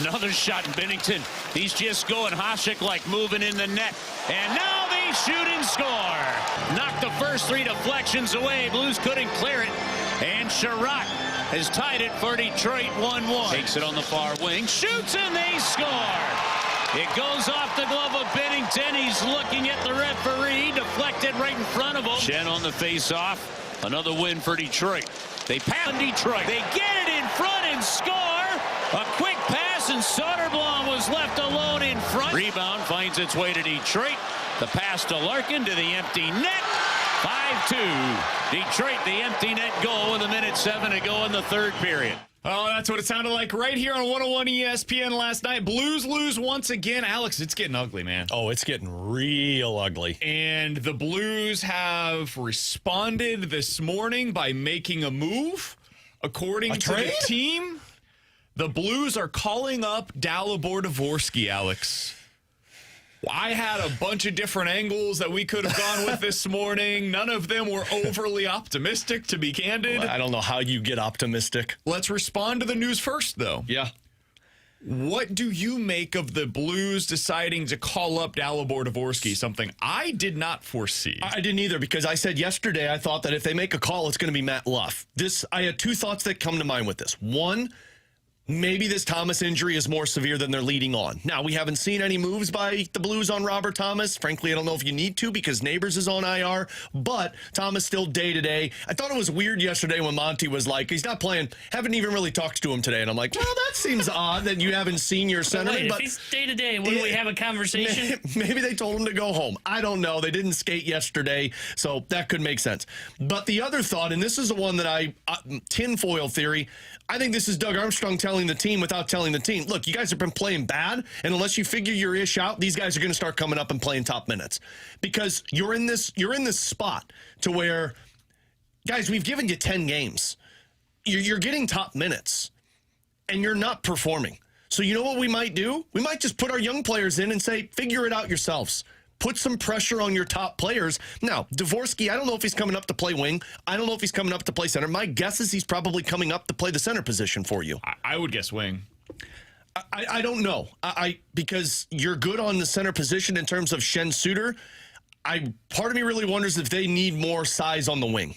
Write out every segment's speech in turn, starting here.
Another shot in Bennington. He's just going Hasek like moving in the net. And now they shoot and score. Knocked the first 3 deflections away. Blues couldn't clear it. And Sherratt has tied it for Detroit 1-1. Takes it on the far wing. Shoots and they score. It goes off the glove of Bennington. He's looking at the referee. Deflected right in front of him. Chen on the face-off. Another win for Detroit. They pass Detroit. They get it in front and score. A quick pass, and Soderblom was left alone in front. Rebound finds its way to Detroit. The pass to Larkin to the empty net. 5-2. Detroit, the empty net goal with 1:07 to go in the third period. Oh, that's what it sounded like right here on 101 ESPN last night. Blues lose once again. Alex, it's getting ugly, man. Oh, it's getting real ugly. And the Blues have responded this morning by making a move. According to the team, the Blues are calling up Dalibor Dvorsky, Alex. I had a bunch of different angles that we could have gone with this morning. None of them were overly optimistic, to be candid. Well, I don't know how you get optimistic. Let's respond to the news first, though. Yeah. What do you make of the Blues deciding to call up Dalibor Dvorsky, something I did not foresee? I didn't either, because I said yesterday I thought that if they make a call, it's going to be Matt Luff. I had 2 thoughts that come to mind with this. One, maybe this Thomas injury is more severe than they're leading on. Now, we haven't seen any moves by the Blues on Robert Thomas. Frankly, I don't know if you need to because Neighbors is on IR, but Thomas still day-to-day. I thought it was weird yesterday when Monty was like, he's not playing, haven't even really talked to him today. And I'm like, well, that seems odd that you haven't seen your centerman. But if he's day-to-day, wouldn't we have a conversation? Maybe they told him to go home. I don't know. They didn't skate yesterday, so that could make sense. But the other thought, and this is the one that tinfoil theory, I think this is Doug Armstrong telling the team without telling the team, look, you guys have been playing bad, and unless you figure your ish out, these guys are going to start coming up and playing top minutes. Because you're in this spot to where, guys, we've given you 10 games. You're getting top minutes, and you're not performing. So you know what we might do? We might just put our young players in and say, figure it out yourselves. Put some pressure on your top players. Now, Dvorsky, I don't know if he's coming up to play wing. I don't know if he's coming up to play center. My guess is he's probably coming up to play the center position for you. I would guess wing. I don't know. Because you're good on the center position in terms of Shen Suter. Part of me really wonders if they need more size on the wing.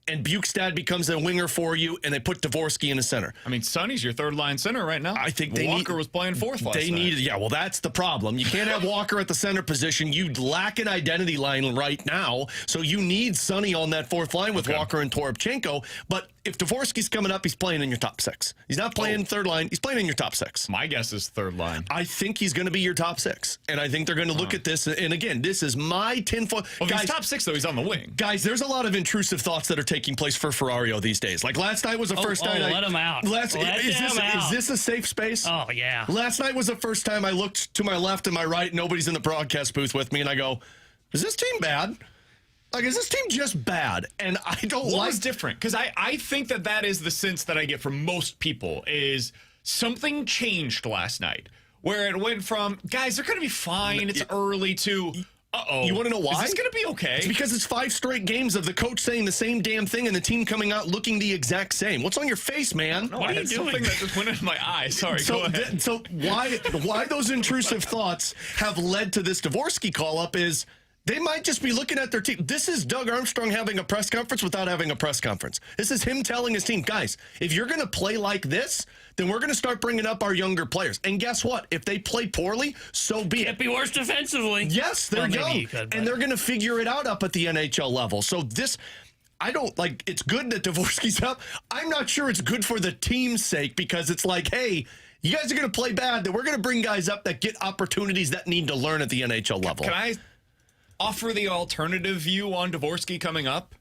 And Bukestad becomes a winger for you, and they put Dvorsky in the center. I mean, Sonny's your third-line center right now. I think Walker was playing fourth last night. Yeah, well, that's the problem. You can't have Walker at the center position. You lack an identity line right now, so you need Sonny on that fourth line with Walker and Toropchenko. But if Dvorsky's coming up, he's playing in your top 6. He's not playing third line. He's playing in your top 6. My guess is third line. I think he's going to be your top 6. And I think they're going to look at this. And again, this is my tinfoil. Well, if he's top 6, though, he's on the wing. Guys, there's a lot of intrusive thoughts that are taking place for Ferrario these days. Like last night was the first night. Let him out. Is this a safe space? Oh, yeah. Last night was the first time I looked to my left and my right. Nobody's in the broadcast booth with me. And I go, is this team bad? Like, is this team just bad? And I don't What was different? Because I think that is the sense that I get from most people is something changed last night. Where it went from, guys, they're going to be fine, it's early, to, uh-oh. You want to know why? Is this going to be okay? It's because it's 5 straight games of the coach saying the same damn thing and the team coming out looking the exact same. What's on your face, man? No, I had something that just went in my eye. Sorry, go ahead. So why those intrusive thoughts have led to this Dvorsky call-up is they might just be looking at their team. This is Doug Armstrong having a press conference without having a press conference. This is him telling his team, guys, if you're going to play like this, then we're going to start bringing up our younger players. And guess what? If they play poorly, so be it. Can't be worse defensively. Yes, they're young. And they're going to figure it out up at the NHL level. So this, I don't, like, it's good that Dvorsky's up. I'm not sure it's good for the team's sake because it's like, hey, you guys are going to play bad, then we're going to bring guys up that get opportunities that need to learn at the NHL level. Can I offer the alternative view on Dvorsky coming up?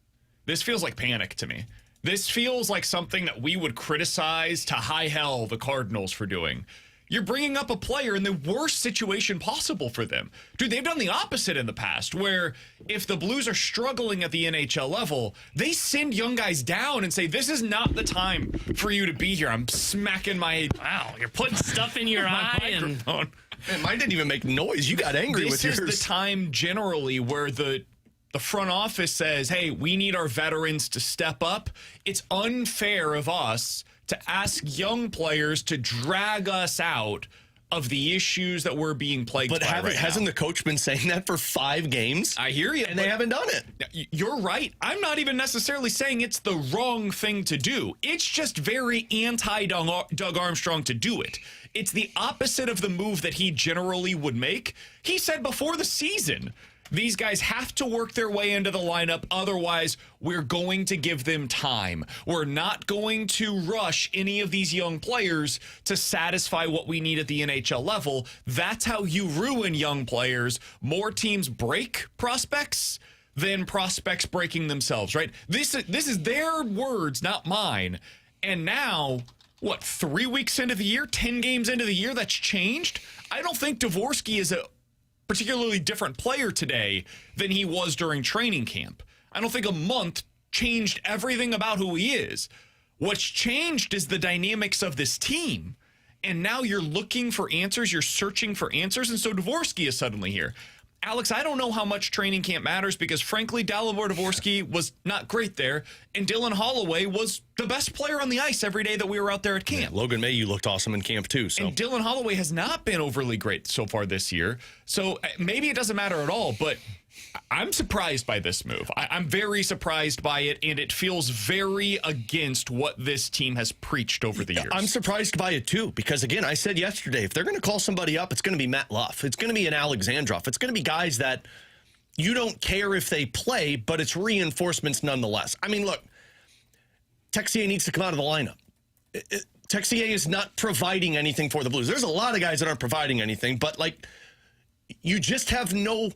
This feels like panic to me. This feels like something that we would criticize to high hell the Cardinals for doing. You're bringing up a player in the worst situation possible for them. Dude, they've done the opposite in the past, where if the Blues are struggling at the NHL level, they send young guys down and say, this is not the time for you to be here. I'm smacking my... Wow, you're putting stuff in your eye microphone. Man, mine didn't even make noise. You got angry with yours. This is the time generally where the front office says, hey, we need our veterans to step up. It's unfair of us to ask young players to drag us out of the issues that we're being plagued by right now. Hasn't the coach been saying that for 5 games? I hear you. And they haven't done it. You're right. I'm not even necessarily saying it's the wrong thing to do. It's just very anti-Doug Armstrong to do it. It's the opposite of the move that he generally would make. He said before the season, these guys have to work their way into the lineup. Otherwise, we're going to give them time. We're not going to rush any of these young players to satisfy what we need at the NHL level. That's how you ruin young players. More teams break prospects than prospects breaking themselves, right? This is their words, not mine. And now, 3 weeks into the year, 10 games into the year, that's changed? I don't think Dvorsky is a particularly different player today than he was during training camp. I don't think a month changed everything about who he is. What's changed is the dynamics of this team. And now you're looking for answers. You're searching for answers. And so Dvorsky is suddenly here. Alex, I don't know how much training camp matters because, frankly, Dalibor Dvorsky was not great there, and Dylan Holloway was the best player on the ice every day that we were out there at camp. Yeah, Logan Mayhew looked awesome in camp, too. So. And Dylan Holloway has not been overly great so far this year, so maybe it doesn't matter at all, but I'm surprised by this move. I'm very surprised by it, and it feels very against what this team has preached over the years. I'm surprised by it, too, because, again, I said yesterday, if they're going to call somebody up, it's going to be Matt Luff. It's going to be an Alexandrov. It's going to be guys that you don't care if they play, but it's reinforcements nonetheless. I mean, look, Texier needs to come out of the lineup. Texier is not providing anything for the Blues. There's a lot of guys that aren't providing anything, but, like, you just have no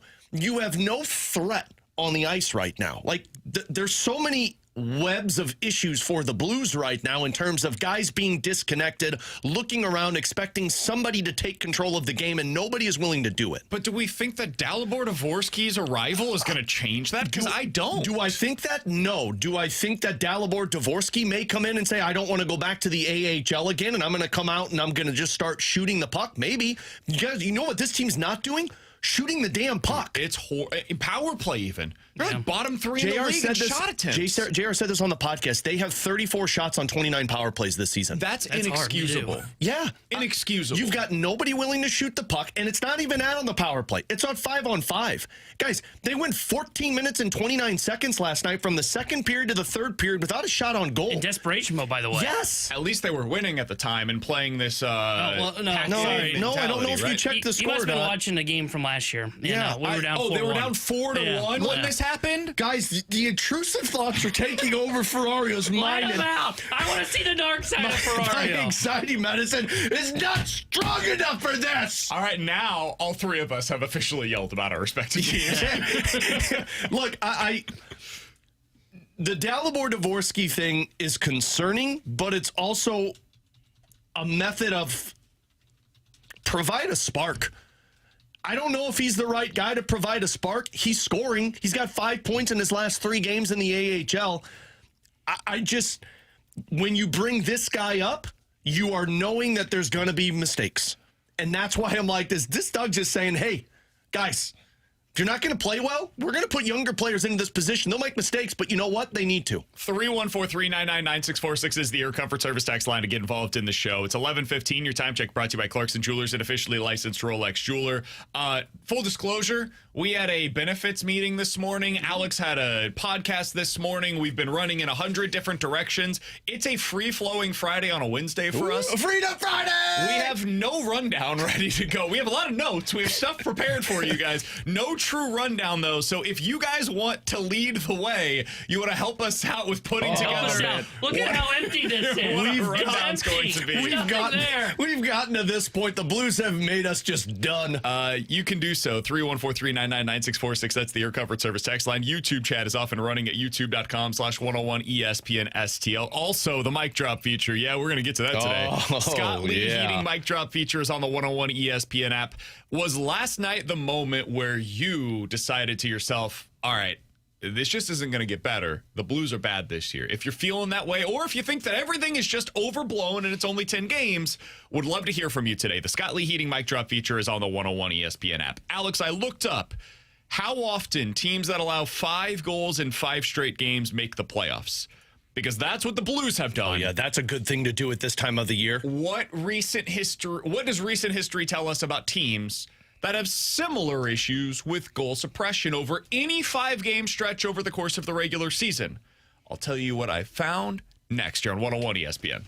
threat on the ice right now. Like, there's so many webs of issues for the Blues right now in terms of guys being disconnected, looking around, expecting somebody to take control of the game, and nobody is willing to do it. But do we think that Dalibor Dvorsky's arrival is going to change that? Because I don't. Do I think that? No. Do I think that Dalibor Dvorsky may come in and say, I don't want to go back to the AHL again, and I'm going to come out and I'm going to just start shooting the puck? Maybe. You know what this team's not doing? Shooting the damn puck. It's power play even. They're like bottom 3 in the league in shot attempts. JR said this on the podcast. They have 34 shots on 29 power plays this season. That's inexcusable. Yeah. Inexcusable. You've got nobody willing to shoot the puck, and it's not even out on the power play. It's on 5-on-5. Guys, they went 14 minutes and 29 seconds last night from the second period to the third period without a shot on goal. In desperation mode, by the way. Yes. At least they were winning at the time and playing this No, I don't know if you checked the score. You must have been watching the game from last year. Yeah. We were down 4-1. They were down 4-1 when this happened? Guys, the intrusive thoughts are taking over Ferrario's mind. Light him out. I want to see the dark side of Ferrario. My anxiety medicine is not strong enough for this. All right, now all 3 of us have officially yelled about our respective teams. Look, the Dalibor Dvorsky thing is concerning, but it's also a method of provide a spark. I don't know if he's the right guy to provide a spark. He's scoring. He's got 5 points in his last 3 games in the AHL. I just, when you bring this guy up, you are knowing that there's going to be mistakes. And that's why I'm like this. This Doug just saying, hey, guys, if you're not going to play well, we're going to put younger players into this position. They'll make mistakes, but you know what? They need to. 314-399-9646 is the Air Comfort Service tax line to get involved in the show. It's 11:15. Your time check brought to you by Clarkson Jewelers, an officially licensed Rolex jeweler. Full disclosure, we had a benefits meeting this morning. Alex had a podcast this morning. We've been running in 100 different directions. It's a free-flowing Friday on a Wednesday for us. Freedom Friday! We have no rundown ready to go. We have a lot of notes. We have stuff prepared for you guys. No true rundown, though. So if you guys want to lead the way, you want to help us out with putting together. Look at how empty this is. Rundown's going to be. We've gotten to this point. The Blues have made us just done. You can do so. 314-399-9646. That's the Air Comfort Service text line. YouTube chat is off and running at youtube.com/101 ESPN. Also, the mic drop feature. Yeah, we're going to get to that today. Scott Lee Heating mic drop feature is on the 101 ESPN app. Was last night the moment where you decided to yourself, all right, this just isn't going to get better. The Blues are bad this year. If you're feeling that way, or if you think that everything is just overblown and it's only 10 games, would love to hear from you today. The Scott Lee Heating mic drop feature is on the 101 ESPN app. Alex, I looked up how often teams that allow 5 goals in 5 straight games make the playoffs. because that's what the Blues have done. Yeah, that's a good thing to do at this time of the year. What does recent history tell us about teams that have similar issues with goal suppression over any 5-game stretch over the course of the regular season? I'll tell you what I found next year on 101 ESPN.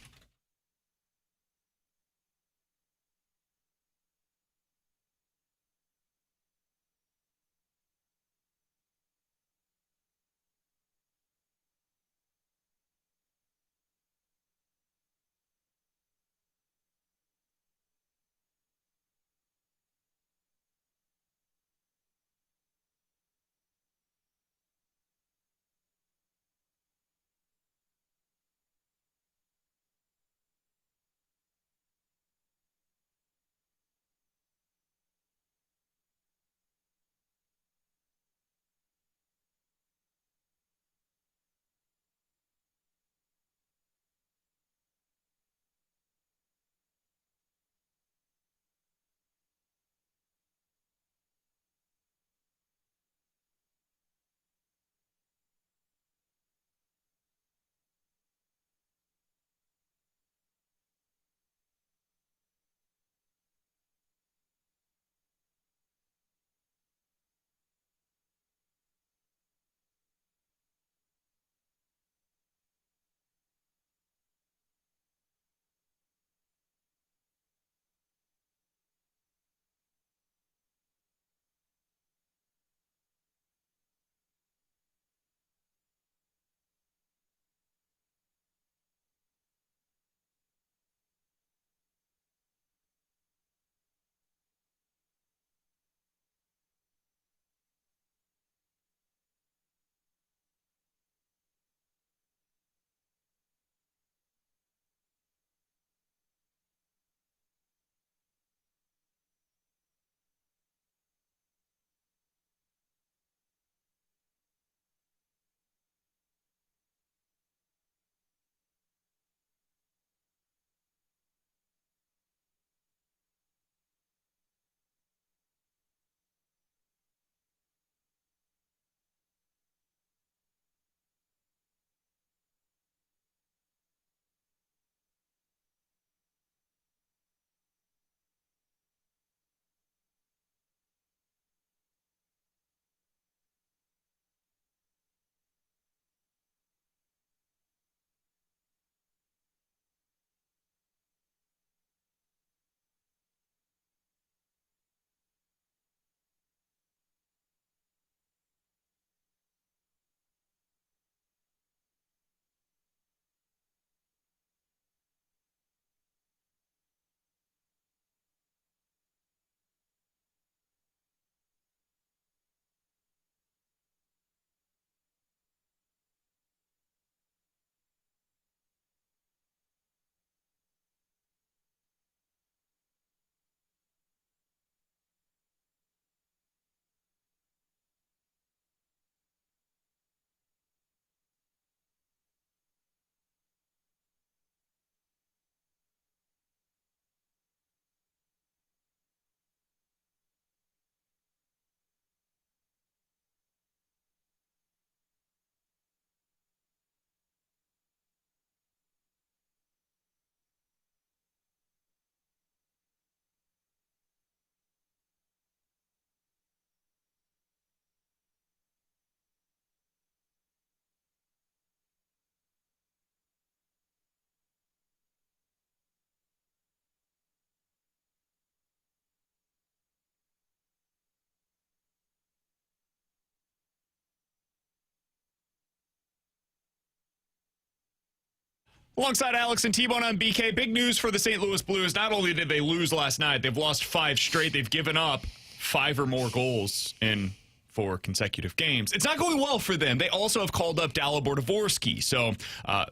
Alongside Alex and T-Bone on BK, big news for the St. Louis Blues. Not only did they lose last night, they've lost 5 straight. They've given up 5 or more goals in 4 consecutive games. It's not going well for them. They also have called up Dalibor Dvorsky, so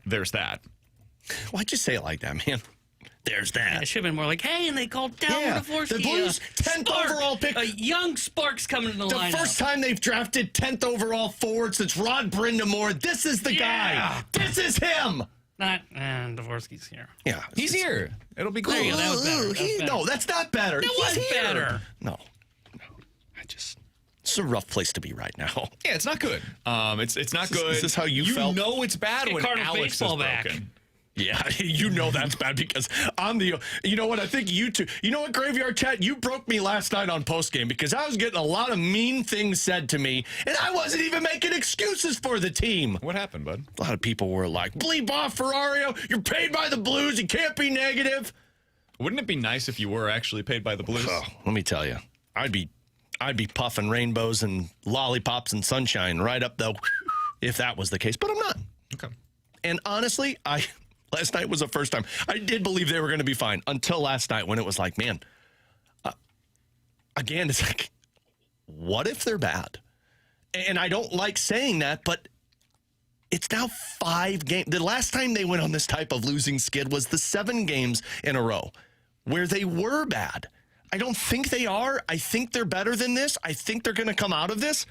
there's that. Why'd you say it like that, man? There's that. Yeah, it should have been more like, hey, and they called Dalibor Dvorsky. The Blues, 10th overall pick. A young spark's coming to the lineup. The first time they've drafted 10th overall forward since Rod Brindamore. This is the guy. This is him. Not, Dvorsky's here. Yeah. He's here. It'll be cool. There you go. That was better. No, that's not better. That was better. No. I just... is a rough place to be right now. Yeah, it's not good. It's not good. Is this how you felt? You know it's bad when Cardinals Alex is baseball broken. back. Yeah, you know that's bad because I'm the. You know what? I think you two. You know what, Graveyard Chat? You broke me last night on postgame because I was getting a lot of mean things said to me, and I wasn't even making excuses for the team. What happened, bud? A lot of people were like, "Bleep off, Ferrario. You're paid by the Blues. You can't be negative." Wouldn't it be nice if you were actually paid by the Blues? Oh, let me tell you, I'd be puffing rainbows and lollipops and sunshine right up though, if that was the case. But I'm not. Okay. And honestly, last night was the first time I did believe they were going to be fine until last night when it was like, man, again, it's like, what if they're bad? And I don't like saying that, but it's now 5 games. The last time they went on this type of losing skid was the 7 games in a row where they were bad. I don't think they are. I think they're better than this. I think they're going to come out of this.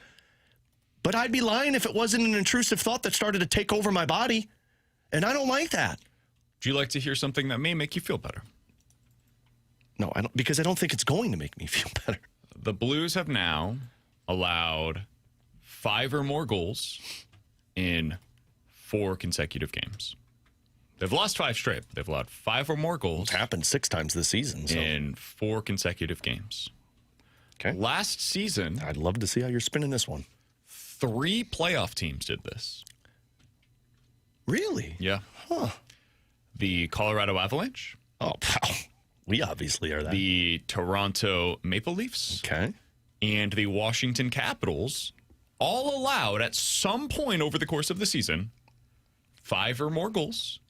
But I'd be lying if it wasn't an intrusive thought that started to take over my body. And I don't like that. Would you like to hear something that may make you feel better? No, I don't, because I don't think it's going to make me feel better. The Blues have now allowed 5 or more goals in 4 consecutive games. They've lost 5 straight. But they've allowed 5 or more goals. It's happened 6 times this season. So. In 4 consecutive games. Okay. Last season, I'd love to see how you're spinning this one. 3 playoff teams did this. Really? Yeah. Huh. The Colorado Avalanche. Oh, wow. We obviously are that. The Toronto Maple Leafs. Okay. And the Washington Capitals all allowed at some point over the course of the season 5 or more goals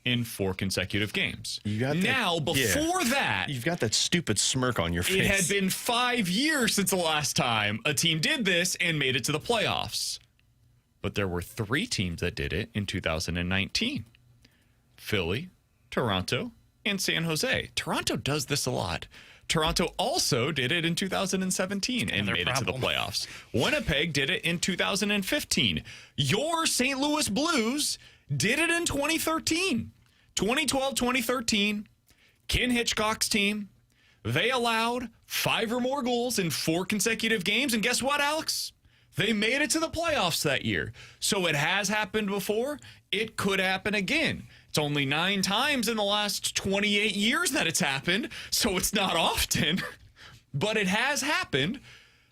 in 4 consecutive games. You got now, before that, you've got that stupid smirk on your face. it had been 5 years since the last time a team did this and made it to the playoffs. But there were 3 teams that did it in 2019. Philly, Toronto, and San Jose. Toronto does this a lot. Toronto also did it in 2017 and made it to the playoffs. Winnipeg did it in 2015. Your St. Louis Blues did it in 2013. 2012, 2013, Ken Hitchcock's team, they allowed 5 or more goals in 4 consecutive games. And guess what, Alex? They made it to the playoffs that year. So it has happened before. It could happen again. It's only 9 times in the last 28 years that it's happened. So it's not often, but it has happened.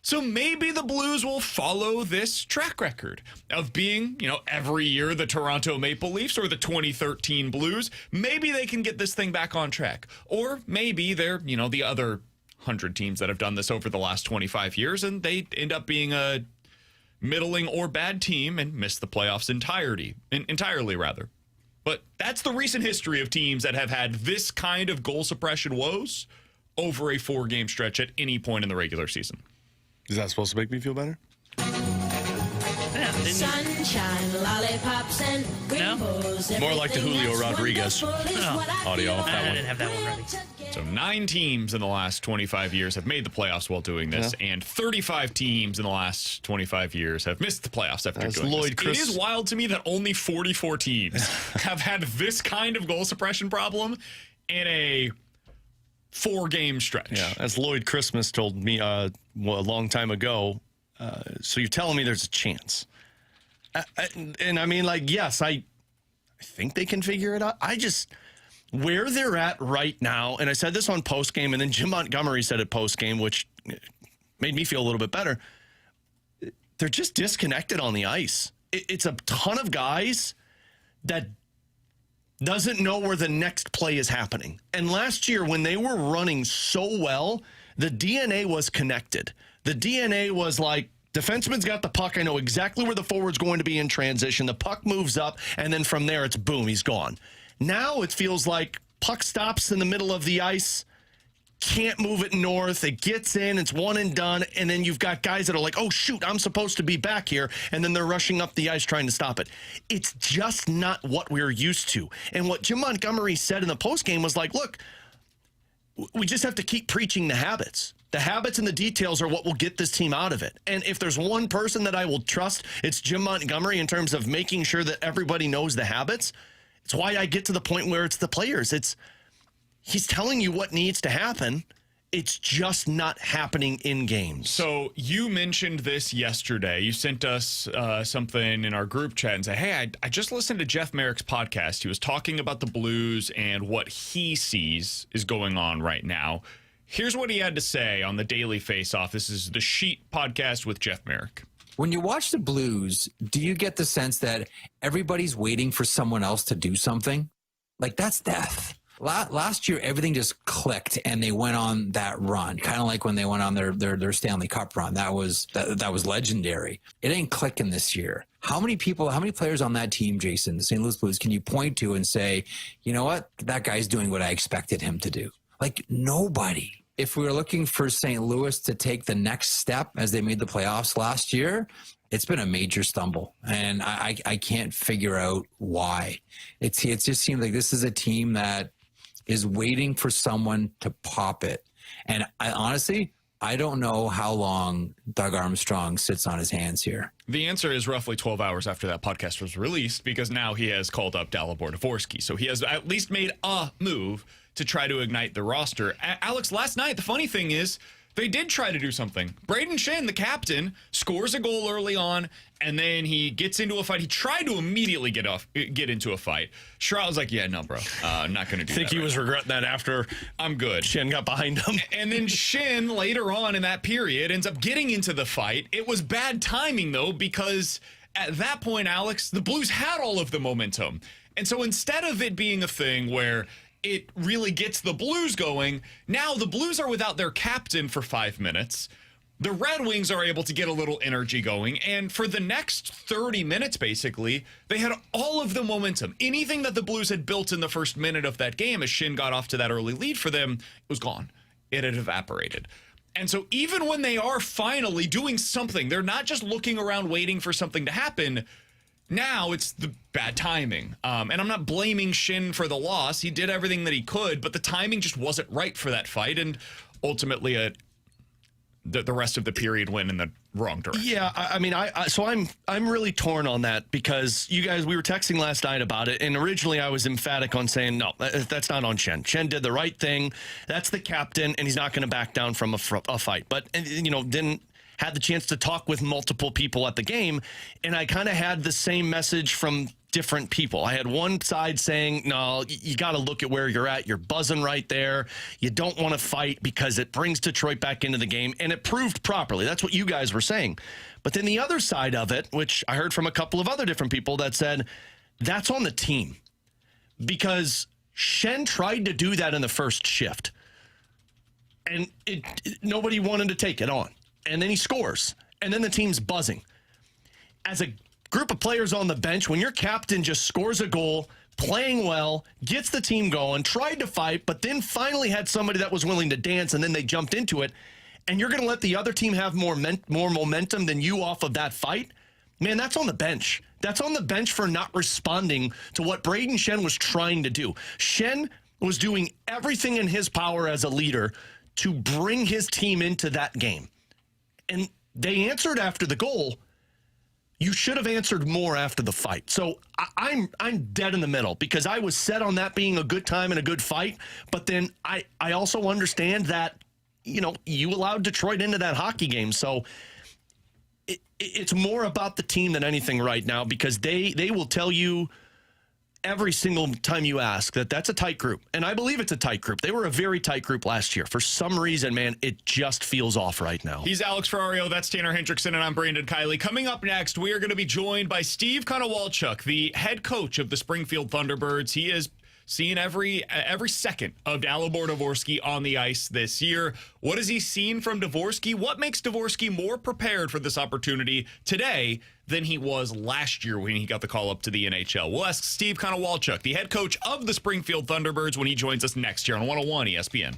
So maybe the Blues will follow this track record of being, every year the Toronto Maple Leafs or the 2013 Blues. Maybe they can get this thing back on track. Or maybe they're, the other 100 teams that have done this over the last 25 years and they end up being a middling or bad team and miss the playoffs entirely. But that's the recent history of teams that have had this kind of goal suppression woes over a 4-game stretch at any point in the regular season. Is that supposed to make me feel better? Sunshine, lollipops, and rainbows. More like the Julio Rodriguez audio. I didn't have that one ready. So 9 teams in the last 25 years have made the playoffs while doing this, and 35 teams in the last 25 years have missed the playoffs after doing this. It is wild to me that only 44 teams have had this kind of goal suppression problem in a 4-game stretch. Yeah, as Lloyd Christmas told me a long time ago, so you're telling me there's a chance. And I mean, yes, I think they can figure it out. Where they're at right now, and I said this on postgame, and then Jim Montgomery said it postgame, which made me feel a little bit better. They're just disconnected on the ice. It's a ton of guys that doesn't know where the next play is happening. And last year, when they were running so well, the DNA was connected. The DNA was like, defenseman's got the puck. I know exactly where the forward's going to be in transition. The puck moves up, and then from there, it's boom, he's gone. Now it feels like puck stops in the middle of the ice, can't move it north. It gets in, it's one and done, and then you've got guys that are like, oh, shoot, I'm supposed to be back here, and then they're rushing up the ice trying to stop it. It's just not what we're used to. And what Jim Montgomery said in the postgame was like, look, we just have to keep preaching the habits. The habits and the details are what will get this team out of it. And if there's one person that I will trust, it's Jim Montgomery in terms of making sure that everybody knows the habits. It's why I get to the point where it's the players. He's telling you what needs to happen. It's just not happening in games. So you mentioned this yesterday. You sent us something in our group chat and said, hey, I just listened to Jeff Merrick's podcast. He was talking about the Blues and what he sees is going on right now. Here's what he had to say on the Daily Face-Off. This is the Sheet podcast with Jeff Merrick. When you watch the Blues, do you get the sense that everybody's waiting for someone else to do something? Like, that's death. Last year, everything just clicked, and they went on that run, kind of like when they went on their Stanley Cup run. That was legendary. It ain't clicking this year. How many players on that team, Jason, the St. Louis Blues, can you point to and say, you know what, that guy's doing what I expected him to do? Like, nobody. If we were looking for St. Louis to take the next step as they made the playoffs last year, it's been a major stumble, and I can't figure out why. It just seems like this is a team that is waiting for someone to pop it. And I honestly don't know how long Doug Armstrong sits on his hands here. The answer is roughly 12 hours after that podcast was released, because now he has called up Dalibor Dvorsky. So he has at least made a move to try to ignite the roster. Alex, last night, the funny thing is, they did try to do something. Braden Shen, the captain, scores a goal early on, and then he gets into a fight. He tried to immediately get into a fight. Sherrod was like, yeah, no, bro, not going to do that. I think he was regretting that after I'm good. Shen got behind him. And then Shen, later on in that period, ends up getting into the fight. It was bad timing, though, because at that point, Alex, the Blues had all of the momentum. And so instead of it being a thing where it really gets the Blues going, now the Blues are without their captain for 5 minutes. The Red Wings are able to get a little energy going, and for the next 30 minutes, basically, they had all of the momentum. Anything that the Blues had built in the first minute of that game as Shin got off to that early lead for them, it was gone. It had evaporated. And so even when they are finally doing something, they're not just looking around waiting for something to happen. Now it's the bad timing. And I'm not blaming Shin for the loss. He did everything that he could, but the timing just wasn't right for that fight. And ultimately, the rest of the period went in the wrong direction. Yeah, I mean, I'm really torn on that, because you guys, we were texting last night about it, and originally I was emphatic on saying, no, that's not on Shen. Shen did the right thing. That's the captain, and he's not going to back down from a fight. But, didn't had the chance to talk with multiple people at the game, and I kind of had the same message from different people. I had one side saying, no, you got to look at where you're at. You're buzzing right there. You don't want to fight because it brings Detroit back into the game, and it proved properly. That's what you guys were saying. But then the other side of it, which I heard from a couple of other different people, that said, that's on the team, because Shen tried to do that in the first shift, and nobody wanted to take it on. And then he scores, and then the team's buzzing. As a group of players on the bench, when your captain just scores a goal, playing well, gets the team going, tried to fight, but then finally had somebody that was willing to dance, and then they jumped into it, and you're going to let the other team have more momentum than you off of that fight? Man, that's on the bench. That's on the bench for not responding to what Braden Shen was trying to do. Shen was doing everything in his power as a leader to bring his team into that game. And they answered after the goal. You should have answered more after the fight. So I'm dead in the middle, because I was set on that being a good time and a good fight. But then I also understand that, you allowed Detroit into that hockey game. So it's more about the team than anything right now, because they will tell you every single time you ask that that's a tight group. And I believe it's a tight group. They were a very tight group last year. For some reason, man, it just feels off right now. He's Alex Ferrario. That's Tanner Hendrickson, and I'm Brandon Kiley. Coming up next, we are going to be joined by Steve Konowalchuk, the head coach of the Springfield Thunderbirds. He is seeing every second of Dalibor Dvorsky on the ice this year. What has he seen from Dvorsky? What makes Dvorsky more prepared for this opportunity today than he was last year when he got the call up to the NHL? We'll ask Steve Konowalchuk, the head coach of the Springfield Thunderbirds, when he joins us next year on 101 ESPN.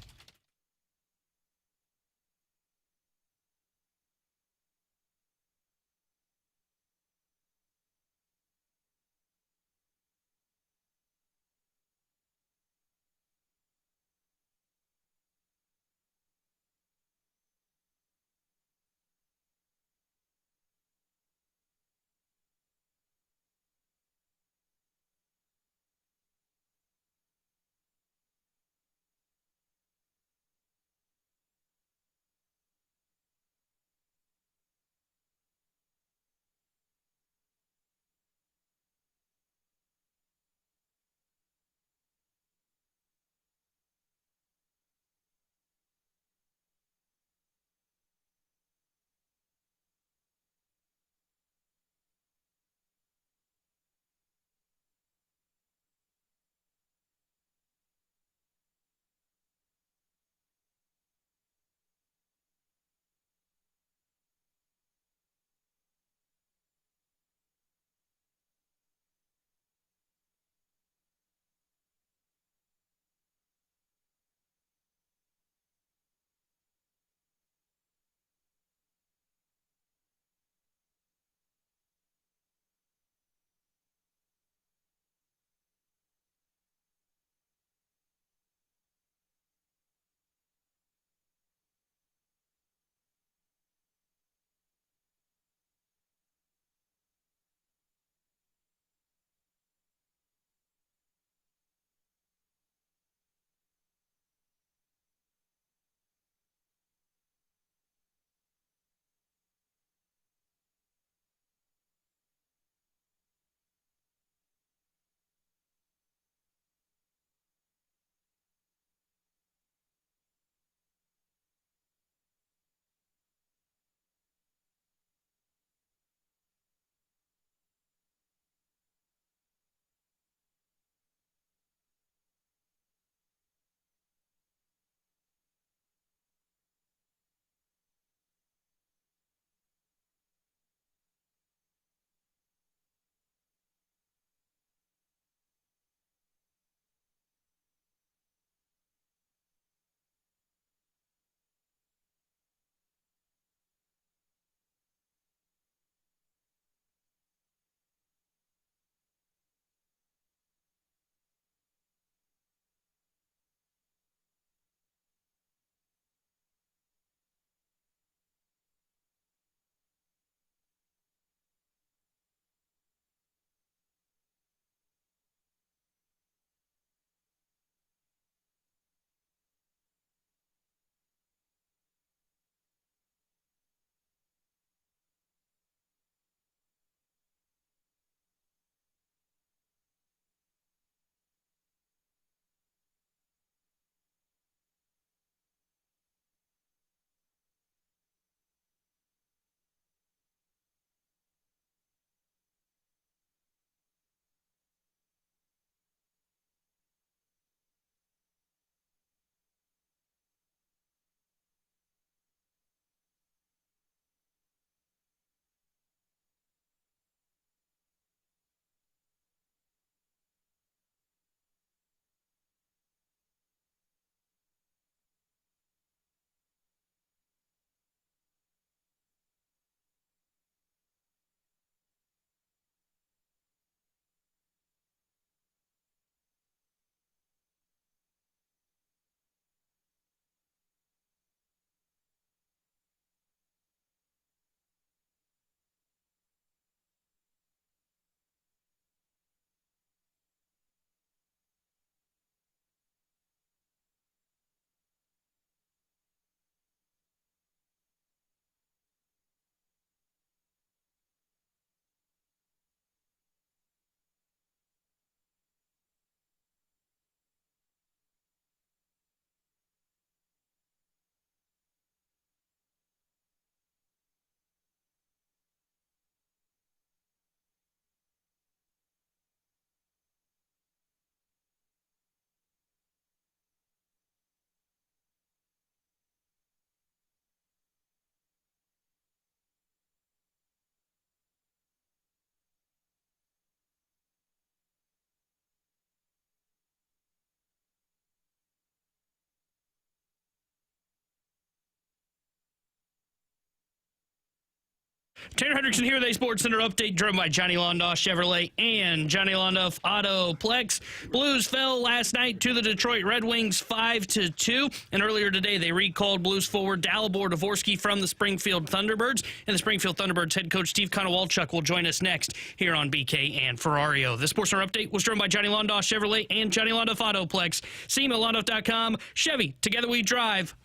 Tanner Hendrickson here with a Sports Center update driven by Johnny Londoff Chevrolet and Johnny Londoff Autoplex. Blues fell last night to the Detroit Red Wings 5-2, and earlier today they recalled Blues forward Dalibor Dvorsky from the Springfield Thunderbirds, and the Springfield Thunderbirds head coach Steve Konowalchuk will join us next here on BK and Ferrario. The Sports Center update was driven by Johnny Londoff Chevrolet and Johnny Londoff Autoplex. See him at Londoff.com. Chevy, together we drive.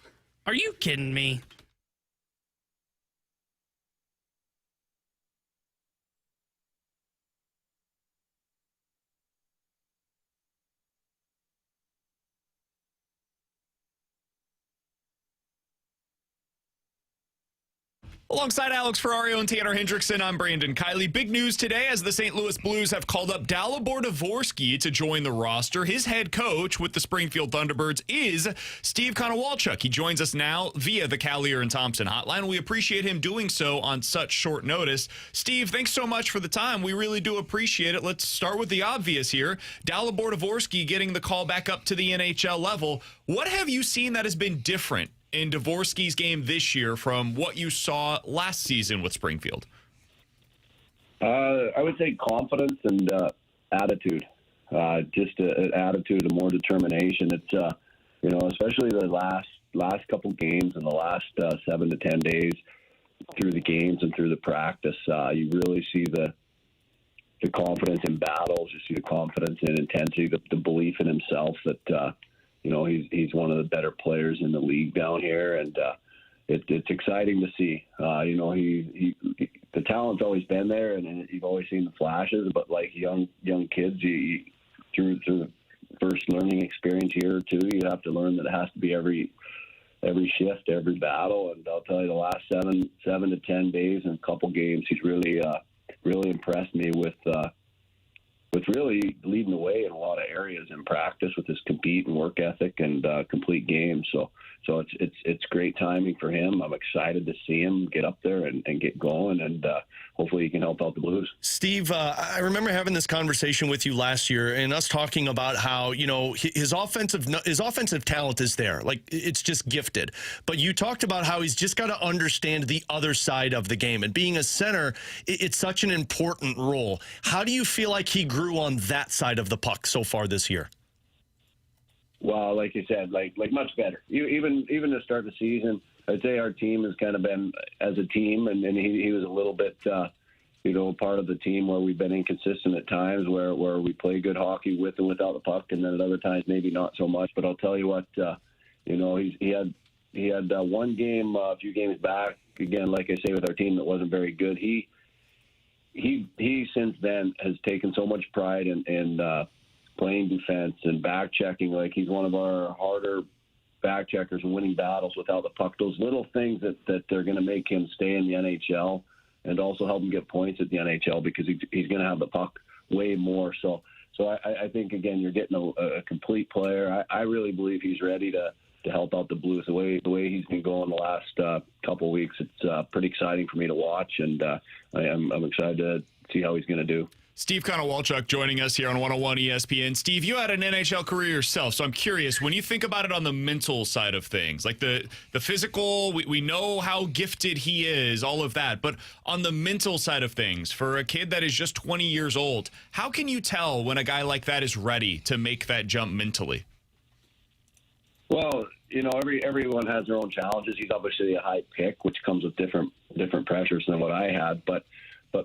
Are you kidding me? Alongside Alex Ferrario and Tanner Hendrickson, I'm Brandon Kiley. Big news today as the St. Louis Blues have called up Dalibor Dvorsky to join the roster. His head coach with the Springfield Thunderbirds is Steve Konowalchuk. He joins us now via the Callier and Thompson hotline. We appreciate him doing so on such short notice. Steve, thanks so much for the time. We really do appreciate it. Let's start with the obvious here. Dalibor Dvorsky getting the call back up to the NHL level. What have you seen that has been different in Dvorsky's game this year from what you saw last season with Springfield? I would say confidence and attitude. Just an attitude and more determination. It's especially the last couple games and the last 7 to 10 days through the games and through the practice, you really see the confidence in battles. You see the confidence in intensity, the belief in himself that he's one of the better players in the league down here, and it's exciting to see. The talent's always been there, and you've always seen the flashes. But like young kids, through the first learning experience here or two, you have to learn that it has to be every shift, every battle. And I'll tell you, the last 7 to 10 days and a couple games, he's really impressed me with really leading the way in a lot of areas in practice with his compete and work ethic and complete games. So it's great timing for him. I'm excited to see him get up there and get going, and hopefully he can help out the Blues. Steve, I remember having this conversation with you last year and us talking about how, his offensive talent is there. Like, it's just gifted. But you talked about how he's just got to understand the other side of the game. And being a center, it's such an important role. How do you feel like he grew on that side of the puck so far this year? Well, like you said, like much better. Even to start the season, I'd say our team has kind of been as a team, and he was a little bit, part of the team where we've been inconsistent at times, where we play good hockey with and without the puck, and then at other times maybe not so much. But I'll tell you what, he had one game a few games back, again, like I say, with our team that wasn't very good. He since then has taken so much pride in playing defense and back checking. Like, he's one of our harder back checkers and winning battles without the puck. Those little things that they're going to make him stay in the NHL and also help him get points at the NHL, because he's going to have the puck way more. So I think, again, you're getting a complete player. I really believe he's ready to help out the Blues. The way he's been going the last couple of weeks, it's pretty exciting for me to watch, and I'm excited to see how he's going to do. Steve Konowalchuk joining us here on 101 ESPN. Steve, you had an NHL career yourself, so I'm curious, when you think about it on the mental side of things, like the physical, we know how gifted he is, all of that, but on the mental side of things, for a kid that is just 20 years old, how can you tell when a guy like that is ready to make that jump mentally? Well, everyone has their own challenges. He's obviously a high pick, which comes with different pressures than what I had, but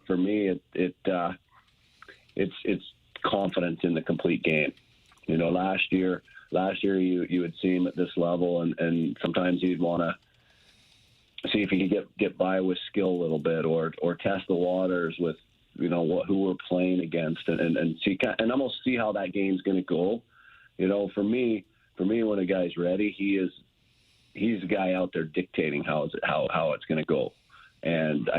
for me, it's confidence in the complete game. Last year you would see him at this level, and sometimes you'd want to see if he could get by with skill a little bit, or test the waters with who we're playing against, and see and almost see how that game's going to go. For me, when a guy's ready, he's the guy out there dictating how it's going to go, and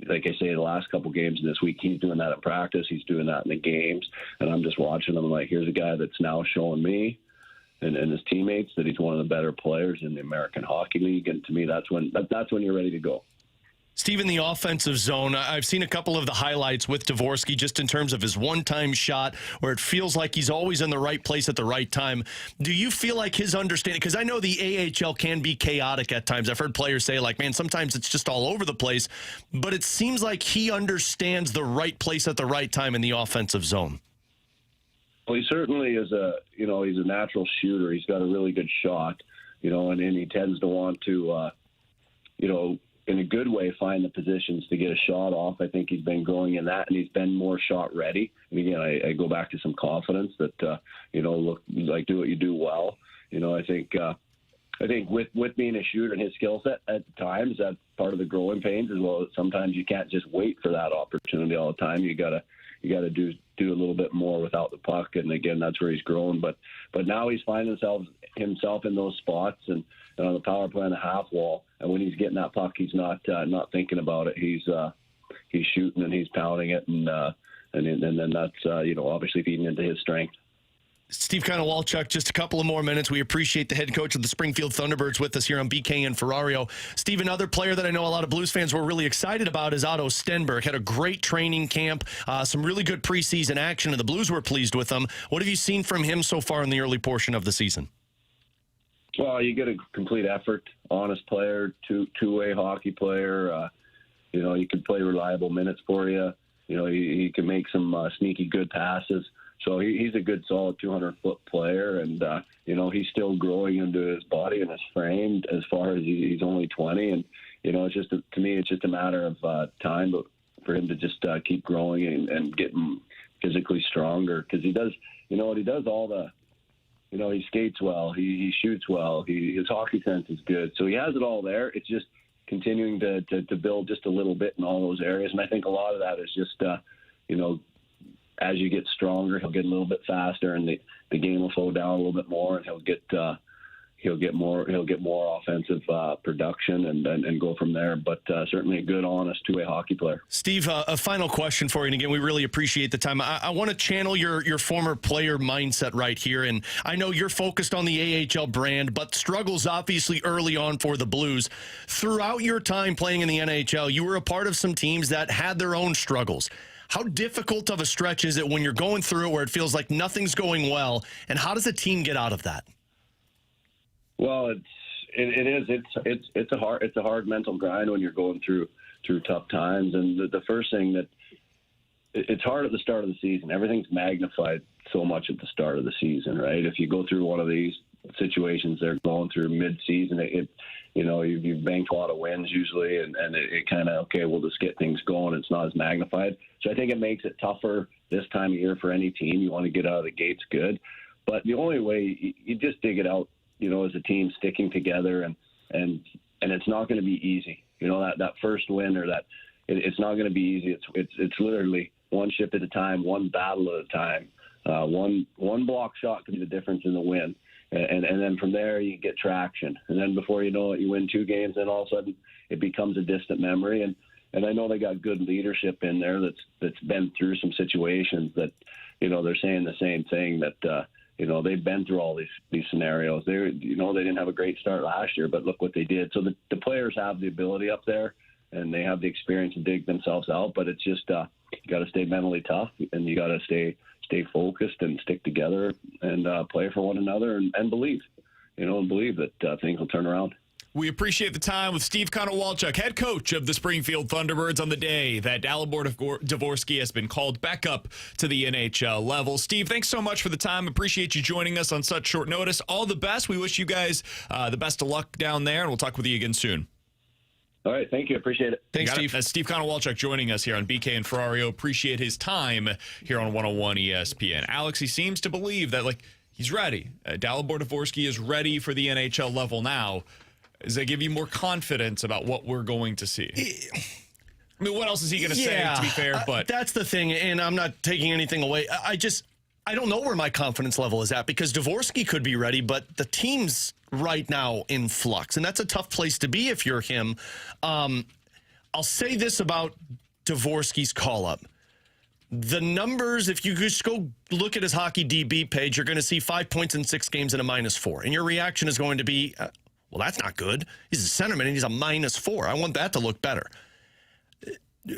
like I say, the last couple games this week, he's doing that in practice. He's doing that in the games. And I'm just watching him. I'm like, here's a guy that's now showing me and his teammates that he's one of the better players in the American Hockey League. And to me, that's when you're ready to go. Steve, Steve, in the offensive zone, I've seen a couple of the highlights with Dvorsky just in terms of his one-time shot where it feels like he's always in the right place at the right time. Do you feel like his understanding, because I know the AHL can be chaotic at times. I've heard players say, like, man, sometimes it's just all over the place, but it seems like he understands the right place at the right time in the offensive zone. Well, he certainly is he's a natural shooter. He's got a really good shot, and he tends to want to, in a good way, find the positions to get a shot off. I think he's been growing in that, and he's been more shot ready. And again, I go back to some confidence that, look, like, do what you do well. I think with being a shooter and his skill set at times, that's part of the growing pains as well. Sometimes you can't just wait for that opportunity all the time. You gotta do a little bit more without the puck, and again, that's where he's grown. But now he's finding himself in those spots and on the power play on the half wall. And when he's getting that puck, he's not thinking about it. He's shooting and he's pounding it, and then that's obviously feeding into his strength. Steve Konowalchuk, just a couple of more minutes. We appreciate the head coach of the Springfield Thunderbirds with us here on BK and Ferrario. Steve, another player that I know a lot of Blues fans were really excited about is Otto Stenberg. Had a great training camp, some really good preseason action, and the Blues were pleased with him. What have you seen from him so far in the early portion of the season? Well, you get a complete effort, honest player, two-way hockey player. He can play reliable minutes for you. He can make some sneaky good passes. So he's a good, solid 200-foot player, and he's still growing into his body and his frame. As far as he's only 20, and it's just to me, it's just a matter of time, but for him to just keep growing and getting physically stronger, because he does, he does all the. He skates well, he shoots well, his hockey sense is good. So he has it all there. It's just continuing to build just a little bit in all those areas. And I think a lot of that is just, as you get stronger, he'll get a little bit faster, and the game will slow down a little bit more, and he'll get more offensive production and go from there. But certainly a good, honest two-way hockey player. Steve, a final question for you, and again, we really appreciate the time. I want to channel your former player mindset right here, and I know you're focused on the AHL brand, but struggles obviously early on for the Blues. Throughout your time playing in the NHL, you were a part of some teams that had their own struggles. How difficult of a stretch is it when you're going through it where it feels like nothing's going well, and how does a team get out of that? Well, it's a hard mental grind when you're going through tough times, and the first thing that it's hard at the start of the season. Everything's magnified so much at the start of the season, right? If you go through one of these situations they're going through mid-season, you've banked a lot of wins usually, and it kind of, okay, we'll just get things going. It's not as magnified. So I think it makes it tougher this time of year for any team. You want to get out of the gates good. But the only way, you just dig it out, as a team sticking together, and it's not going to be easy. That first win or that, it's not going to be easy. It's literally one shift at a time, one battle at a time. One block shot can be the difference in the win. And then from there you get traction. And then before you know it, you win 2 games, and all of a sudden it becomes a distant memory. And I know they got good leadership in there that's been through some situations that, they're saying the same thing, that, they've been through all these scenarios. They didn't have a great start last year, but look what they did. So the players have the ability up there, and they have the experience to dig themselves out, but it's just, you got to stay mentally tough, and you got to stay focused and stick together and play for one another and believe, believe that things will turn around. We appreciate the time with Steve Konowalchuk, head coach of the Springfield Thunderbirds, on the day that Dalibor Dvorsky has been called back up to the NHL level. Steve, thanks so much for the time. Appreciate you joining us on such short notice. All the best. We wish you guys the best of luck down there, and we'll talk with you again soon. All right, thank you. Appreciate it. Thanks, Steve. That's Steve Konowalchuk joining us here on BK and Ferrario. Appreciate his time here on 101 ESPN. Alex, he seems to believe that, he's ready. Dalibor Dvorsky is ready for the NHL level now. Does that give you more confidence about what we're going to see? I mean, what else is he going to say, to be fair? But that's the thing, and I'm not taking anything away. I don't know where my confidence level is at, because Dvorsky could be ready, but the team's right now in flux, and that's a tough place to be if you're him. I'll say this about Dvorsky's call-up. The numbers, if you just go look at his hockey DB page, you're going to see 5 points in 6 games and a -4. And your reaction is going to be, well, that's not good. He's a centerman, and he's a -4. I want that to look better.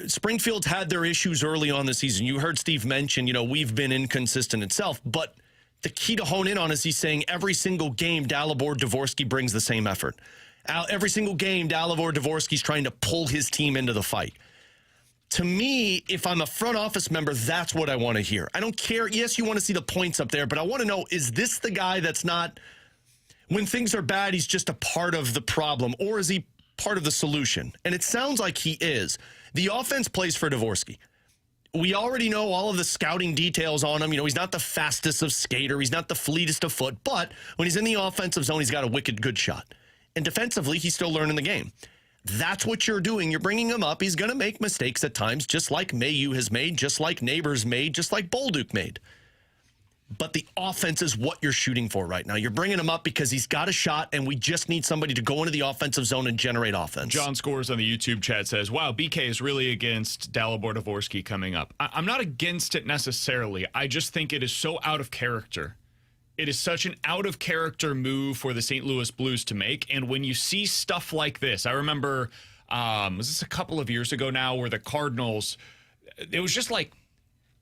Springfield's had their issues early on the season. You heard Steve mention, we've been inconsistent itself, but the key to hone in on is he's saying every single game, Dalibor Dvorsky brings the same effort. Every single game, Dalibor Dvorsky's trying to pull his team into the fight. To me, if I'm a front office member, that's what I want to hear. I don't care. Yes, you want to see the points up there, but I want to know, is this the guy that's not, when things are bad, he's just a part of the problem, or is he part of the solution? And it sounds like he is. The offense plays for Dvorsky. We already know all of the scouting details on him. He's not the fastest of skater. He's not the fleetest of foot. But when he's in the offensive zone, he's got a wicked good shot. And defensively, he's still learning the game. That's what you're doing. You're bringing him up. He's going to make mistakes at times, just like Mayu has made, just like Neighbors made, just like Bolduc made. But the offense is what you're shooting for right now. You're bringing him up because he's got a shot, and we just need somebody to go into the offensive zone and generate offense. John Scores on the YouTube chat says, wow, BK is really against Dalibor Dvorsky coming up. I'm not against it necessarily. I just think it is so out of character. It is such an out-of-character move for the St. Louis Blues to make, and when you see stuff like this, I remember, was this a couple of years ago now, where the Cardinals, it was just like,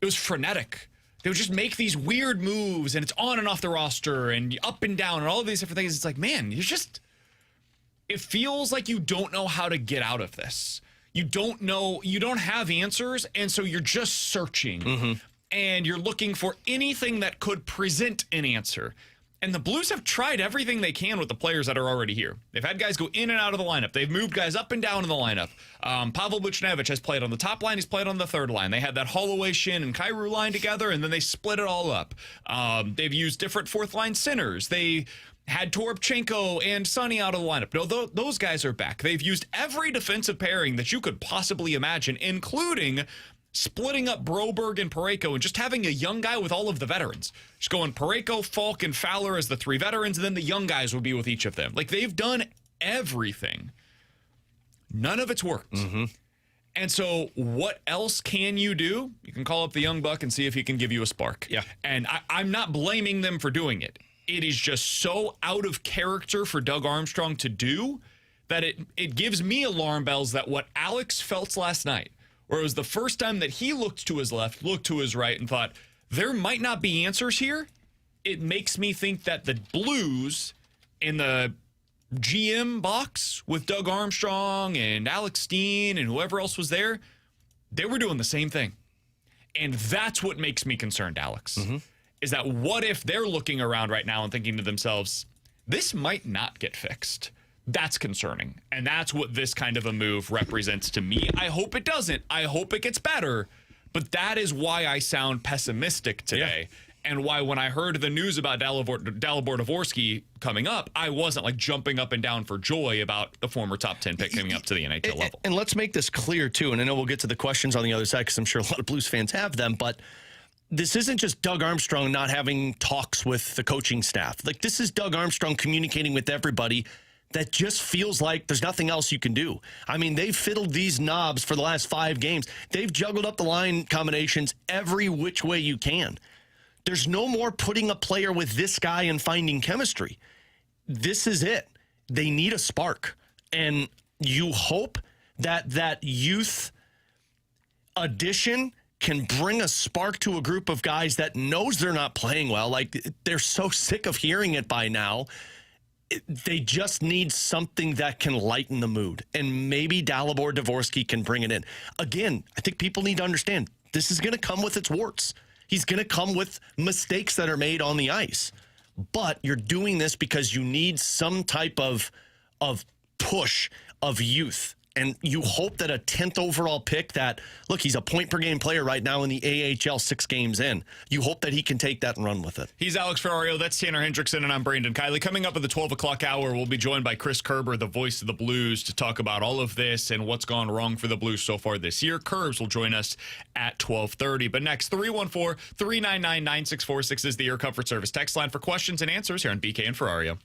it was frenetic. They would just make these weird moves, and it's on and off the roster, and up and down, and all of these different things. It's like, man, it feels like you don't know how to get out of this. You don't know, you don't have answers, and so you're just searching. Mm-hmm. And you're looking for anything that could present an answer. And the Blues have tried everything they can with the players that are already here. They've had guys go in and out of the lineup. They've moved guys up and down in the lineup. Pavel Buchnevich has played on the top line. He's played on the third line. They had that Holloway, Shin, and Kyrou line together, and then they split it all up. They've used different fourth-line centers. They had Toropchenko and Sonny out of the lineup. No, those guys are back. They've used every defensive pairing that you could possibly imagine, including splitting up Broberg and Parayko and just having a young guy with all of the veterans. Just going Parayko, Falk, and Fowler as the three veterans, and then the young guys would be with each of them. Like, they've done everything. None of it's worked. Mm-hmm. And so what else can you do? You can call up the young buck and see if he can give you a spark. Yeah. And I'm not blaming them for doing it. It is just so out of character for Doug Armstrong to do that it gives me alarm bells that what Alex felt last night, where it was the first time that he looked to his left, looked to his right, and thought, there might not be answers here. It makes me think that the Blues in the GM box with Doug Armstrong and Alex Steen and whoever else was there, they were doing the same thing. And that's what makes me concerned, Alex, is that what if they're looking around right now and thinking to themselves, this might not get fixed. That's concerning. And that's what this kind of a move represents to me. I hope it doesn't. I hope it gets better. But that is why I sound pessimistic today. Yeah. And why when I heard the news about Dalibor Dvorsky coming up, I wasn't like jumping up and down for joy about the former top 10 pick coming up to the NHL level. And let's make this clear, too. And I know we'll get to the questions on the other side because I'm sure a lot of Blues fans have them. But this isn't just Doug Armstrong not having talks with the coaching staff. Like, this is Doug Armstrong communicating with everybody that just feels like there's nothing else you can do. I mean, they've fiddled these knobs for the last 5 games. They've juggled up the line combinations every which way you can. There's no more putting a player with this guy and finding chemistry. This is it. They need a spark. And you hope that that youth addition can bring a spark to a group of guys that knows they're not playing well. Like, they're so sick of hearing it by now. They just need something that can lighten the mood. And maybe Dalibor Dvorsky can bring it in. Again, I think people need to understand this is going to come with its warts. He's going to come with mistakes that are made on the ice. But you're doing this because you need some type of push of youth. And you hope that a 10th overall pick that, look, he's a point-per-game player right now in the AHL 6 games in. You hope that he can take that and run with it. He's Alex Ferrario. That's Tanner Hendrickson, and I'm Brandon Kiley. Coming up at the 12 o'clock hour, we'll be joined by Chris Kerber, the voice of the Blues, to talk about all of this and what's gone wrong for the Blues so far this year. Curbs will join us at 12:30. But next, 314-399-9646 is the Air Comfort Service text line for questions and answers here on BK and Ferrario.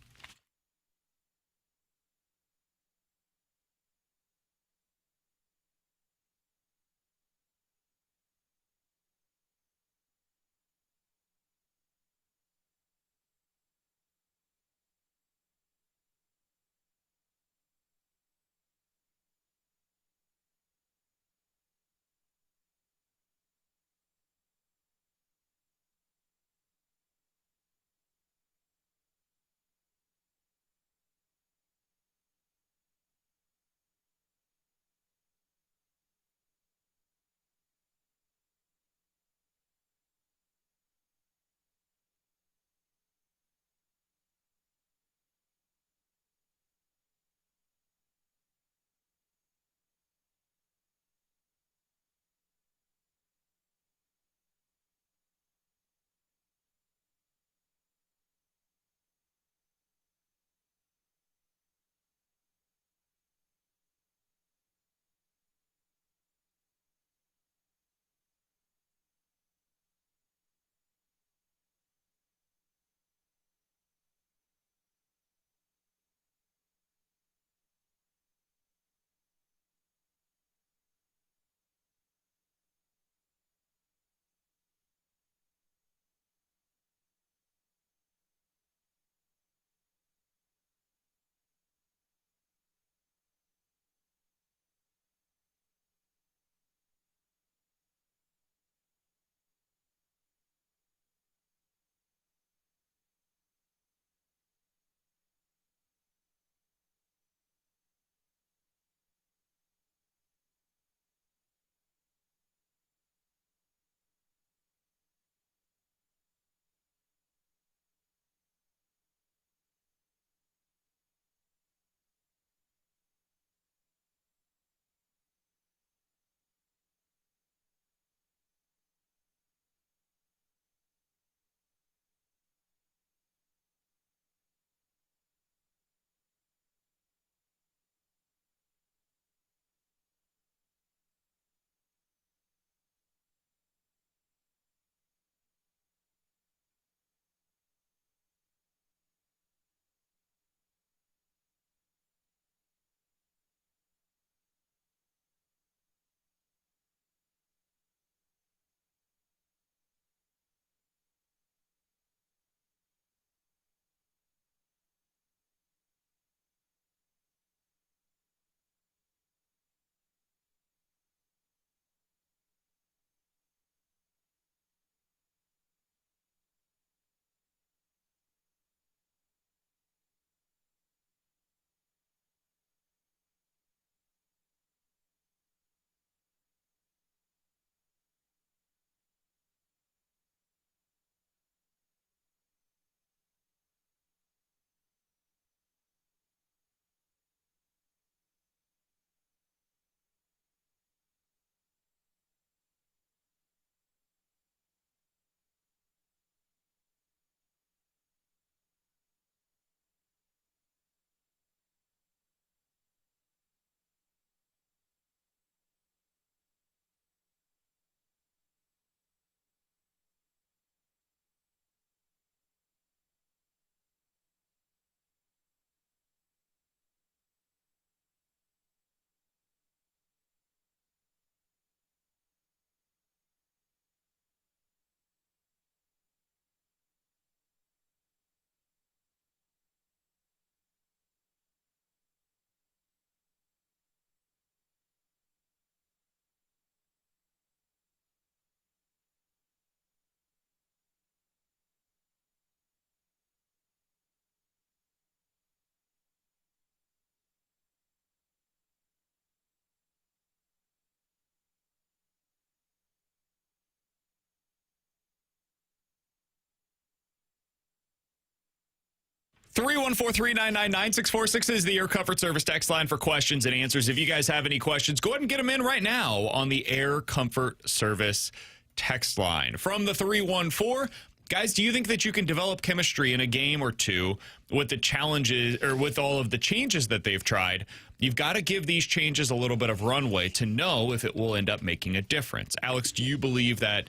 314-399-9646 is the Air Comfort Service text line for questions and answers. If you guys have any questions, go ahead and get them in right now on the Air Comfort Service text line. From the 314, guys, do you think that you can develop chemistry in a game or two with the challenges or with all of the changes that they've tried? You've got to give these changes a little bit of runway to know if it will end up making a difference. Alex, do you believe that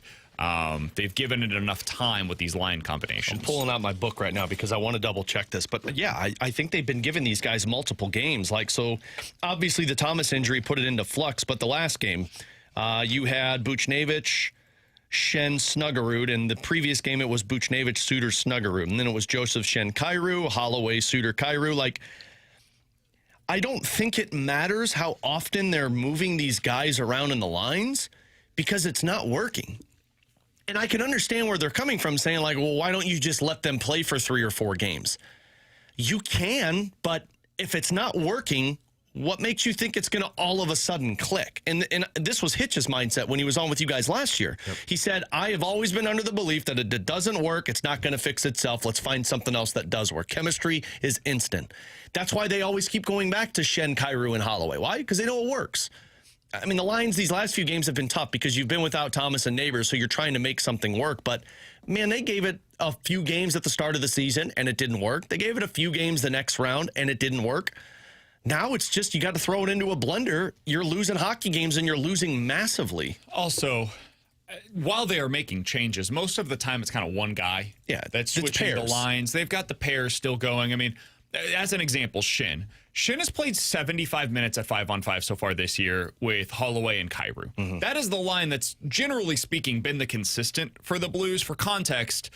they've given it enough time with these line combinations? I'm pulling out my book right now because I want to double check this. But yeah, I think they've been giving these guys multiple games. So obviously the Thomas injury put it into flux, but the last game, you had Buchnevich, Shen, Snuggerud. In the previous game, it was Buchnevich, Suter, Snuggerud. And then it was Joseph, Shen, Kairu, Holloway, Suter, Kairu. I don't think it matters how often they're moving these guys around in the lines because it's not working. And I can understand where they're coming from saying, well, why don't you just let them play for 3 or 4 games? You can, but if it's not working, what makes you think it's going to all of a sudden click? And this was Hitch's mindset when he was on with you guys last year. Yep. He said, I have always been under the belief that it doesn't work. It's not going to fix itself. Let's find something else that does work. Chemistry is instant. That's why they always keep going back to Shen, Kairu, and Holloway. Why? Because they know it works. I mean, the lines these last few games have been tough because you've been without Thomas and Neighbors, so you're trying to make something work. But, man, they gave it a few games at the start of the season, and it didn't work. They gave it a few games the next round, and it didn't work. Now it's just you got to throw it into a blender. You're losing hockey games, and you're losing massively. Also, while they are making changes, most of the time it's kind of one guy that's switching the lines. They've got the pairs still going. I mean, as an example, Shin has played 75 minutes at 5-on-5 so far this year with Holloway and Kairu. Mm-hmm. That is the line that's, generally speaking, been the consistent for the Blues. For context,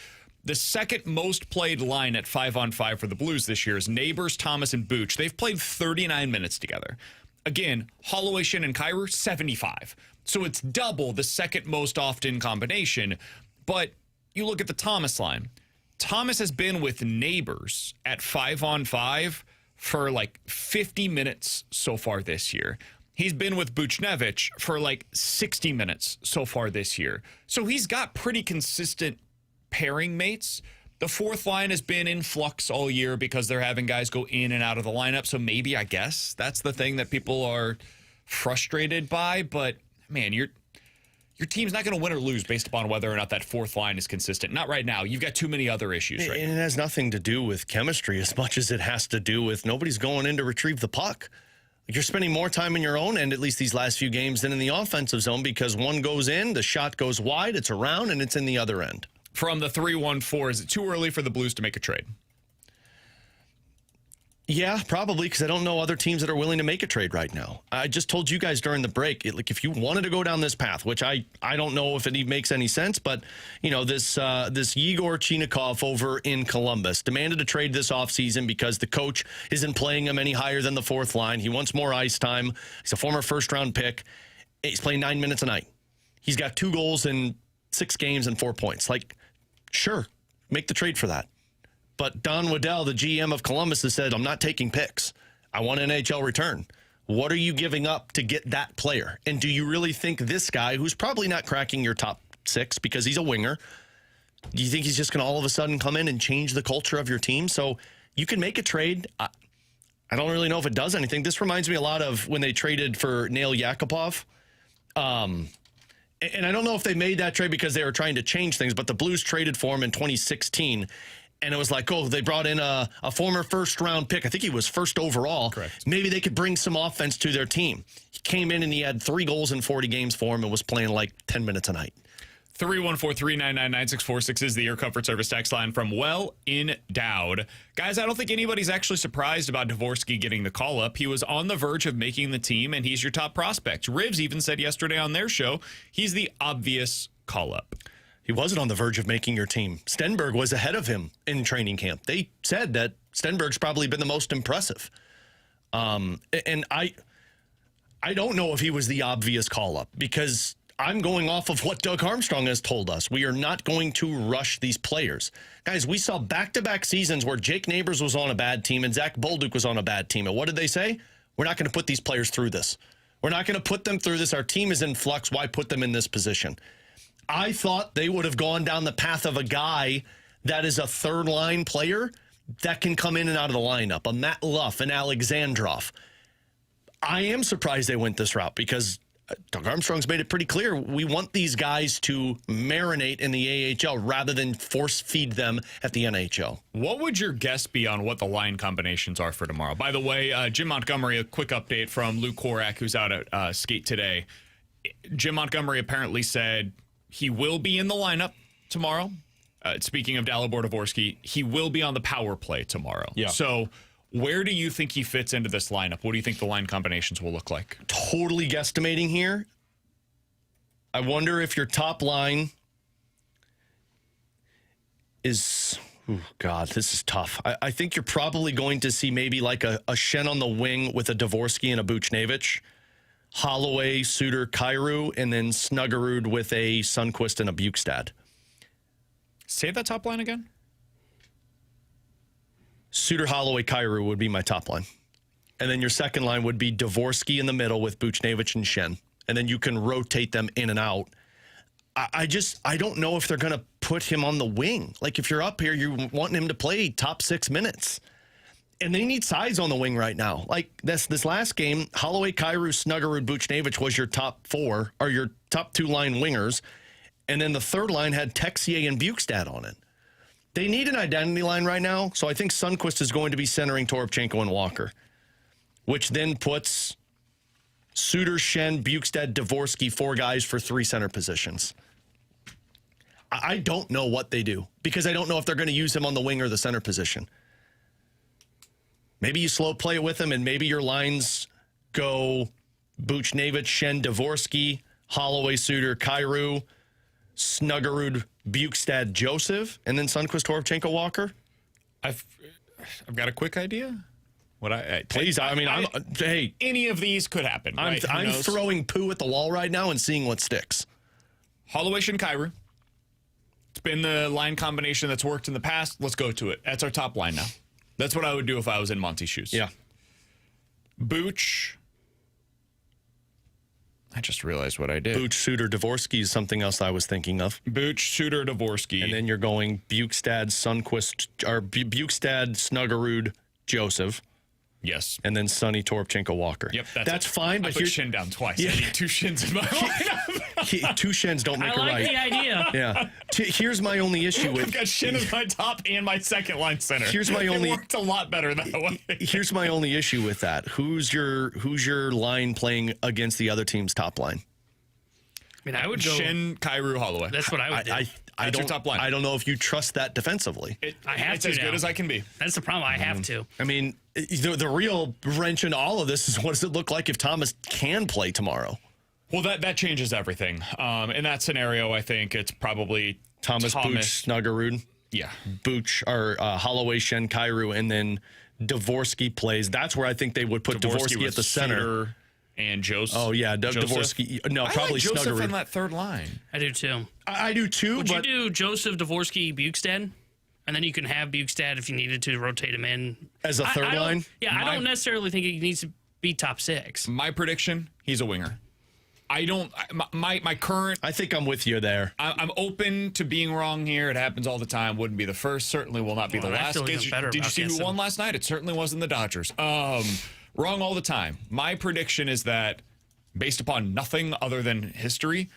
the second most played line at 5-on-5 for the Blues this year is Neighbors, Thomas, and Booch. They've played 39 minutes together. Again, Holloway, Shin, and Kairu, 75. So it's double the second most often combination. But you look at the Thomas line. Thomas has been with Neighbors at 5-on-5 for 50 minutes so far this year. He's been with Buchnevich for 60 minutes so far this year. So he's got pretty consistent pairing mates. The fourth line has been in flux all year because they're having guys go in and out of the lineup. So maybe, I guess, that's the thing that people are frustrated by. But, man, your team's not going to win or lose based upon whether or not that fourth line is consistent. Not right now. You've got too many other issues right now. And it has nothing to do with chemistry as much as it has to do with nobody's going in to retrieve the puck. You're spending more time in your own end, at least these last few games, than in the offensive zone because one goes in, the shot goes wide, it's around, and it's in the other end. From the 314, is it too early for the Blues to make a trade? Yeah, probably, because I don't know other teams that are willing to make a trade right now. I just told you guys during the break, if you wanted to go down this path, which I don't know if it makes any sense, but this Yegor Chinakhov over in Columbus demanded a trade this offseason because the coach isn't playing him any higher than the fourth line. He wants more ice time. He's a former first-round pick. He's playing 9 minutes a night. He's got 2 goals in 6 games and 4 points. Sure, make the trade for that. But Don Waddell, the GM of Columbus, has said, I'm not taking picks. I want an NHL return. What are you giving up to get that player? And do you really think this guy, who's probably not cracking your top 6 because he's a winger, do you think he's just going to all of a sudden come in and change the culture of your team? So you can make a trade. I don't really know if it does anything. This reminds me a lot of when they traded for Nail Yakupov. And I don't know if they made that trade because they were trying to change things, but the Blues traded for him in 2016. And it was they brought in a former first-round pick. I think he was first overall. Correct. Maybe they could bring some offense to their team. He came in and he had 3 goals in 40 games for him and was playing 10 minutes a night. 314-399-9646 is the Air Comfort Service text line from Well Endowed. Guys, I don't think anybody's actually surprised about Dvorsky getting the call-up. He was on the verge of making the team, and he's your top prospect. Rivs even said yesterday on their show he's the obvious call-up. He wasn't on the verge of making your team. Stenberg was ahead of him in training camp. They said that Stenberg's probably been the most impressive. And I don't know if he was the obvious call-up because I'm going off of what Doug Armstrong has told us. We are not going to rush these players. Guys, we saw back-to-back seasons where Jake Neighbors was on a bad team and Zach Bolduc was on a bad team. And what did they say? We're not going to put these players through this. We're not going to put them through this. Our team is in flux. Why put them in this position? I thought they would have gone down the path of a guy that is a third-line player that can come in and out of the lineup, a Matt Luff, an Alexandrov. I am surprised they went this route because Doug Armstrong's made it pretty clear we want these guys to marinate in the AHL rather than force feed them at the NHL. What would your guess be on what the line combinations are for tomorrow? By the way, Jim Montgomery, a quick update from Luke Korak, who's out at skate today. Jim Montgomery apparently said he will be in the lineup tomorrow. Speaking of Dalibor Dvorsky, he will be on the power play tomorrow. Yeah. So where do you think he fits into this lineup? What do you think the line combinations will look like? Totally guesstimating here. I wonder if your top line is... Oh, God, this is tough. I think you're probably going to see maybe like a Shen on the wing with a Dvorsky and a Buchnevich. Holloway, Suter, Kyrou, and then Snuggerud with a Sundqvist and a Bukestad. Say that top line again. Suter, Holloway, Kyrou would be my top line. And then your second line would be Dvorsky in the middle with Buchnevich and Shen. And then you can rotate them in and out. I don't know if they're going to put him on the wing. Like, if you're up here, you're wanting him to play top 6 minutes. And they need size on the wing right now. Like, this last game, Holloway, Kyrou, Snuggerud, Buchnevich was your top 4, or your top 2 line wingers. And then the third line had Texier and Bukestad on it. They need an identity line right now, so I think Sundqvist is going to be centering Toropchenko and Walker, which then puts Suter, Shen, Bukestad, Dvorsky, 4 guys for 3 center positions. I don't know what they do because I don't know if they're going to use him on the wing or the center position. Maybe you slow play it with him, and maybe your lines go Buchnevich, Shen, Dvorsky, Holloway, Suter, Kyrou, Snuggerud, Bukestad, Joseph, and then Sundqvist, Toropchenko, Walker. I've got a quick idea. Please, hey, any of these could happen. Right? I'm throwing poo at the wall right now and seeing what sticks. Holloway, Shen, Kyrou. It's been the line combination that's worked in the past. Let's go to it. That's our top line now. That's what I would do if I was in Monty's shoes. Yeah. Booch. I just realized what I did. Booch, Suter, Dvorsky is something else I was thinking of. Booch, Suter, Dvorsky. And then you're going Bukestad, Sundqvist, or Bukestad, Snuggerud, Joseph. Yes. And then Sonny, Toropchenko, Walker. Yep. That's fine. But I put Shen down twice. Yeah. I need 2 Shins in my lineup. 2 Shens don't make I like right. the idea. Yeah. Here's my only issue with... I've got Shen as my top and my second line center. Here's my only... It worked a lot better that way. Here's my only issue with that. Who's your line playing against the other team's top line? I mean, I would go Shen, Kyrou, Holloway. That's what I would do. That's your top line. I don't know if you trust that defensively. It's as good as I can be. That's the problem. I have to. I mean, the real wrench in all of this is what does it look like if Thomas can play tomorrow? Well, that changes everything. In that scenario, I think it's probably Thomas. Booch, Snuggerud. Yeah. Booch, or Holloway, Shen, Kyrou, and then Dvorsky plays. That's where I think they would put Dvorsky at the center. Suter and Joseph. Oh, yeah, Dvorsky. No, probably like Joseph Snuggerud. in that third line. I do too. I do too. Would but you do Joseph, Dvorsky, Bukestad? And then you can have Bukestad if you needed to rotate him in. As a third line? Yeah, I don't necessarily think he needs to be top 6. My prediction, he's a winger. I don't. My current. I think I'm with you there. I'm open to being wrong here. It happens all the time. Wouldn't be the first. Certainly will not be the last. Did you see who won last night? It certainly wasn't the Dodgers. Wrong all the time. My prediction is that, based upon nothing other than history,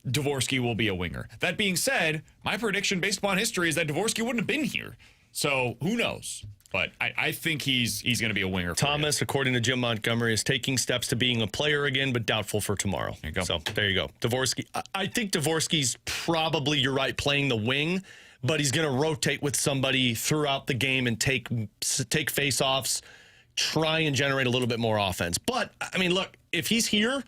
Dvorsky will be a winger. That being said, my prediction based upon history is that Dvorsky wouldn't have been here. So who knows? But I think he's going to be a winger. Thomas, according to Jim Montgomery, is taking steps to being a player again, but doubtful for tomorrow. There you go. So there you go. Dvorsky. I think Dvorsky's probably, you're right, playing the wing, but he's going to rotate with somebody throughout the game and take face-offs, try and generate a little bit more offense. But, I mean, look, if he's here,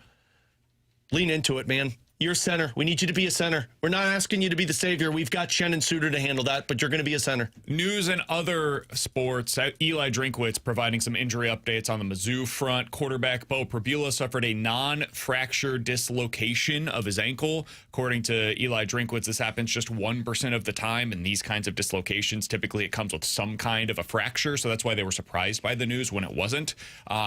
lean into it, man. You're a center. We need you to be a center. We're not asking you to be the savior. We've got Shen and Suter to handle that, but you're going to be a center. News and other sports. Eli Drinkwitz providing some injury updates on the Mizzou front. Quarterback Bo Pribula suffered a non-fracture dislocation of his ankle. According to Eli Drinkwitz, this happens just 1% of the time. In these kinds of dislocations, typically it comes with some kind of a fracture, so that's why they were surprised by the news when it wasn't.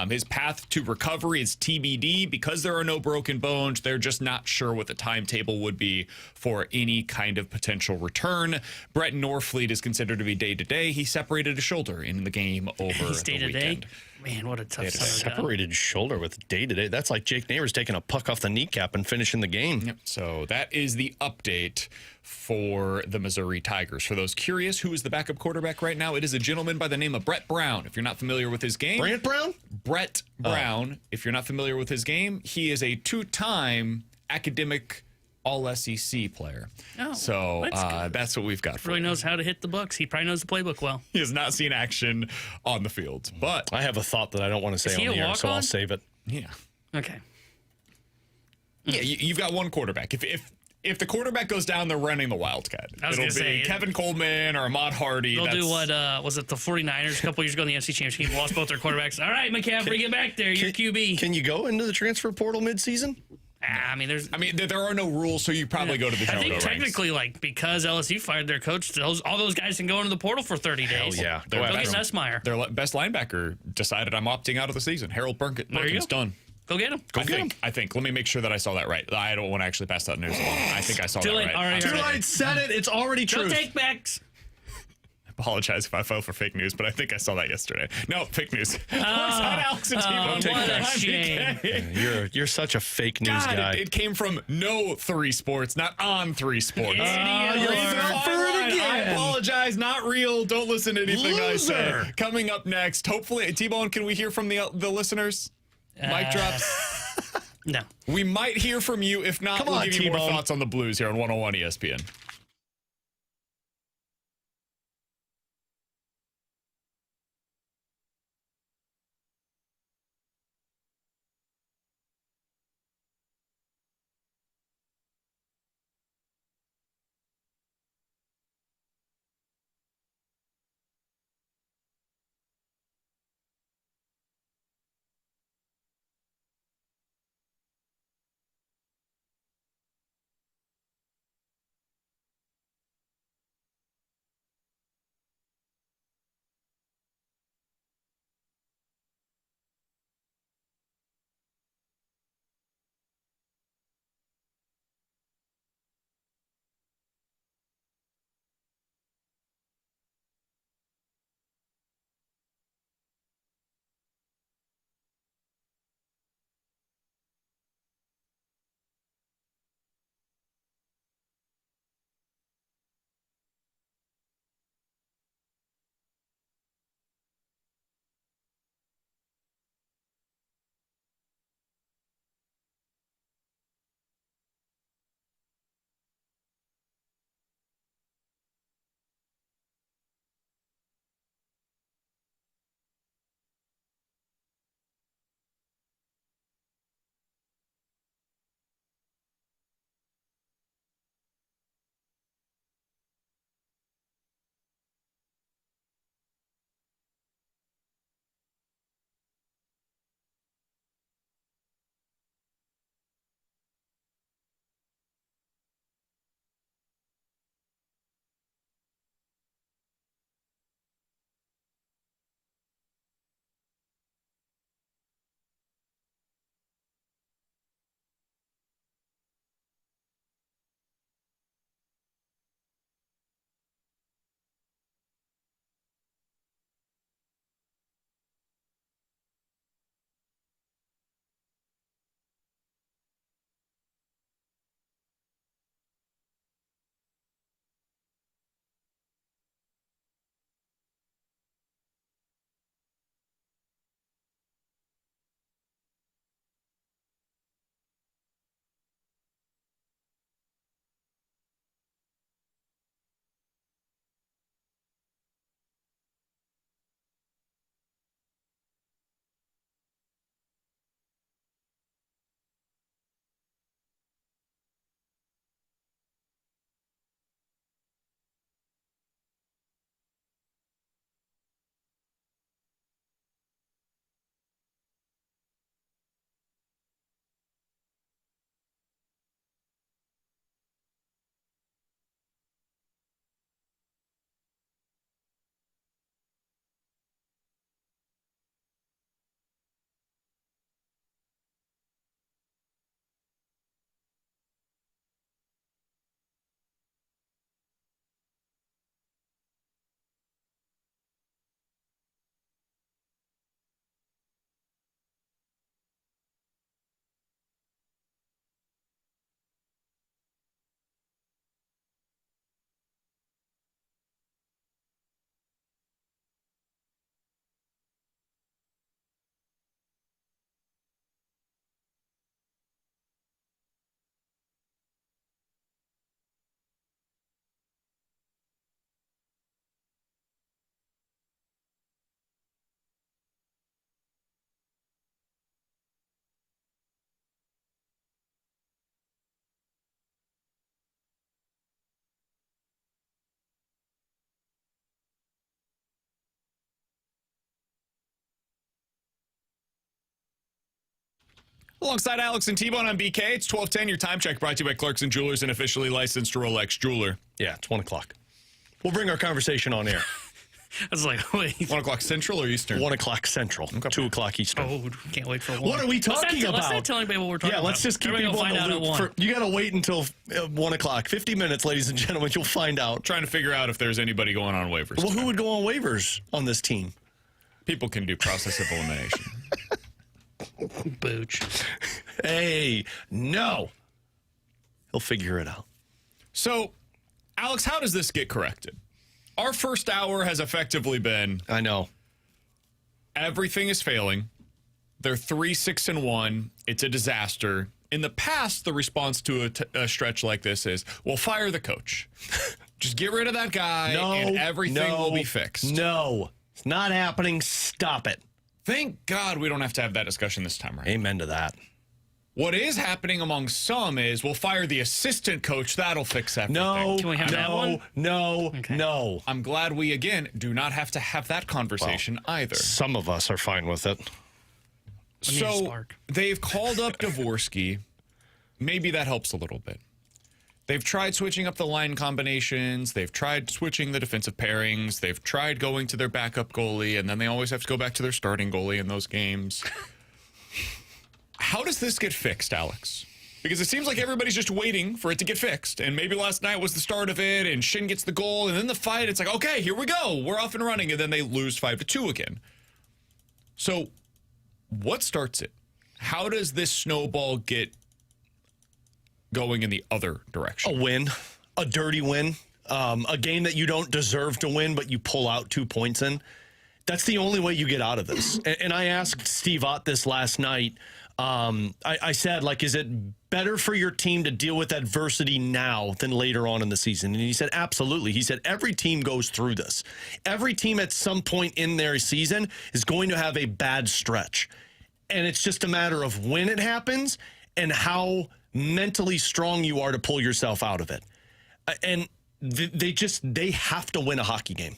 His path to recovery is TBD. Because there are no broken bones, they're just not sure what the timetable would be for any kind of potential return. Brett Norfleet is considered to be day-to-day. He separated a shoulder in the game over He's the day-to-day? weekend. Man, what a tough summer. Separated shoulder with day-to-day. That's like Jake Neighbors taking a puck off the kneecap and finishing the game. Yep. So that is the update for the Missouri Tigers. For those curious, who is the backup quarterback right now? It is a gentleman by the name of Brett Brown. If you're not familiar with his game. Brant Brown? Brett Brown. If you're not familiar with his game, he is a two-time academic all-SEC player. Oh, so that's what we've got for Really him. knows how to hit the Bucks. He probably knows the playbook well. He has not seen action on the field, but I have a thought that I don't want to say he on a the air, so I'll walk-on? save it. yeah. Okay. Yeah, you've got one quarterback. If the quarterback goes down, they're running the Wildcat. I was It'll gonna say, Kevin Coleman or Ahmad Hardy. They'll do what, was it the 49ers a couple years ago in the NFC Championship game? Lost both their quarterbacks. All right, McCaffrey, get back there. You're QB. Can you go into the transfer portal midseason? I mean, there are no rules, so you probably go to the I Jungle think ranks. technically, like, because LSU fired their coach, all those guys can go into the portal for 30 days. Hell yeah. Go get Nussmeier. Their best linebacker decided I'm opting out of the season. Harold Perkins done. Go get him. I think. Let me make sure that I saw that right. I don't want to actually pass that news along. I think I saw Too that late. right. All right, Too all right. late, said it. It's already true. No take backs. Apologize if I fell for fake news, but I think I saw that yesterday. No, fake news. It's not Alex and what a shame. You're such a fake news God, guy. it came from no 3 sports, not on 3 sports. Idiot you alert. fell for it again. I apologize. Not real. Don't listen to anything I say. Loser. Coming up next, hopefully, T-Bone, can we hear from the listeners? Mic drops. No. We might hear from you. If not, Come we'll on, give you more T-Bone. thoughts on the Blues here on 101 ESPN. Alongside Alex and T-Bone on BK, it's 12:10. Your time check brought to you by Clarkson Jewelers, an officially licensed Rolex jeweler. Yeah, it's 1 o'clock. We'll bring our conversation on air. I was like, wait. 1 o'clock Central or Eastern? 1 o'clock Central, 2 o'clock Eastern. Oh, can't wait for 1. What are we talking about? Let's not tell anybody what we're talking about. Yeah, let's just keep Everybody people will in find the out loop. at 1. You got to wait until 1 o'clock. 50 minutes, ladies and gentlemen, you'll find out. Trying to figure out if there's anybody going on waivers. Well, today. who would go on waivers on this team? People can do process of elimination. Booch. Hey, no. He'll figure it out. So, Alex, how does this get corrected? Our first hour has effectively been I know. everything is failing. They're 3-6-1. It's a disaster. In the past, the response to a stretch like this is, well, fire the coach. Just get rid of that guy and everything will be fixed. No, it's not happening. Stop it. Thank God we don't have to have that discussion this time, right? Amen to that. What is happening among some is we'll fire the assistant coach. That'll fix everything. No, Can we have that one? No. I'm glad we, again, do not have to have that conversation either. Some of us are fine with it. We need a So spark. they've called up Dvorsky. Maybe that helps a little bit. They've tried switching up the line combinations. They've tried switching the defensive pairings. They've tried going to their backup goalie, and then they always have to go back to their starting goalie in those games. How does this get fixed, Alex? Because it seems like everybody's just waiting for it to get fixed. And maybe last night was the start of it, and Shin gets the goal, and then the fight, it's like, okay, here we go. We're off and running, and then they lose 5-2 again. So what starts it? How does this snowball get going in the other direction? A win, a dirty win, a game that you don't deserve to win, but you pull out 2 points in. That's the only way you get out of this. And I asked Steve Ott this last night. I said, like, is it better for your team to deal with adversity now than later on in the season? And he said, absolutely. He said, every team goes through this. Every team at some point in their season is going to have a bad stretch. And it's just a matter of when it happens and how mentally strong you are to pull yourself out of it. And they have to win a hockey game.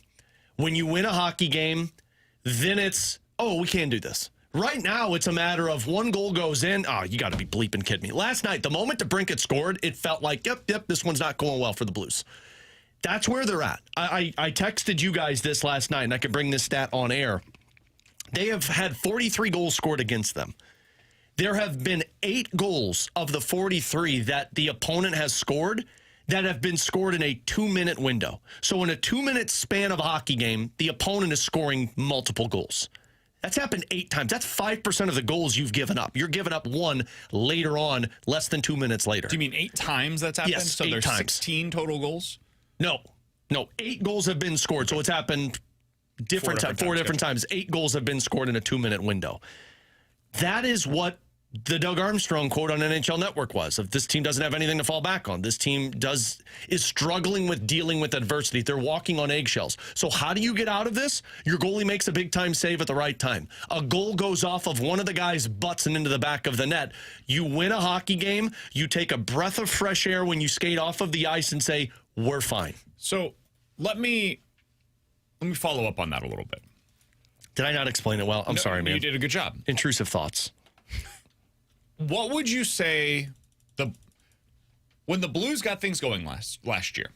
When you win a hockey game, then it's, oh, we can't do this. Right now, it's a matter of one goal goes in. Oh, you got to be bleeping kidding me. Last night, the moment DeBrincat scored, it felt like, yep, this one's not going well for the Blues. That's where they're at. I texted you guys this last night, and I could bring this stat on air. They have had 43 goals scored against them. There have been 8 goals of the 43 that the opponent has scored that have been scored in a 2-minute window. So in a 2-minute span of a hockey game, the opponent is scoring multiple goals. That's happened 8 times. That's 5% of the goals you've given up. You're giving up one later on, less than 2 minutes later. Do you mean 8 times that's happened? Yes, so 8 there's times. 16 total goals? No. 8 goals have been scored. So it's happened four different times. 8 goals have been scored in a 2-minute window. That is what the Doug Armstrong quote on NHL Network was. If this team doesn't have anything to fall back on, this team is struggling with dealing with adversity. They're walking on eggshells. So how do you get out of this? Your goalie makes a big time save at the right time. A goal goes off of one of the guys' butts and into the back of the net. You win a hockey game. You take a breath of fresh air when you skate off of the ice and say, we're fine. So let me follow up on that a little bit. Did I not explain it well? I'm sorry, man. You did a good job. Intrusive thoughts. What would you say when the Blues got things going last year?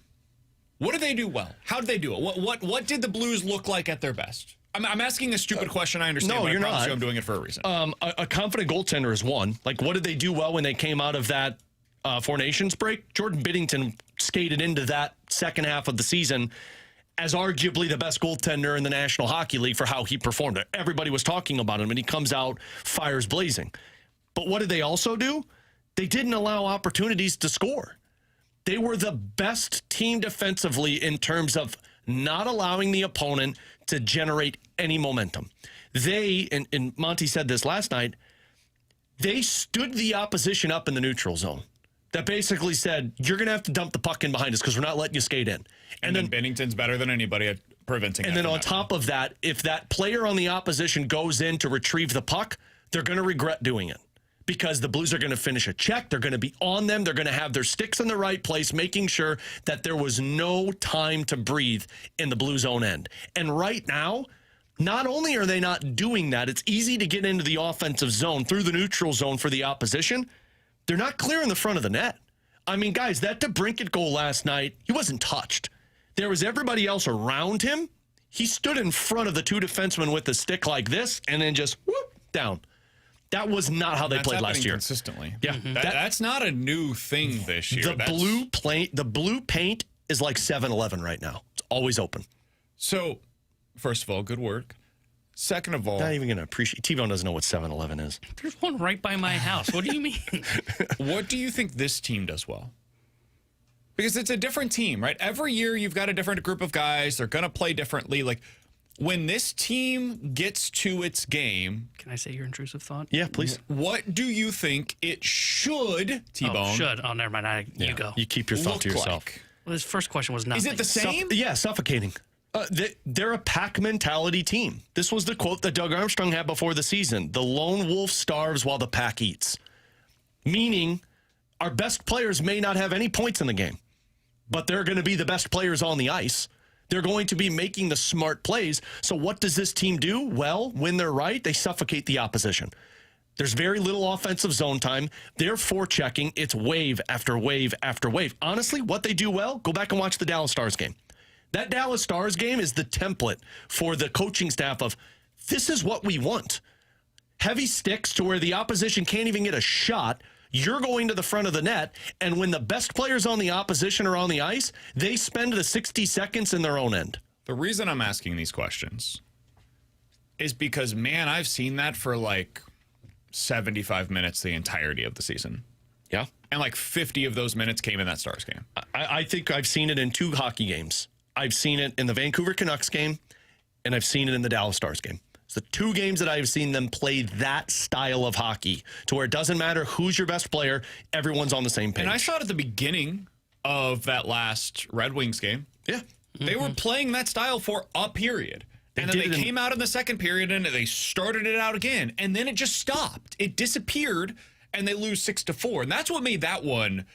What did they do well? How did they do it? What did the Blues look like at their best? I'm asking a stupid question. I understand. No, but you're I promise not. you I'm doing it for a reason. A confident goaltender is one. Like, what did they do well when they came out of that Four Nations break? Jordan Binnington skated into that second half of the season as arguably the best goaltender in the National Hockey League for how he performed. Everybody was talking about him, and he comes out, fires blazing. But what did they also do? They didn't allow opportunities to score. They were the best team defensively in terms of not allowing the opponent to generate any momentum. They, and Monty said this last night, they stood the opposition up in the neutral zone. That basically said, you're going to have to dump the puck in behind us because we're not letting you skate in. And then Bennington's better than anybody at preventing. And then on top of that, if that player on the opposition goes in to retrieve the puck, they're going to regret doing it. Because the Blues are going to finish a check. They're going to be on them. They're going to have their sticks in the right place, making sure that there was no time to breathe in the Blues' own end. And right now, Not only are they not doing that, it's easy to get into the offensive zone through the neutral zone for the opposition. They're not clearing the front of the net. I mean, guys, that DeBrincat goal last night, he wasn't touched. There was everybody else around him. He stood in front of the two defensemen with the stick like this and then just whoop, down. That was not how they played last year. Consistently. Yeah. That's not a new thing this year. The blue paint is like 7-Eleven right now. It's always open. So, first of all, good work. Second of all, Not even going to appreciate. T-Bone doesn't know what 7-Eleven is. There's one right by my house. What do you mean? what do you think this team does well? Because it's a different team, right? Every year you've got a different group of guys. They're going to play differently. Like, when this team gets to its game... Can I say your intrusive thought? Yeah, please. What do you think it should, T-Bone? Oh, should. Oh, never mind. You go. You keep your thought to yourself. Like? Well, his first question was nothing. Is it the same? Suffocating. They're a pack mentality team. This was the quote that Doug Armstrong had before the season. The lone wolf starves while the pack eats. Meaning, our best players may not have any points in the game, but they're going to be the best players on the ice. They're going to be making the smart plays. So what does this team do? Well, when they're right, they suffocate the opposition. There's very little offensive zone time. They're forechecking. It's wave after wave after wave. Honestly, what they do well, go back and watch the Dallas Stars game. That Dallas Stars game is the template for the coaching staff of, this is what we want. Heavy sticks to where the opposition can't even get a shot. You're going to the front of the net, and when the best players on the opposition are on the ice, they spend the 60 seconds in their own end. The reason I'm asking these questions is because, man, I've seen that for like 75 minutes the entirety of the season. Yeah. And like 50 of those minutes came in that Stars game. I think I've seen it in 2 hockey games. I've seen it in the Vancouver Canucks game, and I've seen it in the Dallas Stars game. It's the 2 games that I've seen them play that style of hockey to where it doesn't matter who's your best player, everyone's on the same page. And I saw it at the beginning of that last Red Wings game. Yeah. They were playing that style for a period. And then they came out in the second period and they started it out again. And then it just stopped. It disappeared and they lose 6-4. And that's what made that one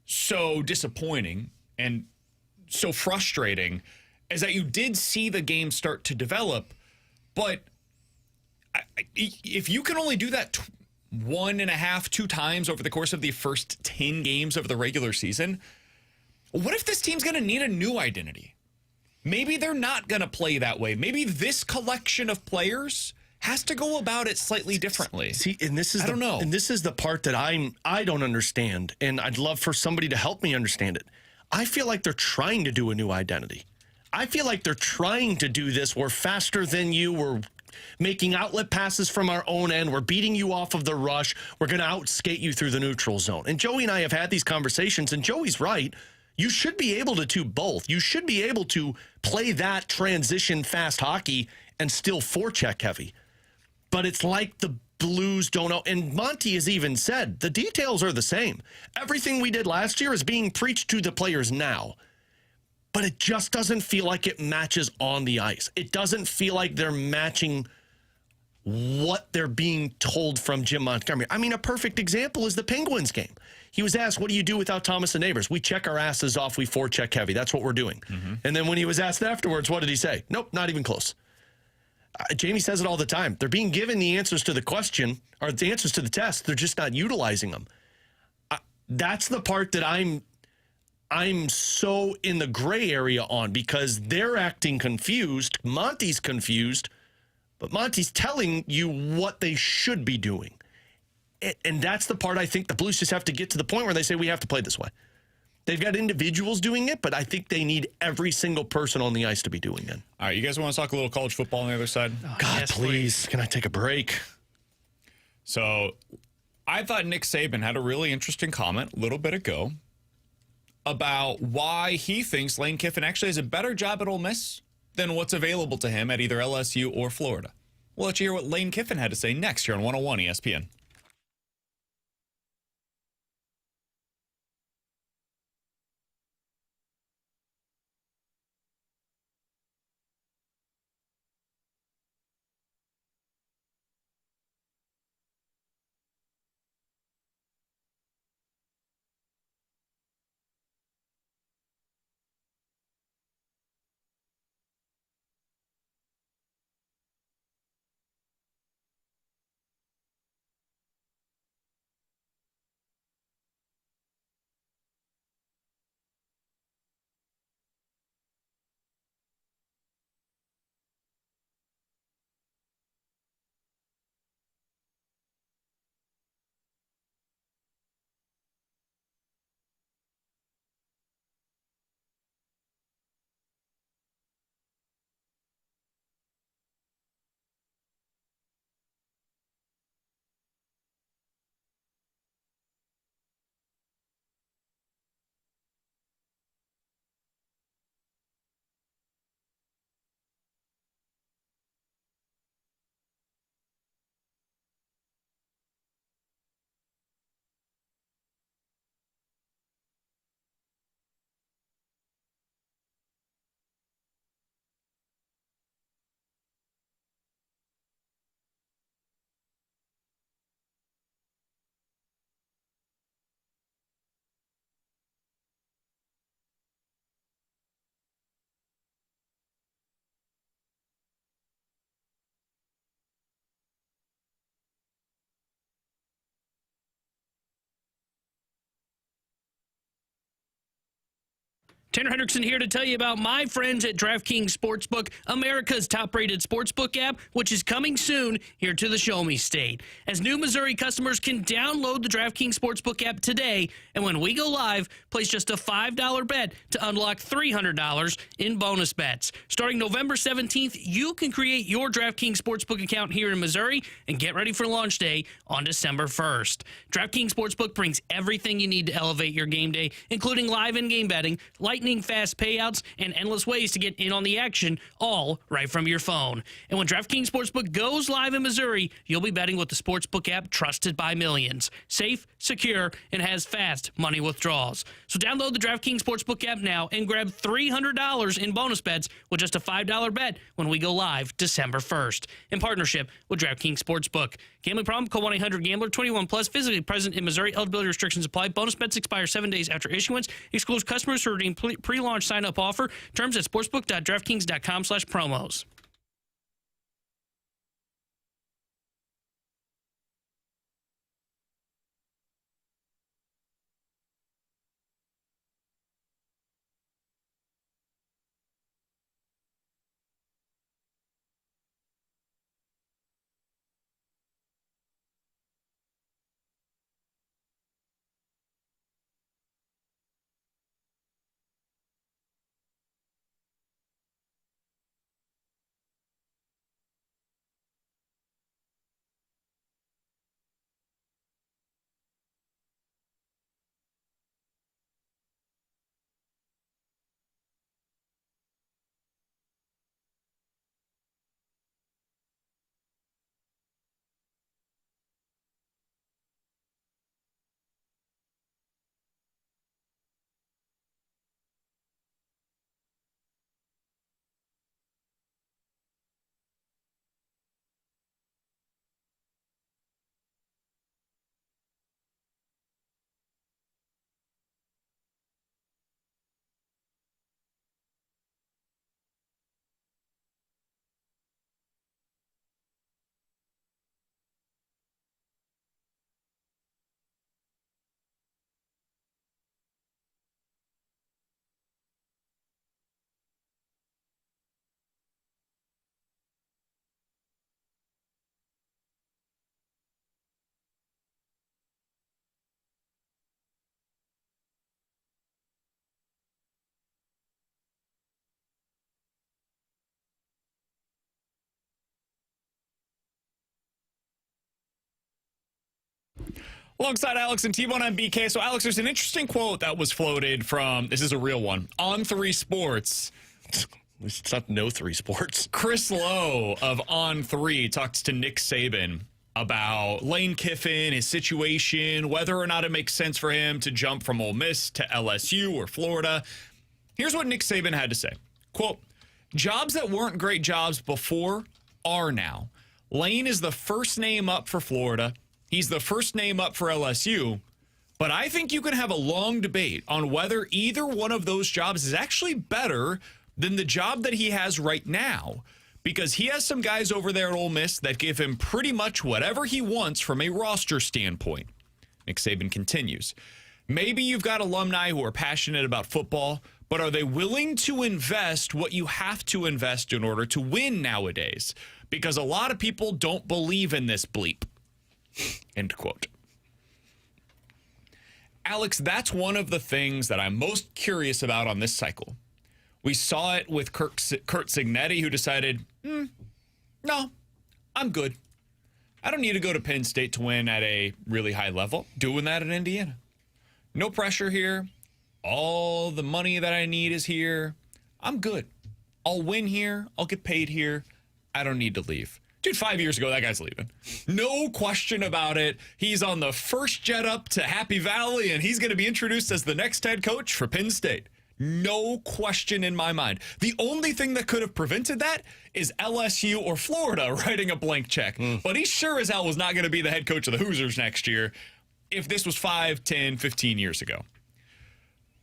so disappointing and so frustrating, is that you did see the game start to develop. But if you can only do that 1.5, 2 times over the course of the first 10 games of the regular season, what if this team's going to need a new identity? Maybe they're not going to play that way. Maybe this collection of players has to go about it slightly differently. See, and this is I don't know. And this is the part that I don't understand, and I'd love for somebody to help me understand it. I feel like they're trying to do a new identity. I feel like they're trying to do this. We're faster than you. We're making outlet passes from our own end. We're beating you off of the rush. We're going to outskate you through the neutral zone. And Joey and I have had these conversations, and Joey's right. You should be able to do both. You should be able to play that transition fast hockey and still forecheck heavy. But it's like the Blues don't know. And Monty has even said the details are the same. Everything we did last year is being preached to the players now. But it just doesn't feel like it matches on the ice. It doesn't feel like they're matching what they're being told from Jim Montgomery. I mean, a perfect example is the Penguins game. He was asked, what do you do without Thomas and Neighbors? We check our asses off. We forecheck heavy. That's what we're doing. Mm-hmm. And then when he was asked afterwards, what did he say? Nope, not even close. Jamie says it all the time. They're being given the answers to the question, or the answers to the test. They're just not utilizing them. That's the part that I'm so in the gray area on, because they're acting confused. Monty's confused, but Monty's telling you what they should be doing. And that's the part I think the Blues just have to get to the point where they say we have to play this way. They've got individuals doing it, but I think they need every single person on the ice to be doing it. All right, you guys want to talk a little college football on the other side? Oh, God, yes, please. Can I take a break? So I thought Nick Saban had a really interesting comment a little bit ago about why he thinks Lane Kiffin actually has a better job at Ole Miss than what's available to him at either LSU or Florida. We'll let you hear what Lane Kiffin had to say next here on 101 ESPN. Tanner Hendrickson here to tell you about my friends at DraftKings Sportsbook, America's top-rated sportsbook app, which is coming soon here to the Show Me State. As new Missouri customers can download the DraftKings Sportsbook app today, and when we go live, place just a $5 bet to unlock $300 in bonus bets. Starting November 17th, you can create your DraftKings Sportsbook account here in Missouri and get ready for launch day on December 1st. DraftKings Sportsbook brings everything you need to elevate your game day, including live in-game betting, lightning fast payouts, and endless ways to get in on the action, all right from your phone. And when DraftKings Sportsbook goes live in Missouri, you'll be betting with the Sportsbook app trusted by millions. Safe, secure, and has fast money withdrawals. So download the DraftKings Sportsbook app now and grab $300 in bonus bets with just a $5 bet when we go live December 1st. In partnership with DraftKings Sportsbook. Gambling problem? Call 1-800-GAMBLER. 21 plus. Physically present in Missouri. Eligibility restrictions apply. Bonus bets expire 7 days after issuance. Excludes customers who redeem pre-launch sign-up offer. Terms at sportsbook.draftkings.com/promos. Alongside Alex and T-Bone, I'm BK. So, Alex, there's an interesting quote that was floated from, this is a real one, On 3 Sports. It's not No 3 Sports. Chris Lowe of On 3 talks to Nick Saban about Lane Kiffin, his situation, whether or not it makes sense for him to jump from Ole Miss to LSU or Florida. Here's what Nick Saban had to say. Quote, jobs that weren't great jobs before are now. Lane is the first name up for Florida. He's the first name up for LSU, but I think you can have a long debate on whether either one of those jobs is actually better than the job that he has right now, because he has some guys over there at Ole Miss that give him pretty much whatever he wants from a roster standpoint. Nick Saban continues, maybe you've got alumni who are passionate about football, but are they willing to invest what you have to invest in order to win nowadays? Because a lot of people don't believe in this bleep. End quote. Alex, that's one of the things that I'm most curious about on this cycle. We saw it with Kurt Cignetti, who decided, no, I'm good. I don't need to go to Penn State to win at a really high level. Doing that in Indiana. No pressure here. All the money that I need is here. I'm good. I'll win here. I'll get paid here. I don't need to leave. Dude, 5 years ago, that guy's leaving. No question about it. He's on the first jet up to Happy Valley, and he's going to be introduced as the next head coach for Penn State. No question in my mind. The only thing that could have prevented that is LSU or Florida writing a blank check. But he sure as hell was not going to be the head coach of the Hoosiers next year if this was 5, 10, 15 years ago.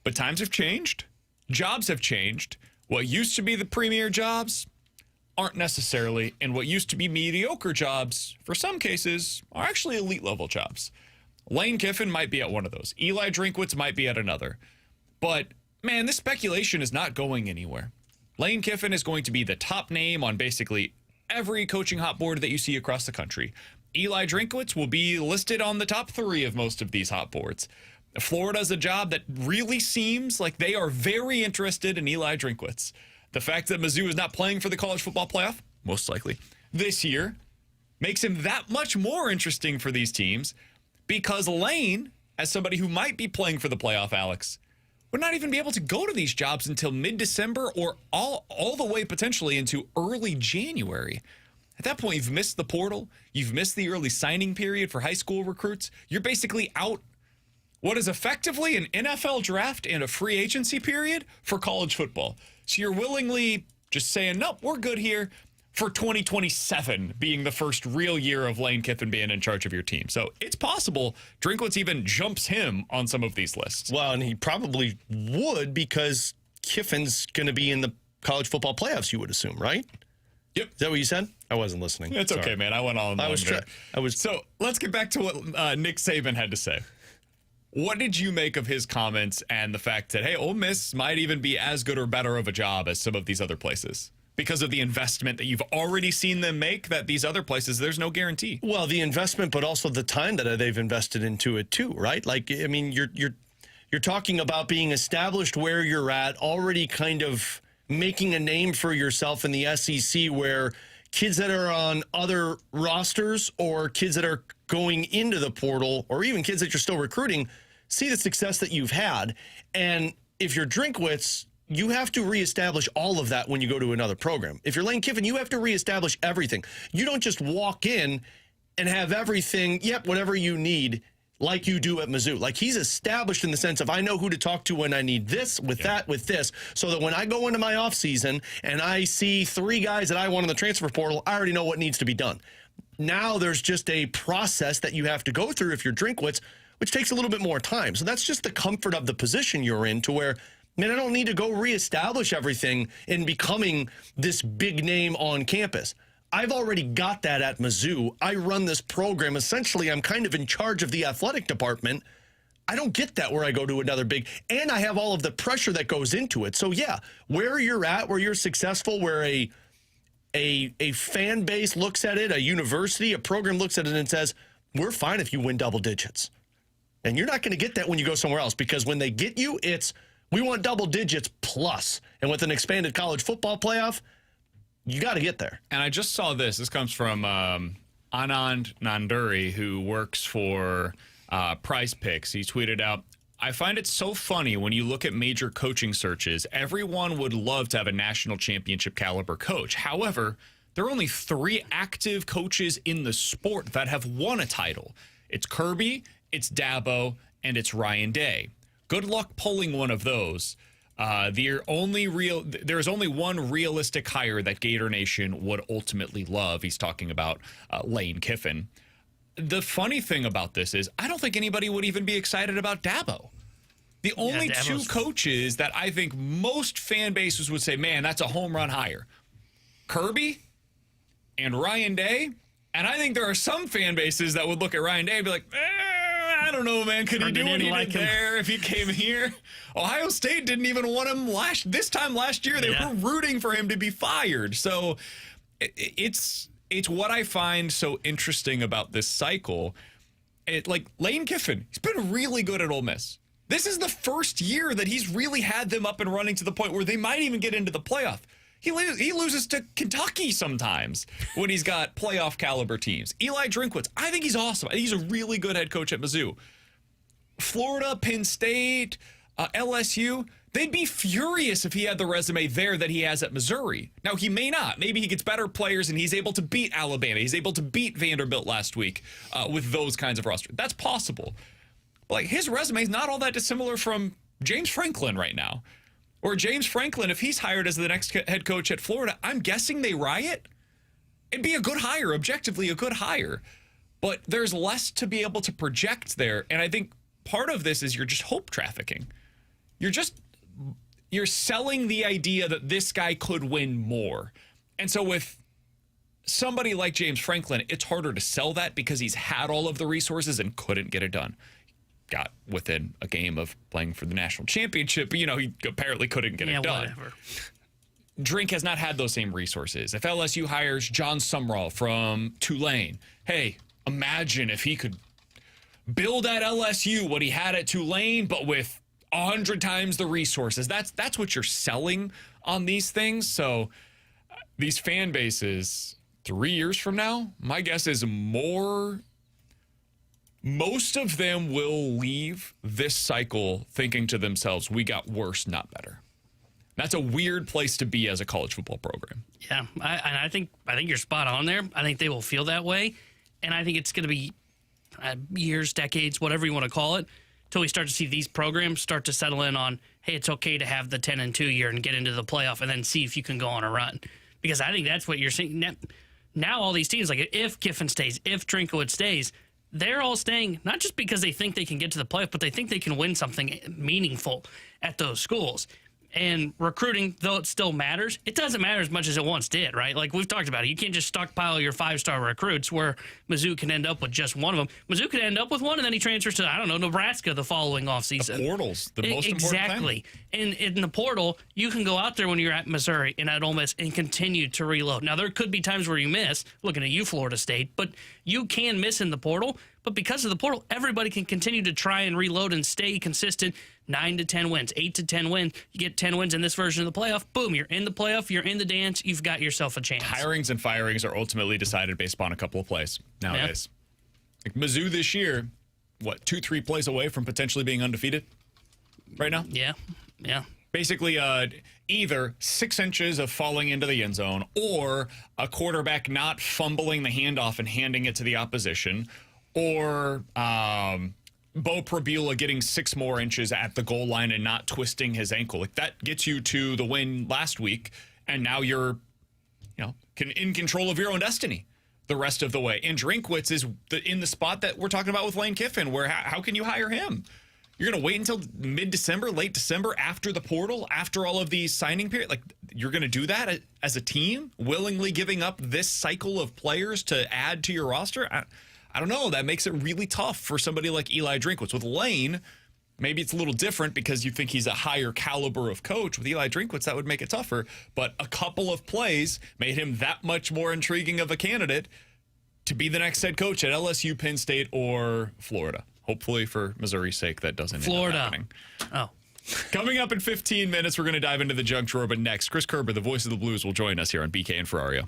But times have changed. Jobs have changed. What used to be the premier jobs aren't necessarily, and what used to be mediocre jobs, for some cases, are actually elite level jobs. Lane Kiffin might be at one of those. Eli Drinkwitz might be at another. But man, this speculation is not going anywhere. Lane Kiffin is going to be the top name on basically every coaching hot board that you see across the country. Eli Drinkwitz will be listed on the top 3 of most of these hot boards. Florida's a job that really seems like they are very interested in Eli Drinkwitz. The fact that Mizzou is not playing for the college football playoff, most likely, this year, makes him that much more interesting for these teams because Lane, as somebody who might be playing for the playoff, Alex, would not even be able to go to these jobs until mid-December or all the way potentially into early January. At that point, you've missed the portal. You've missed the early signing period for high school recruits. You're basically out what is effectively an NFL draft and a free agency period for college football. So you're willingly just saying, nope, we're good here for 2027 being the first real year of Lane Kiffin being in charge of your team. So it's possible Drinkwitz even jumps him on some of these lists. Well, and he probably would because Kiffin's going to be in the college football playoffs, you would assume, right? Yep. Is that what you said? I wasn't listening. It's okay, man. I went on. So let's get back to what Nick Saban had to say. What did you make of his comments and the fact that, hey, Ole Miss might even be as good or better of a job as some of these other places because of the investment that you've already seen them make, that these other places, there's no guarantee? Well, the investment, but also the time that they've invested into it too, right? Like, I mean, you're talking about being established where you're at, already kind of making a name for yourself in the SEC where kids that are on other rosters or kids that are going into the portal or even kids that you're still recruiting see the success that you've had. And if you're Drinkwitz, you have to reestablish all of that when you go to another program. If you're Lane Kiffin, you have to reestablish everything. You don't just walk in and have everything, whatever you need, like you do at Mizzou. Like, he's established in the sense of, I know who to talk to when I need this, with that, with this, so that when I go into my offseason and I see 3 guys that I want in the transfer portal, I already know what needs to be done. Now there's just a process that you have to go through if you're Drinkwitz, which takes a little bit more time. So that's just the comfort of the position you're in, to where, man, I don't need to go reestablish everything in becoming this big name on campus. I've already got that at Mizzou. I run this program. Essentially, I'm kind of in charge of the athletic department. I don't get that where I go to another big, and I have all of the pressure that goes into it. So yeah, where you're at, where you're successful, where a fan base looks at it, a university, a program looks at it and says, we're fine if you win double digits. And you're not going to get that when you go somewhere else, because when they get you, it's, we want double digits plus. And with an expanded college football playoff, you got to get there. And I just saw this. This comes from Anand Nanduri, who works for Prize Picks. He tweeted out, I find it so funny when you look at major coaching searches. Everyone would love to have a national championship caliber coach. However, there are only 3 active coaches in the sport that have won a title. It's Kirby, it's Dabo, and it's Ryan Day. Good luck pulling one of those. There's only one realistic hire that Gator Nation would ultimately love. He's talking about Lane Kiffin. The funny thing about this is I don't think anybody would even be excited about Dabo. The only 2 coaches that I think most fan bases would say, man, that's a home run hire. Kirby and Ryan Day. And I think there are some fan bases that would look at Ryan Day and be like, I don't know, man. Could he do what he did there if he came here? Ohio State didn't even want him this time last year. They were rooting for him to be fired. So it's what I find so interesting about this cycle. Like Lane Kiffin, he's been really good at Ole Miss. This is the first year that he's really had them up and running to the point where they might even get into the playoff. He loses to Kentucky sometimes when he's got playoff caliber teams. Eli Drinkwitz, I think he's awesome. He's a really good head coach at Mizzou. Florida, Penn State, LSU, they'd be furious if he had the resume there that he has at Missouri. Now, he may not. Maybe he gets better players and he's able to beat Alabama. He's able to beat Vanderbilt last week with those kinds of rosters. That's possible. But, like, his resume is not all that dissimilar from James Franklin right now. Or James Franklin, if he's hired as the next head coach at Florida, I'm guessing they riot. It'd be a good hire, objectively a good hire. But there's less to be able to project there. And I think part of this is you're just hope trafficking. You're selling the idea that this guy could win more. And so with somebody like James Franklin, it's harder to sell that because he's had all of the resources and couldn't get it done. got within a game of playing for the national championship. He apparently couldn't get it done. Whatever. Drink has not had those same resources. If LSU hires John Sumrall from Tulane, hey, imagine if he could build at LSU what he had at Tulane, but with 100 times the resources. That's what you're selling on these things. So these fan bases 3 years from now, my guess is most of them will leave this cycle thinking to themselves, we got worse, not better. That's a weird place to be as a college football program. Yeah, I think you're spot on there. I think they will feel that way, and I think it's going to be years, decades, whatever you want to call it, till we start to see these programs start to settle in on, hey, it's okay to have the 10-2 year and get into the playoff, and then see if you can go on a run. Because I think that's what you're seeing now. All these teams, like if Kiffin stays, if Drinkwood stays, they're all staying not just because they think they can get to the playoff, but they think they can win something meaningful at those schools. And recruiting, though it still matters, it doesn't matter as much as it once did, right? Like we've talked about it. You can't just stockpile your 5-star recruits where Mizzou can end up with just one of them. Mizzou could end up with one, and then he transfers to, I don't know, Nebraska the following offseason. The portal's the most important thing. Exactly. And in the portal, you can go out there when you're at Missouri and at Ole Miss and continue to reload. Now, there could be times where you miss, looking at you, Florida State, but you can miss in the portal. But because of the portal, everybody can continue to try and reload and stay consistent. 9 to 10 wins, 8 to 10 wins. You get 10 wins in this version of the playoff. Boom, you're in the playoff. You're in the dance. You've got yourself a chance. Hirings and firings are ultimately decided based upon a couple of plays nowadays. Yeah. Like Mizzou this year, 2-3 plays away from potentially being undefeated right now? Yeah. Basically, either 6 inches of falling into the end zone or a quarterback not fumbling the handoff and handing it to the opposition, or Bo Prabula getting 6 more inches at the goal line and not twisting his ankle. Like that gets you to the win last week, and now you're, in control of your own destiny the rest of the way. And Drinkwitz is in the spot that we're talking about with Lane Kiffin, where how can you hire him? You're going to wait until mid-December, late December, after the portal, after all of these signing periods? Like, you're going to do that as a team, willingly giving up this cycle of players to add to your roster? I don't know. That makes it really tough for somebody like Eli Drinkwitz. With Lane, maybe it's a little different because you think he's a higher caliber of coach. With Eli Drinkwitz, that would make it tougher. But a couple of plays made him that much more intriguing of a candidate to be the next head coach at LSU, Penn State, or Florida. Hopefully, for Missouri's sake, that doesn't end up happening. Oh. Coming up in 15 minutes, we're going to dive into the junk drawer. But next, Chris Kerber, the voice of the Blues, will join us here on BK and Ferrario.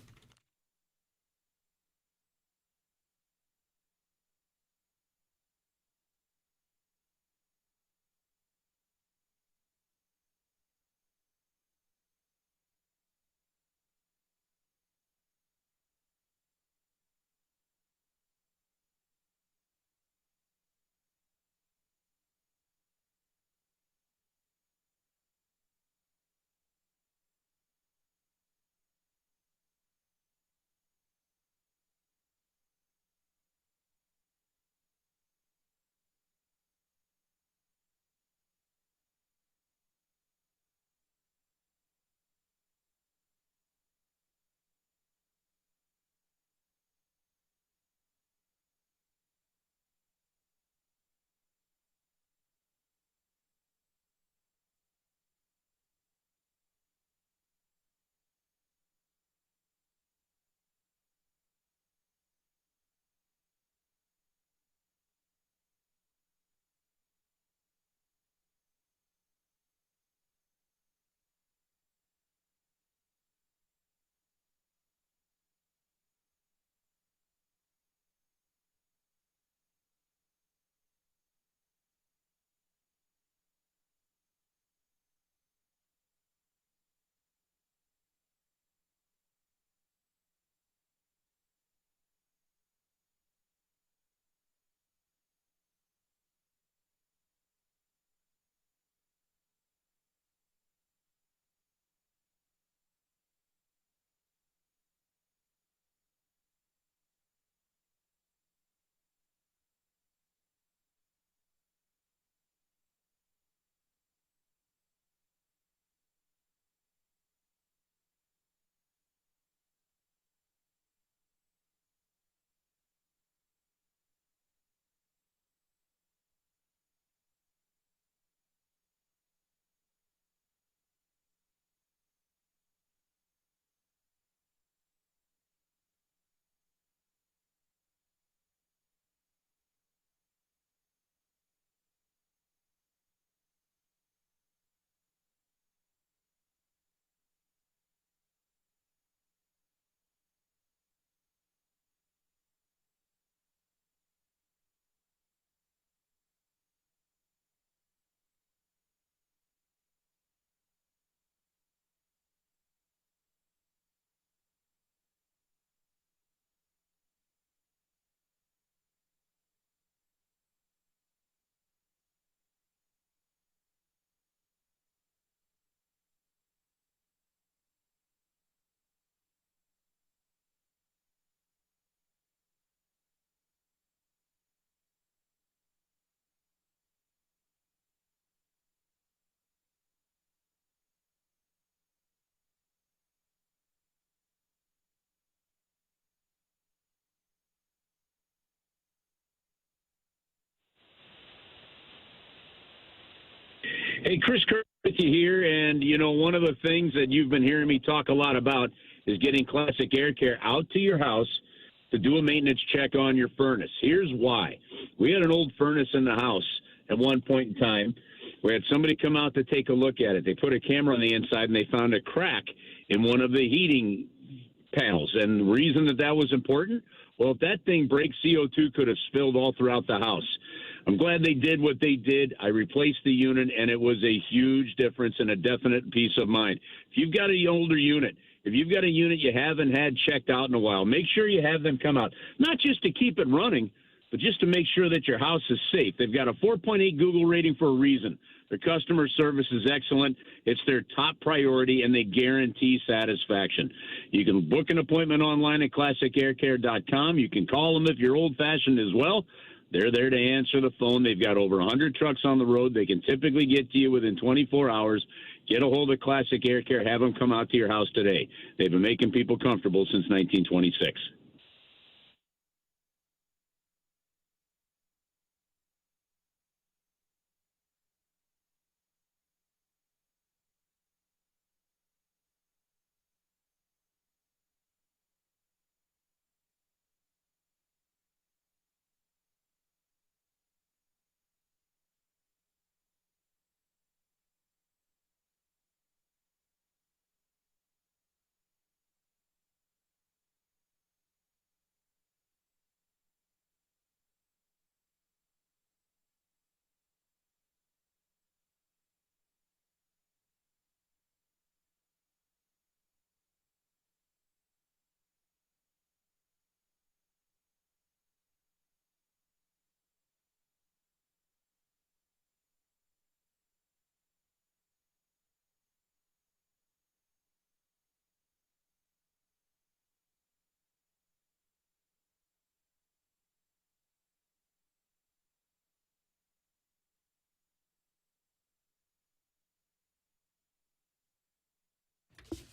Hey, Chris Kerber with you here, and, one of the things that you've been hearing me talk a lot about is getting Classic Air Care out to your house to do a maintenance check on your furnace. Here's why. We had an old furnace in the house at one point in time. We had somebody come out to take a look at it. They put a camera on the inside, and they found a crack in one of the heating panels. And the reason that was important, well, if that thing breaks, CO2 could have spilled all throughout the house. I'm glad they did what they did. I replaced the unit, and it was a huge difference and a definite peace of mind. If you've got an older unit, if you've got a unit you haven't had checked out in a while, make sure you have them come out, not just to keep it running, but just to make sure that your house is safe. They've got a 4.8 Google rating for a reason. Their customer service is excellent. It's their top priority, and they guarantee satisfaction. You can book an appointment online at classicaircare.com. You can call them if you're old-fashioned as well. They're there to answer the phone. They've got over 100 trucks on the road. They can typically get to you within 24 hours. Get a hold of Classic Air Care. Have them come out to your house today. They've been making people comfortable since 1926.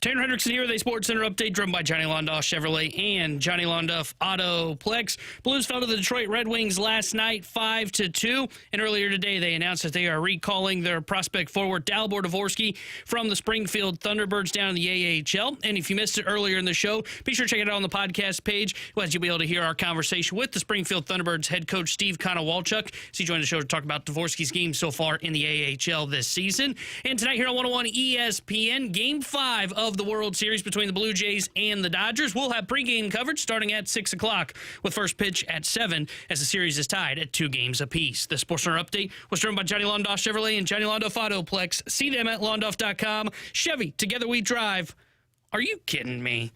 Tanner Hendrickson here with a Sports Center update driven by Johnny Londoff Chevrolet and Johnny Londoff Autoplex. Blues fell to the Detroit Red Wings last night 5-2, and earlier today they announced that they are recalling their prospect forward Dalibor Dvorsky from the Springfield Thunderbirds down in the AHL. And if you missed it earlier in the show, be sure to check it out on the podcast page, as you'll be able to hear our conversation with the Springfield Thunderbirds head coach Steve Konowalchuk as he joined the show to talk about Dvorsky's game so far in the AHL this season. And tonight here on 101 ESPN, Game 5 of the World Series between the Blue Jays and the Dodgers. We'll have pregame coverage starting at 6 o'clock with first pitch at 7 as the series is tied at 2 games apiece. The Sports Center update was driven by Johnny Londoff Chevrolet and Johnny Londoff Autoplex. See them at londoff.com. Chevy, together we drive. Are you kidding me?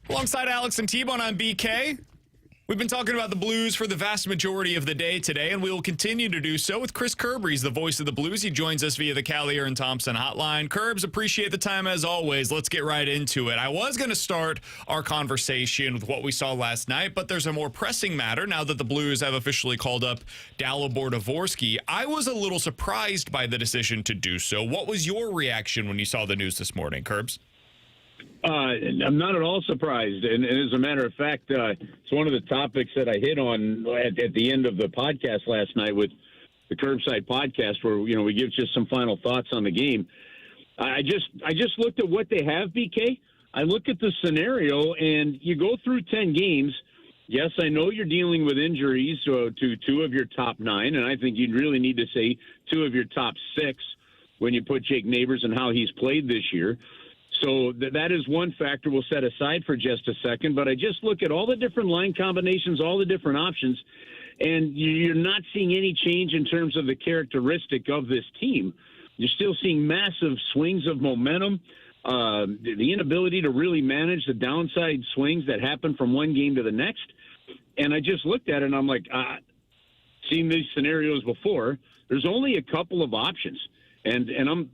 Alongside Alex and T-Bone, I'm BK. We've been talking about the Blues for the vast majority of the day today, and we will continue to do so with Chris Kerber. He's the voice of the Blues. He joins us via the Callier and Thompson hotline. Kerbs, appreciate the time as always. Let's get right into it. I was going to start our conversation with what we saw last night, but there's a more pressing matter now that the Blues have officially called up Dalibor Dvorsky. I was a little surprised by the decision to do so. What was your reaction when you saw the news this morning, Kerbs? I'm not at all surprised. And as a matter of fact, it's one of the topics that I hit on at the end of the podcast last night with the Curbside podcast where, we give just some final thoughts on the game. I just looked at what they have, BK. I look at the scenario, and you go through 10 games. Yes, I know you're dealing with injuries to 2 of your top 9, and I think you'd really need to say 2 of your top 6 when you put Jake Neighbors and how he's played this year. So that is one factor we'll set aside for just a second. But I just look at all the different line combinations, all the different options, and you're not seeing any change in terms of the characteristic of this team. You're still seeing massive swings of momentum, the inability to really manage the downside swings that happen from one game to the next. And I just looked at it, and I'm like, seen these scenarios before. There's only a couple of options. And I'm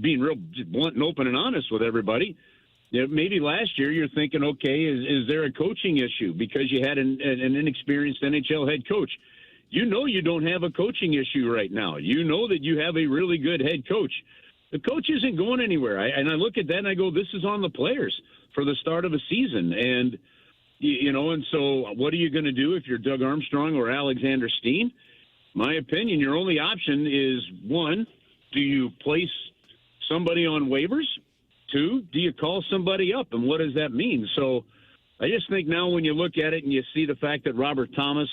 being real blunt and open and honest with everybody. maybe last year you're thinking, okay, is there a coaching issue because you had an inexperienced NHL head coach? You know you don't have a coaching issue right now. You know that you have a really good head coach. The coach isn't going anywhere. And I look at that and I go, this is on the players for the start of a season. And, and so what are you going to do if you're Doug Armstrong or Alexander Steen? My opinion, your only option is, one, do you place somebody on waivers? Two, do you call somebody up? And what does that mean? So I just think now when you look at it and you see the fact that Robert Thomas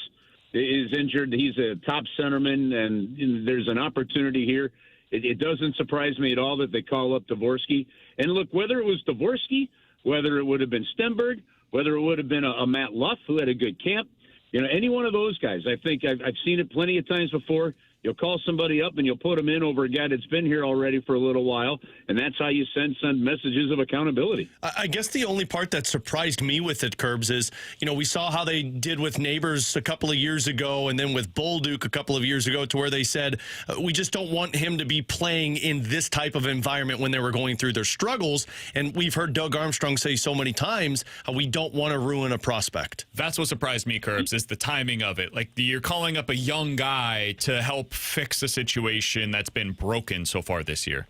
is injured, he's a top centerman, and there's an opportunity here. It doesn't surprise me at all that they call up Dvorsky. And look, whether it was Dvorsky, whether it would have been Stenberg, whether it would have been a Matt Luff who had a good camp, any one of those guys. I think I've seen it plenty of times before. You'll call somebody up and you'll put them in over a guy that's been here already for a little while, and that's how you send messages of accountability. I guess the only part that surprised me with it, Kerbs, is, we saw how they did with Neighbors a couple of years ago and then with Bolduc a couple of years ago, to where they said, we just don't want him to be playing in this type of environment when they were going through their struggles. And we've heard Doug Armstrong say so many times, we don't want to ruin a prospect. That's what surprised me, Kerbs, is the timing of it. Like, you're calling up a young guy to help fix a situation that's been broken so far this year.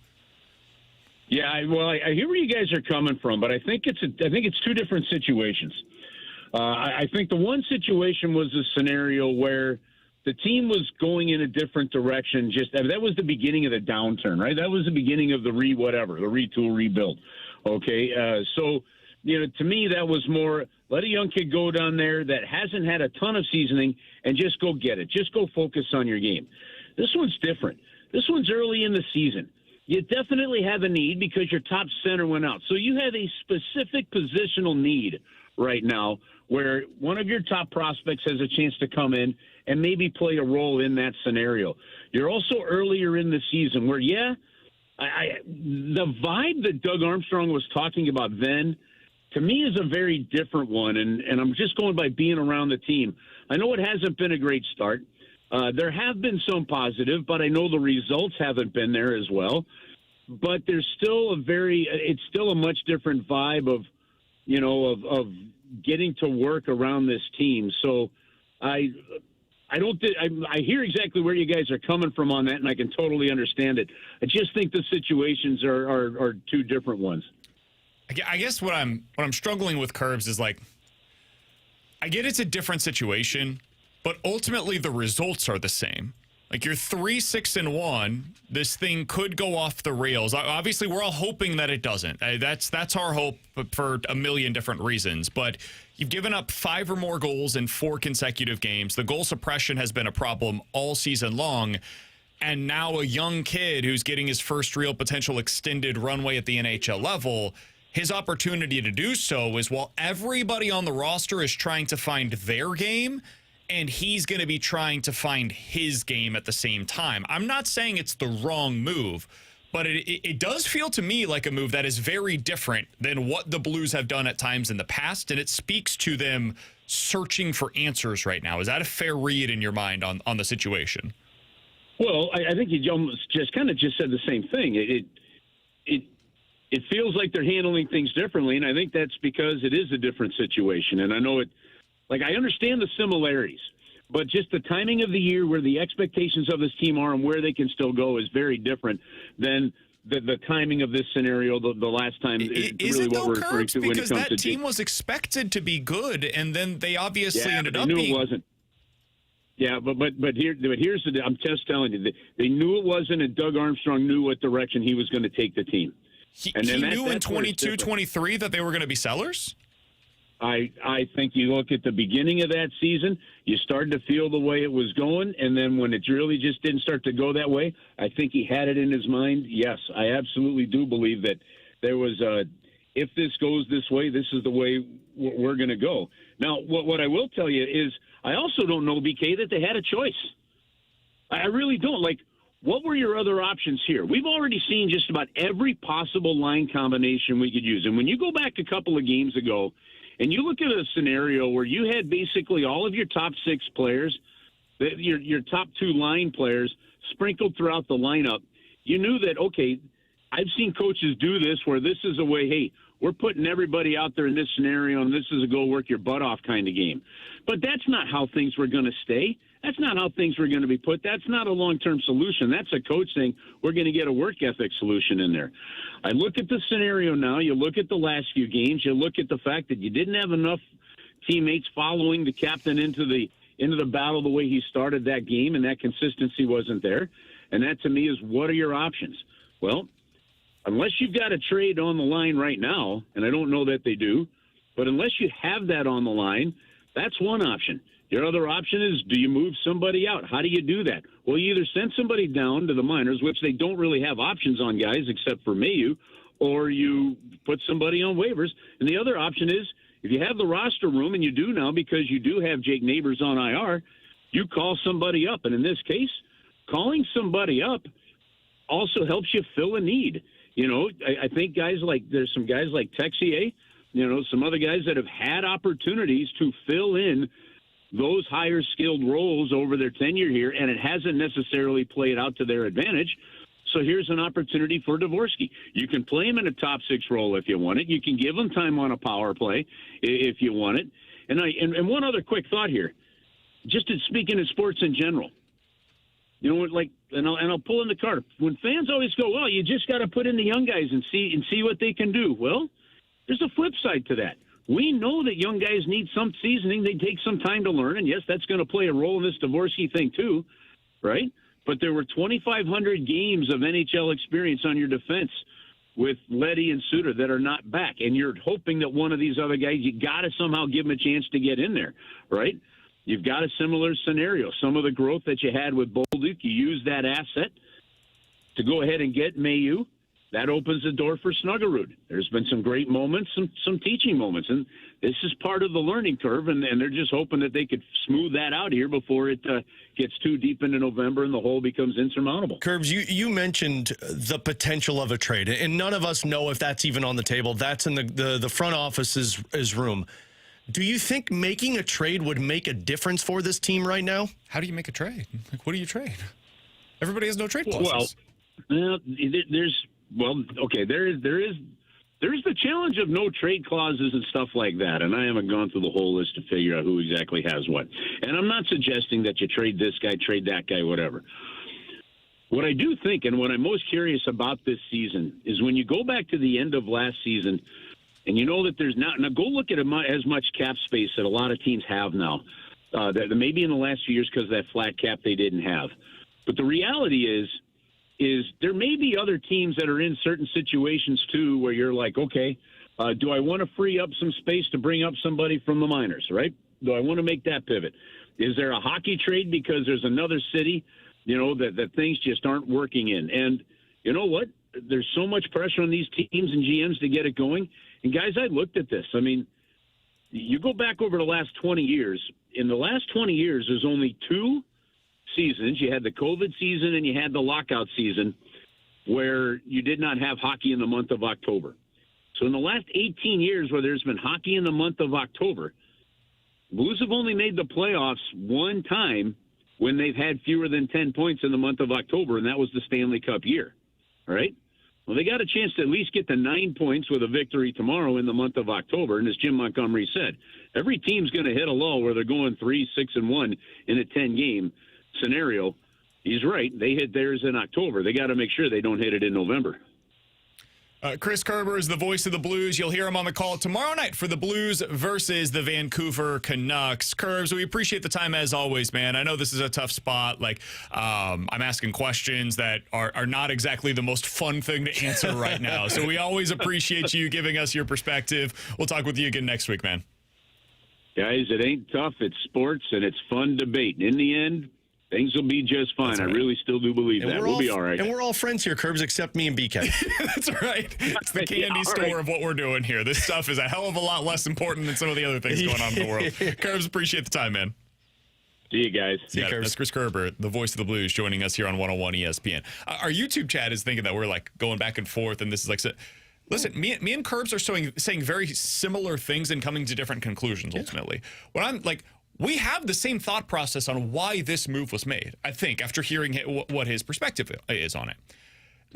Yeah, I hear where you guys are coming from, but I think it's two different situations. I think the one situation was a scenario where the team was going in a different direction. That was the beginning of the downturn, right? That was the beginning of the retool, rebuild. Okay, so to me that was more, let a young kid go down there that hasn't had a ton of seasoning and just go get it. Just go focus on your game. This one's different. This one's early in the season. You definitely have a need because your top center went out. So you have a specific positional need right now where one of your top prospects has a chance to come in and maybe play a role in that scenario. You're also earlier in the season where, the vibe that Doug Armstrong was talking about then, to me, is a very different one. And I'm just going by being around the team. I know it hasn't been a great start. There have been some positive, but I know the results haven't been there as well. But there's still it's still a much different vibe of getting to work around this team. So I hear exactly where you guys are coming from on that, and I can totally understand it. I just think the situations are two different ones. I guess what I'm struggling with, Kerbs, is like, I get it's a different situation, but ultimately the results are the same. Like, you're 3-6-1. This thing could go off the rails. Obviously, we're all hoping that it doesn't. That's our hope for a million different reasons. But you've given up 5 or more goals in 4 consecutive games. The goal suppression has been a problem all season long. And now a young kid who's getting his first real potential extended runway at the NHL level, his opportunity to do so is while everybody on the roster is trying to find their game, and he's going to be trying to find his game at the same time. I'm not saying it's the wrong move, but it does feel to me like a move that is very different than what the Blues have done at times in the past, and it speaks to them searching for answers right now. Is that a fair read in your mind on the situation? Well, I think you almost just said the same thing. It feels like they're handling things differently, and I think that's because it is a different situation. And I know I understand the similarities, but just the timing of the year, where the expectations of this team are and where they can still go, is very different than the timing of this scenario the last time. Is really it what we're referring to when it comes to that team was expected to be good, and then they obviously ended up being. It wasn't. Yeah, but here's the deal. I'm just telling you, they knew it wasn't, and Doug Armstrong knew what direction he was going to take the team. He knew in 22-23 that they were going to be sellers? I think you look at the beginning of that season, you started to feel the way it was going, and then when it really just didn't start to go that way, I think he had it in his mind. Yes, I absolutely do believe that there was if this goes this way, this is the way we're going to go. Now, what I will tell you is I also don't know, BK, that they had a choice. I really don't. Like, what were your other options here? We've already seen just about every possible line combination we could use. And when you go back a couple of games ago and you look at a scenario where you had basically all of your top 6 players, your top 2 line players sprinkled throughout the lineup, you knew that, okay, I've seen coaches do this where this is a way, hey, we're putting everybody out there in this scenario, and this is a go work your butt off kind of game. But that's not how things were going to stay. That's not how things were going to be put. That's not a long-term solution. That's a coach saying, we're going to get a work ethic solution in there. I look at the scenario now. You look at the last few games. You look at the fact that you didn't have enough teammates following the captain into the battle the way he started that game, and that consistency wasn't there. And that, to me, is what are your options? Well, unless you've got a trade on the line right now, and I don't know that they do, but unless you have that on the line, that's one option. Your other option is, do you move somebody out? How do you do that? Well, you either send somebody down to the minors, which they don't really have options on guys except for Mayu, or you put somebody on waivers. And the other option is, if you have the roster room, and you do now because you do have Jake Neighbors on IR, you call somebody up. And in this case, calling somebody up also helps you fill a need. You know, I think there's some guys like Texier, you know, some other guys that have had opportunities to fill in those higher skilled roles over their tenure here, and it hasn't necessarily played out to their advantage. So here's an opportunity for Dvorsky. You can play him in a top six role if you want it. You can give him time on a power play if you want it. And one other quick thought here, just in speaking of sports in general. You know, like, and I'll pull in the card. When fans always go, well, you just got to put in the young guys and see what they can do. Well, there's a flip side to that. We know that young guys need some seasoning. They take some time to learn, and yes, that's going to play a role in this Dvorsky thing too, right? But there were 2,500 games of NHL experience on your defense with Leddy and Suter that are not back, and you're hoping that one of these other guys, you got to somehow give them a chance to get in there, right? You've got a similar scenario. Some of the growth that you had with Bolduc, you use that asset to go ahead and get Mayu. That opens the door for Snuggerud. There's been some great moments, some teaching moments, and this is part of the learning curve, and they're just hoping that they could smooth that out here before it gets too deep into November and the hole becomes insurmountable. Curbs, you mentioned the potential of a trade, and none of us know if that's even on the table. That's in the front office's room. Do you think making a trade would make a difference for this team right now? How do you make a trade? Like, what do you trade? Everybody has no trade clauses. Well, there is the challenge of no trade clauses and stuff like that, and I haven't gone through the whole list to figure out who exactly has what. And I'm not suggesting that you trade this guy, trade that guy, whatever. What I do think, and what I'm most curious about this season, is when you go back to the end of last season, and you know that there's not. Now go look at as much cap space that a lot of teams have now. That maybe in the last few years because of that flat cap they didn't have. But the reality is there may be other teams that are in certain situations too where you're like, okay, do I want to free up some space to bring up somebody from the minors, right? Do I want to make that pivot? Is there a hockey trade because there's another city, you know, that things just aren't working in? And you know what? There's so much pressure on these teams and GMs to get it going. And guys, I looked at this. I mean, you go back over the last 20 years. In the last 20 years, there's only two seasons. You had the COVID season and you had the lockout season where you did not have hockey in the month of October. So in the last 18 years where there's been hockey in the month of October, Blues have only made the playoffs one time when they've had fewer than 10 points in the month of October, and that was the Stanley Cup year, right? Well, they got a chance to at least get to 9 points with a victory tomorrow in the month of October. And as Jim Montgomery said, every team's going to hit a lull where they're going 3-6-1 in a 10-game scenario. He's right. They hit theirs in October. They got to make sure they don't hit it in November. Chris Kerber is the voice of the Blues. You'll hear him on the call tomorrow night for the Blues versus the Vancouver Canucks. Curbs, we appreciate the time as always, man. I know this is a tough spot. Like, I'm asking questions that are not exactly the most fun thing to answer right now. So we always appreciate you giving us your perspective. We'll talk with you again next week, man. Guys, it ain't tough. It's sports, and it's fun debate. In the end, things will be just fine. Right. I really still do believe that. We'll be all right. And we're all friends here, Curbs, except me and BK. That's right. It's the candy store of what we're doing here. This stuff is a hell of a lot less important than some of the other things going on in the world. Curbs, appreciate the time, man. See you guys. See you, that's Chris Kerber, the voice of the Blues, joining us here on 101 ESPN. Our YouTube chat is thinking that we're like going back and forth, and this is like... Listen, me and Curbs are saying very similar things and coming to different conclusions, ultimately. When I'm like... We have the same thought process on why this move was made, I think, after hearing what his perspective is on it.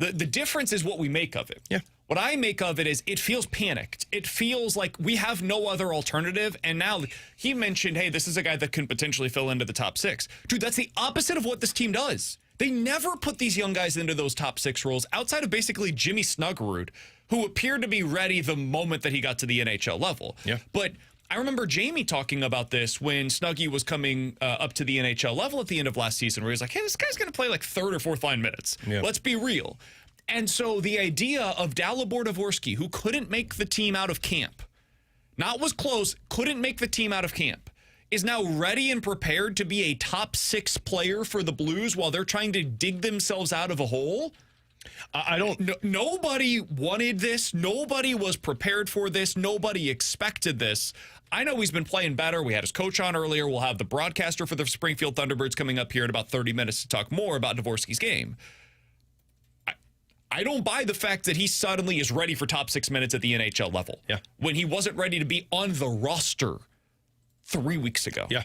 The difference is what we make of it. Yeah. What I make of it is it feels panicked. It feels like we have no other alternative. And now he mentioned, hey, this is a guy that can potentially fill into the top 6. Dude, that's the opposite of what this team does. They never put these young guys into those top 6 roles outside of basically Jimmy Snuggerud, who appeared to be ready the moment that he got to the NHL level. Yeah. But I remember Jamie talking about this when Snuggie was coming up to the NHL level at the end of last season, where he's like, hey, this guy's going to play like 3rd or 4th line minutes. Yeah. Let's be real. And so the idea of Dalibor Dvorsky, who couldn't make the team out of camp, was close, couldn't make the team out of camp, is now ready and prepared to be a top 6 player for the Blues while they're trying to dig themselves out of a hole. I don't. Nobody wanted this. Nobody was prepared for this. Nobody expected this. I know he's been playing better. We had his coach on earlier. We'll have the broadcaster for the Springfield Thunderbirds coming up here in about 30 minutes to talk more about Dvorsky's game. I don't buy the fact that he suddenly is ready for top 6 minutes at the NHL level. Yeah. When he wasn't ready to be on the roster 3 weeks ago. Yeah.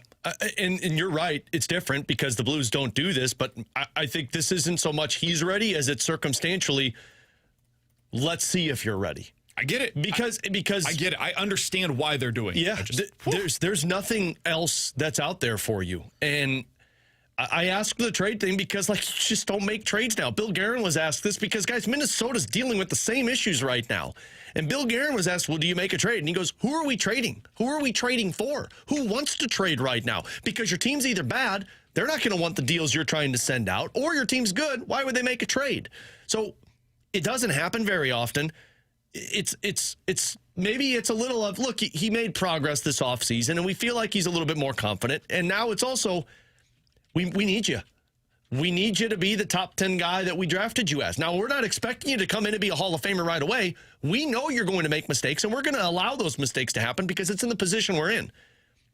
And you're right. It's different because the Blues don't do this, but I think this isn't so much he's ready as it's circumstantially, let's see if you're ready. I get it. Because I get it. I understand why they're doing it. Yeah. There's nothing else that's out there for you. And I asked the trade thing because, you just don't make trades now. Bill Guerin was asked this because, guys, Minnesota's dealing with the same issues right now. And Bill Guerin was asked, well, do you make a trade? And he goes, who are we trading? Who are we trading for? Who wants to trade right now? Because your team's either bad, they're not going to want the deals you're trying to send out, or your team's good. Why would they make a trade? So it doesn't happen very often. It's maybe it's a little of, look, he made progress this offseason, and we feel like he's a little bit more confident. And now it's also, we need you. We need you to be the top 10 guy that we drafted you as. Now, we're not expecting you to come in and be a Hall of Famer right away. We know you're going to make mistakes, and we're going to allow those mistakes to happen because it's in the position we're in.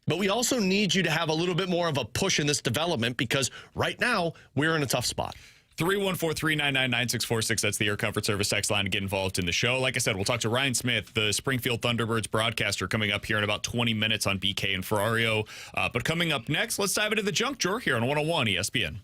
But we also need you to have a little bit more of a push in this development because right now we're in a tough spot. 314-399-9646. That's the Air Comfort Service text line to get involved in the show. Like I said, we'll talk to Ryan Smith, the Springfield Thunderbirds broadcaster, coming up here in about 20 minutes on BK and Ferrario. But coming up next, let's dive into the junk drawer here on 101 ESPN.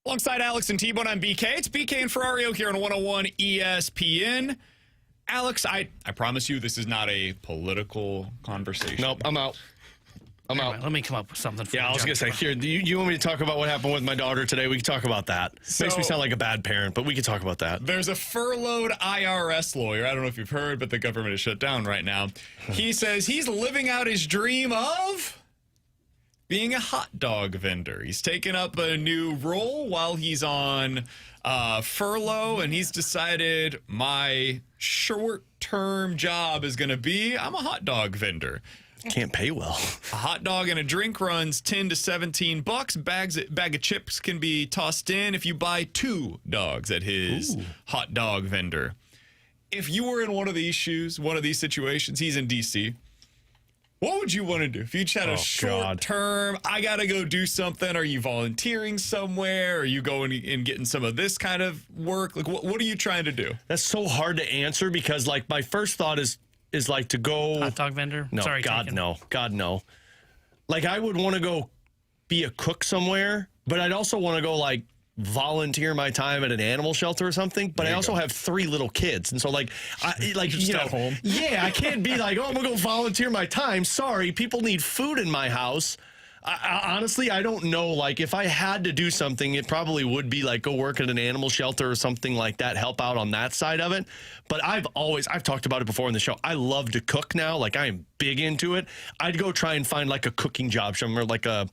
Alongside Alex and T-Bone, I'm BK. It's BK and Ferrario here on 101 ESPN. Alex, I promise you this is not a political conversation. Nope, I'm out. I'm out. Let me come up with something for you. Yeah, I was going to say, here, do you want me to talk about what happened with my daughter today? We can talk about that. Makes me sound like a bad parent, but we can talk about that. There's a furloughed IRS lawyer. I don't know if you've heard, but the government is shut down right now. He says he's living out his dream of being a hot dog vendor. He's taken up a new role while he's on furlough, and he's decided my short-term job is going to be I'm a hot dog vendor. Can't pay well. A hot dog and a drink runs $10 to $17. Bag of chips can be tossed in if you buy 2 dogs at his hot dog vendor. If you were in one of these shoes, one of these situations, he's in D.C., what would you want to do? If you just had a short term, I got to go do something. Are you volunteering somewhere? Are you going and getting some of this kind of work? Like, what are you trying to do? That's so hard to answer because, like, my first thought is like to go hot dog vendor. No, Sorry, God no. Like, I would want to go be a cook somewhere, but I'd also want to go like volunteer my time at an animal shelter or something. But I also have 3 little kids, and so like you know, at home. Yeah, I can't be like, oh, I'm gonna go volunteer my time. Sorry, people need food in my house. Honestly, I don't know. Like, if I had to do something, it probably would be like go work at an animal shelter or something like that, help out on that side of it. But I've talked about it before in the show. I love to cook now. Like, I am big into it. I'd go try and find like a cooking job somewhere, like I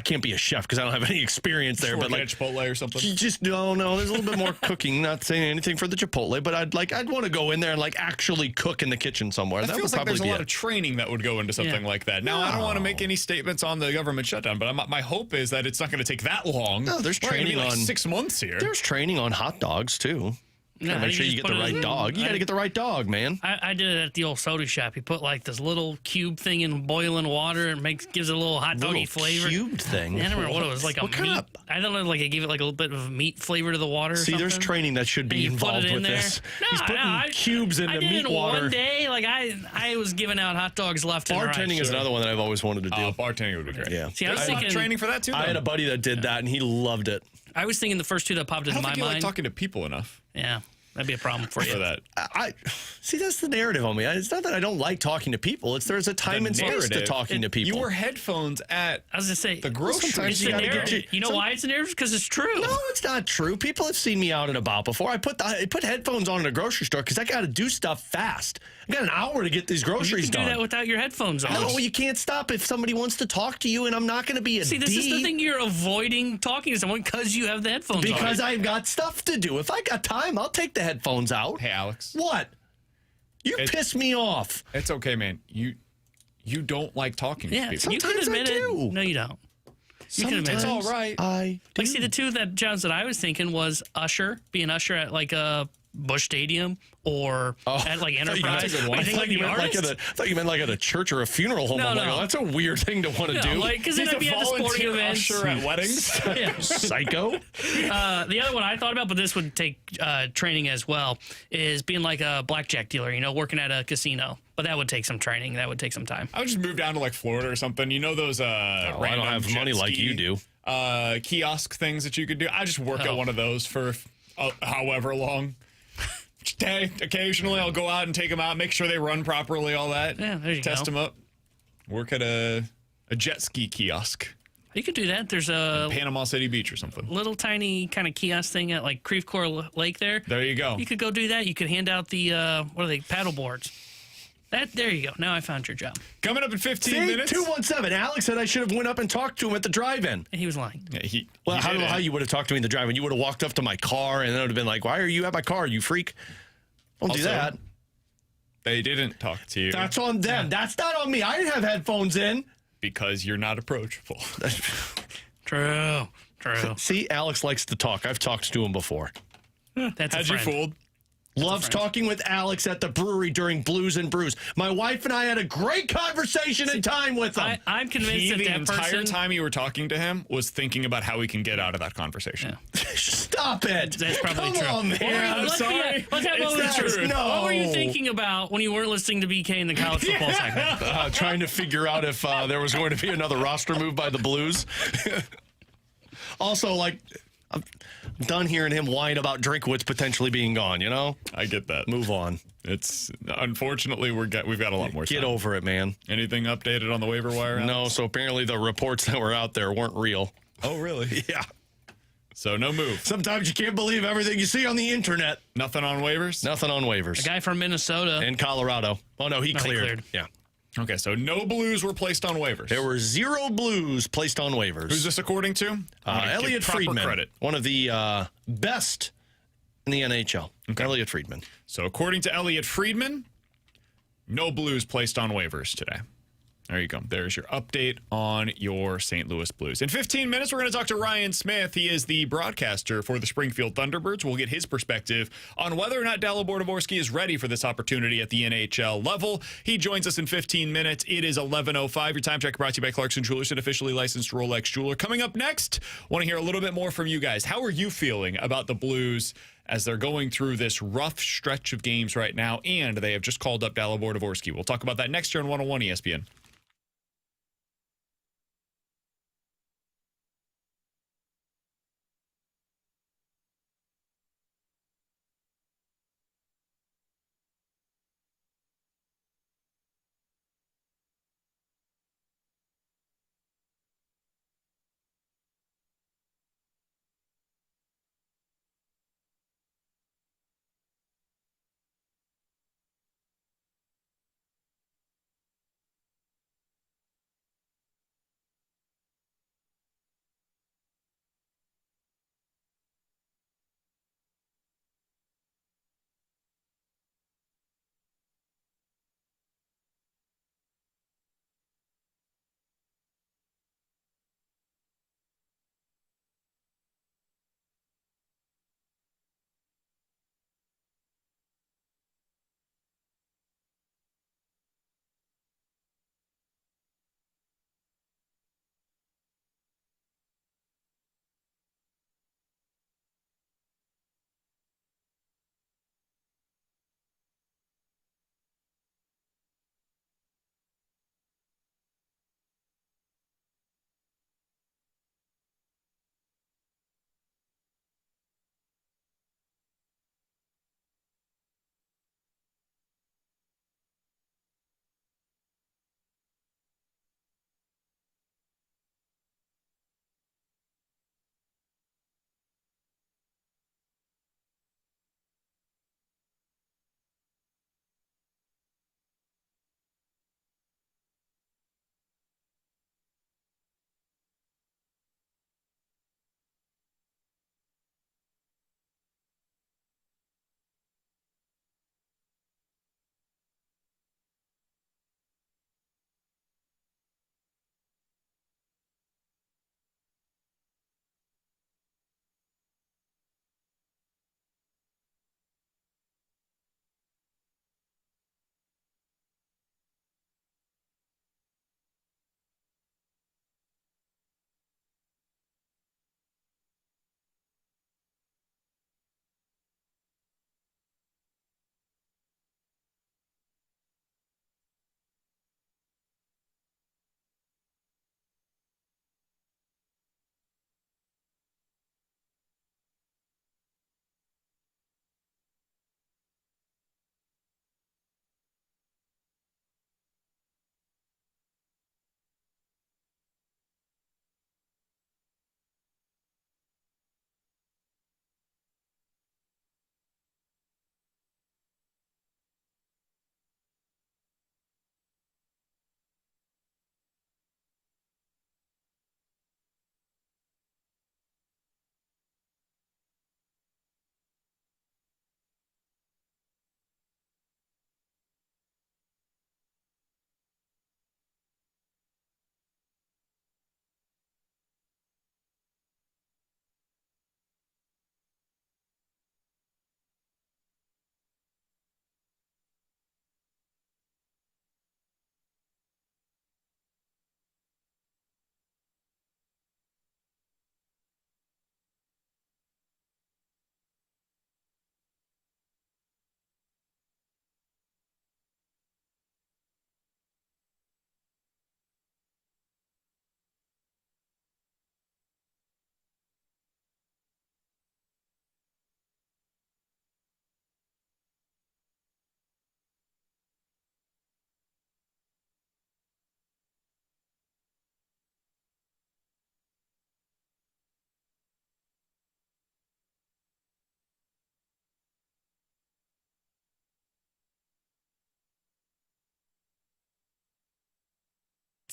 can't be a chef because I don't have any experience there. But like at Chipotle or something. Just no. There's a little bit more cooking. Not saying anything for the Chipotle, but I'd want to go in there and like actually cook in the kitchen somewhere. That would feels like probably there's a be lot of training that would go into something like that. Now, I don't want to make any statements on the government shutdown, but my hope is that it's not going to take that long. No, there's training like on 6 months here. There's training on hot dogs too. Yeah, make sure you get the right dog. You got to get the right dog, man. I did it at the old soda shop. You put like this little cube thing in boiling water and gives it a little hot doggy flavor. Cubed thing. I don't remember what it was, like a meat. I don't know, like it gave it like a little bit of meat flavor to the water. See, there's training that should be involved with this. He's putting cubes into meat water. One day, like I was giving out hot dogs left and right. Bartending is another one that I've always wanted to do. Bartending would be great. Yeah. See, I was thinking training for that too. I had a buddy that did that, and he loved it. I was thinking the first 2 that popped into my mind. Like talking to people enough. Yeah. That'd be a problem for you. For that. I see, that's the narrative on me. It's not that I don't like talking to people. There's a time and space to talking to people. You wear headphones at I was going to say the grocery store. It's a narrative. You know why it's a narrative? Because it's true. No, it's not true. People have seen me out and about before. I put headphones on in a grocery store because I got to do stuff fast. I got an hour to get these groceries done. You can do that without your headphones on. No, you can't stop if somebody wants to talk to you, and I'm not going to be a See, this is the thing, you're avoiding talking to someone because you have the headphones on. Because I've got stuff to do. If I got time, I'll take the headphones out. Hey, Alex. What? You piss me off. It's okay, man. You don't like talking to people. You can admit it. No, you don't. You can admit It's it. all right. I do. Like, see, the 2 jobs that I was thinking was be an usher at like a Busch Stadium or at like Enterprise. I thought you meant like at a church or a funeral home. No. That's a weird thing to want to do. Like, because then I'd be at the sporting events. Usher at weddings. Psycho. The other one I thought about, but this would take training as well, is being like a blackjack dealer, working at a casino. But that would take some training. That would take some time. I would just move down to like Florida or something. You know those I don't have money like you do. Kiosk things that you could do. I just work at one of those for however long. Occasionally I'll go out and take them out, make sure they run properly, all that. Yeah, there you Test go. them up. Work at a jet ski kiosk. You could do that. There's a Panama City Beach or something. Little tiny kind of kiosk thing at like Creve Coeur Lake there. There you go. You could go do that. You could hand out the what are they, paddle boards. There you go. Now I found your job. Coming up in 15 minutes. 217. Alex said I should have went up and talked to him at the drive-in. And he was lying. Yeah, I don't know how you would have talked to me in the drive-in. You would have walked up to my car and then it would have been like, why are you at my car, you freak? Don't do that. They didn't talk to you. That's on them. Yeah. That's not on me. I didn't have headphones in. Because you're not approachable. True. See, Alex likes to talk. I've talked to him before. That's Had you fooled? Loves talking with Alex at the brewery during Blues and Brews. My wife and I had a great conversation and time with him. I'm convinced that the that entire person... time you were talking to him was thinking about how he can get out of that conversation. Yeah. Stop it. That's probably true. Come on, man. I'm sorry. Let's have It's the truth. No. What were you thinking about when you weren't listening to BK in the college football segment? Trying to figure out if there was going to be another roster move by the Blues. Also, like... I'm done hearing him whine about Drinkwitz potentially being gone, you know? I get that. Move on. It's unfortunately we've got a lot more time. Get over it, man. Anything updated on the waiver wire? Alex? No, so apparently the reports that were out there weren't real. Oh, really? Yeah. So no move. Sometimes you can't believe everything you see on the internet. Nothing on waivers? Nothing on waivers. A guy from Minnesota. And Colorado. Oh, no, he cleared. Yeah. Okay, so no Blues were placed on waivers. There were 0 Blues placed on waivers. Who's this according to? Elliot Friedman. Credit. One of the best in the NHL. Okay. Elliot Friedman. So according to Elliot Friedman, no Blues placed on waivers today. There you go. There's your update on your St. Louis Blues. In 15 minutes, we're going to talk to Ryan Smith. He is the broadcaster for the Springfield Thunderbirds. We'll get his perspective on whether or not Dalibor Dvorsky is ready for this opportunity at the NHL level. He joins us in 15 minutes. It is 11:05. Your time check brought to you by Clarkson Jewelers, an officially licensed Rolex jeweler. Coming up next, want to hear a little bit more from you guys. How are you feeling about the Blues as they're going through this rough stretch of games right now, and they have just called up Dalibor Dvorsky? We'll talk about that next year on 101 ESPN.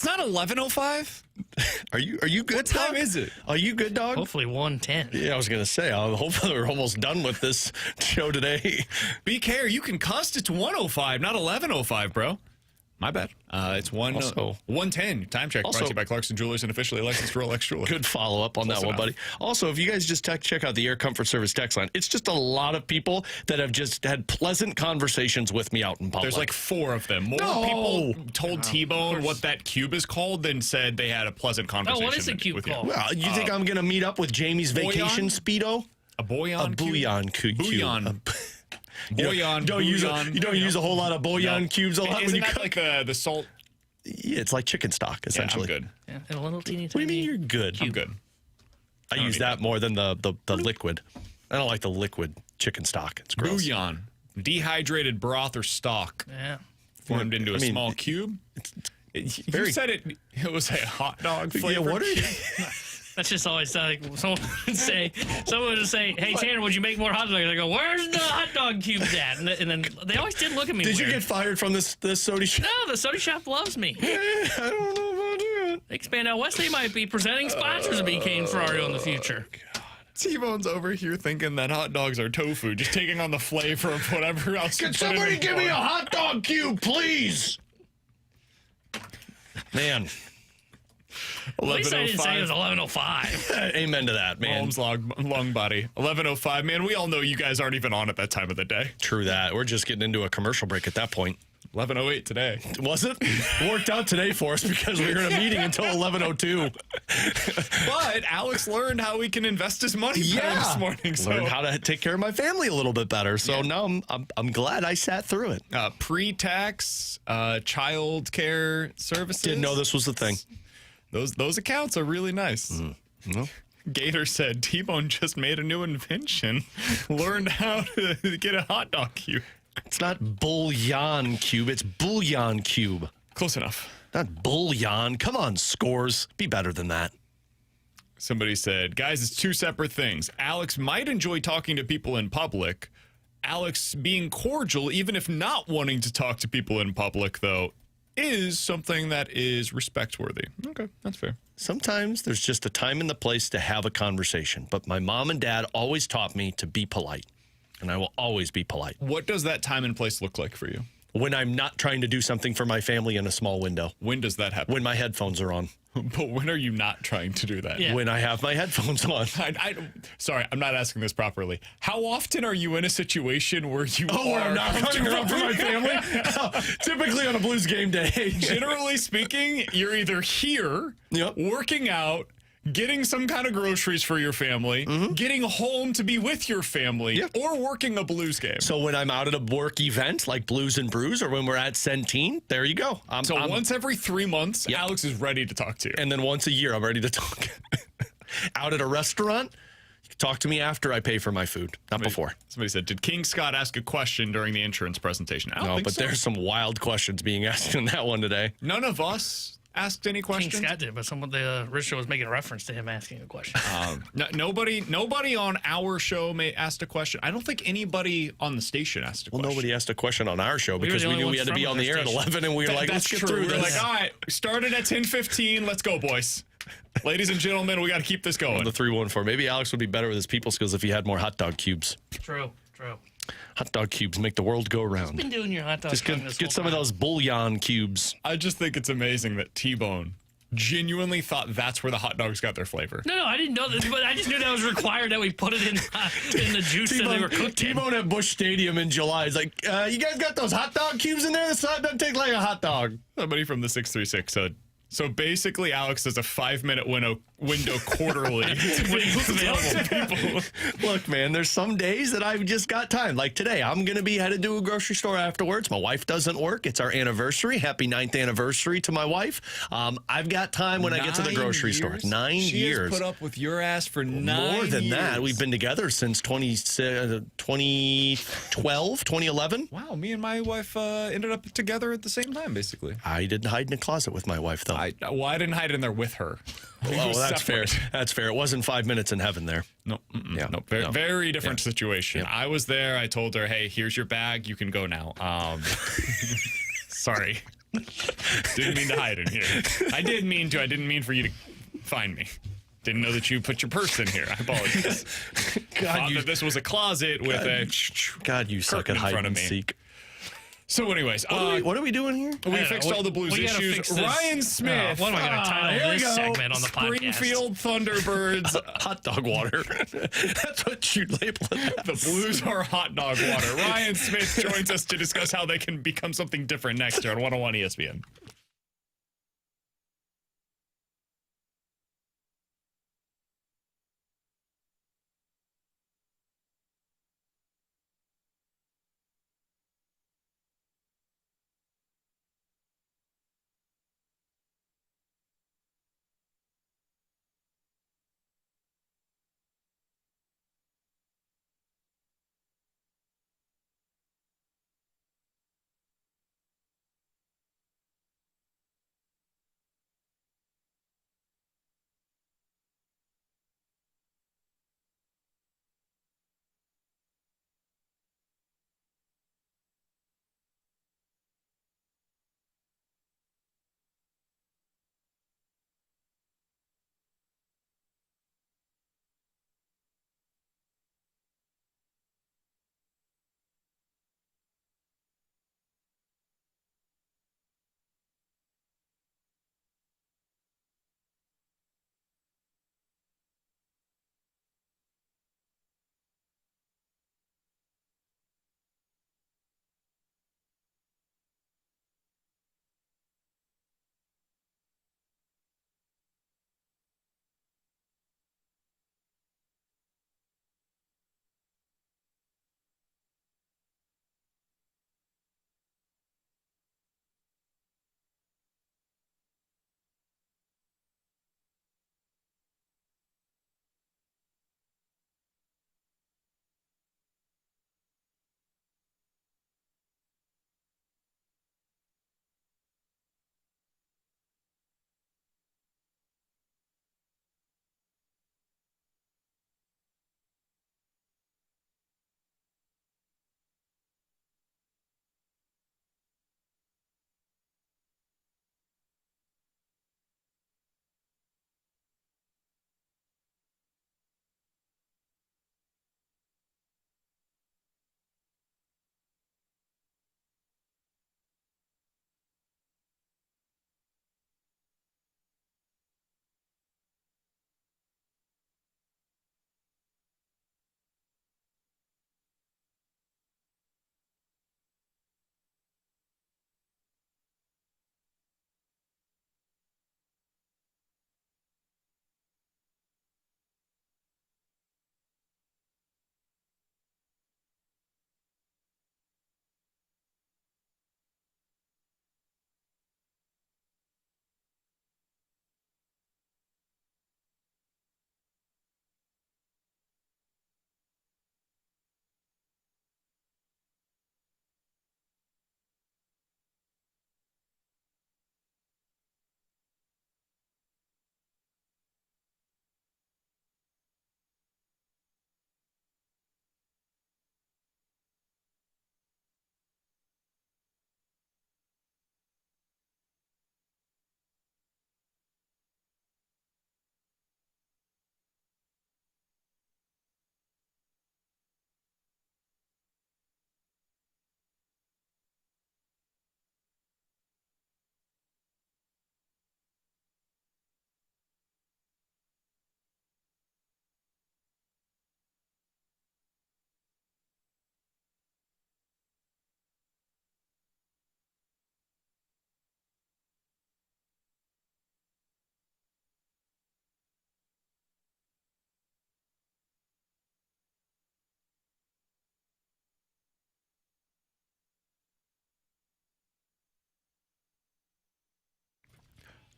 It's not 11:05. Are you good? What time dog? is it? Are you good, dog? Hopefully 1:10. Yeah, I was gonna say. Hopefully we're almost done with this show today. BK, you can cuss. It's 1:05, not 11:05, bro. My bad. It's 1:10. Time check brought to you by Clarkson Jewelers and officially licensed Rolex Jeweler. Good follow up on that one, buddy. Also, if you guys just check out the Air Comfort Service text line, it's just a lot of people that have just had pleasant conversations with me out in public. There's like 4 of them. More people told T-Bone what that cube is called than said they had a pleasant conversation. Oh, what is a cube called? Well, you think I'm going to meet up with Jamie's vacation Speedo? A bouillon A bouillon cube. Bouillon. You don't use a whole lot of bouillon cubes a lot when Isn't you that cook. like the salt? Yeah, it's like chicken stock, essentially. Yeah, I'm good. Yeah, and a little teeny What do you mean you're good? I'm good. I use that more than the liquid. I don't like the liquid chicken stock. It's gross. Bouillon. Dehydrated broth or stock Yeah. formed into a small cube. You said it was a hot dog flavor. Yeah, what are you? That's just always like someone would say, hey, Tanner, would you make more hot dogs? I go, where's the hot dog cubes at? And then they always did look at me Did weird. you get fired from this soda shop? No, the soda shop loves me. I don't know about that. Expand out west, they might be presenting sponsors of BK and Ferrario in the future. T-Bone's over here thinking that hot dogs are tofu, just taking on the flavor of whatever else. Can somebody give me a hot dog cube, please? Man. At least I didn't say it was 11:05. Amen to that, man. Holmes long body. 11:05. Man, we all know you guys aren't even on at that time of the day. True that. We're just getting into a commercial break at that point. 11:08 today. Was it? Worked out today for us because we were in a meeting until 11:02. But Alex learned how he can invest his money better this morning. So Learned how to take care of my family a little bit better. So now I'm glad I sat through it. Pre-tax child care services. Didn't know this was the thing. Those accounts are really nice. No. Gator said T-Bone just made a new invention. Learned how to get a hot dog cube. It's not bouillon cube. It's bouillon cube. Close enough. Not bouillon. Come on, Scores. Be better than that. Somebody said, guys, it's 2 separate things. Alex might enjoy talking to people in public. Alex being cordial, even if not wanting to talk to people in public, though, is something that is respect-worthy. Okay, that's fair. Sometimes there's just a time and the place to have a conversation. But my mom and dad always taught me to be polite. And I will always be polite. What does that time and place look like for you? When I'm not trying to do something for my family in a small window. When does that happen? When my headphones are on. But when are you not trying to do that? Yeah. When I have my headphones on. Sorry, I'm not asking this properly. How often are you in a situation where you where I'm not running around for my family? Typically on a Blues game day. Generally speaking, you're either here, working out, getting some kind of groceries for your family, getting home to be with your family, or working a Blues game. So when I'm out at a work event like Blues and Brews or when we're at Centene, there you go. Once every 3 months, Alex is ready to talk to you. And then once a year, I'm ready to talk. Out at a restaurant, you can talk to me after I pay for my food, not before. Somebody said, did King Scott ask a question during the insurance presentation? I don't think so. There's some wild questions being asked in that one today. None of us asked any questions. King Scott did, but someone the Rich was making a reference to him asking a question. Nobody on our show asked a question. I don't think anybody on the station asked a question. Well, nobody asked a question on our show because we knew we had to be on the air at 11, and we were like, let's get through this. We're like, all right, started at 10:15. Let's go, boys. Ladies and gentlemen, we got to keep this going. The 314. Maybe Alex would be better with his people skills if he had more hot dog cubes. True. Hot dog cubes make the world go around. Been doing your hot dog. Just get some of those bouillon cubes. I just think it's amazing that T-Bone genuinely thought that's where the hot dogs got their flavor. No, I didn't know this, but I just knew that was required that we put it in the juice that they were cooked in. T-Bone at Busch Stadium in July is like, you guys got those hot dog cubes in there? This hot dog tastes like a hot dog. Somebody from the 636 said, so basically, Alex does a 5-minute window quarterly. People. Look, man, there's some days that I've just got time. Like today, I'm going to be headed to a grocery store afterwards. My wife doesn't work. It's our anniversary. Happy 9th anniversary to my wife. I've got time when I get to the grocery store. 9 years. She has put up with your ass for 9 years. More than that. We've been together since 2012, 2011. Wow, me and my wife ended up together at the same time, basically. I didn't hide in a closet with my wife, though. I didn't hide in there with her. Oh, that's fair. That's fair. It wasn't 5 minutes in heaven there. No. Very different situation. Yeah. I was there. I told her, hey, here's your bag. You can go now. Sorry. Didn't mean to hide in here. I did mean to. I didn't mean for you to find me. Didn't know that you put your purse in here. I apologize. Thought that this was a closet with a God, you suck at curtain in hide front of and me. seek. So, anyways, What are we doing here? we fixed all the Blues we gotta issues. fix this. Ryan Smith. What am I going to title here we this go. segment on the podcast? Springfield Thunderbirds. Hot dog water. That's what you label it. The Blues are hot dog water. Ryan Smith joins us to discuss how they can become something different next year on 101 ESPN.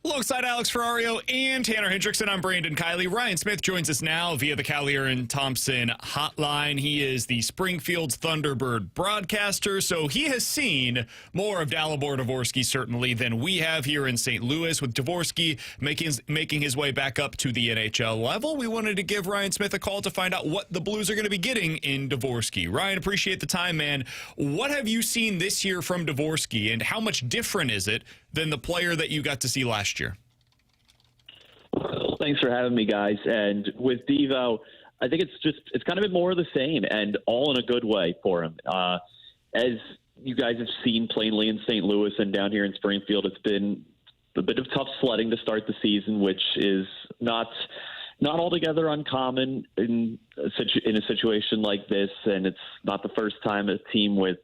Alongside Alex Ferrario and Tanner Hendrickson, I'm Brandon Kiley. Ryan Smith joins us now via the Collier and Thompson hotline. He is the Springfield's Thunderbird broadcaster, so he has seen more of Dalibor Dvorsky certainly than we have here in St. Louis. With Dvorsky making his way back up to the NHL level, we wanted to give Ryan Smith a call to find out what the Blues are going to be getting in Dvorsky. Ryan, appreciate the time, man. What have you seen this year from Dvorsky, and how much different is it than the player that you got to see last year? Well, thanks for having me, guys. And with Devo, I think it's kind of been more of the same, and all in a good way for him. As you guys have seen plainly in St. Louis and down here in Springfield, it's been a bit of tough sledding to start the season, which is not altogether uncommon in a situation like this. And it's not the first time a team with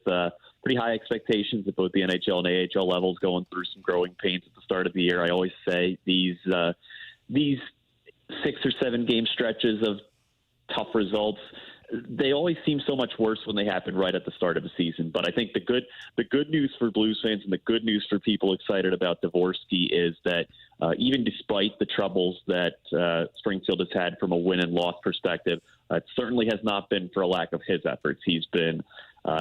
pretty high expectations at both the NHL and AHL levels going through some growing pains at the start of the year. I always say these 6 or 7 game stretches of tough results, they always seem so much worse when they happen right at the start of the season. But I think the good news for Blues fans and the good news for people excited about Dvorsky is that even despite the troubles that Springfield has had from a win and loss perspective, it certainly has not been for a lack of his efforts. He's been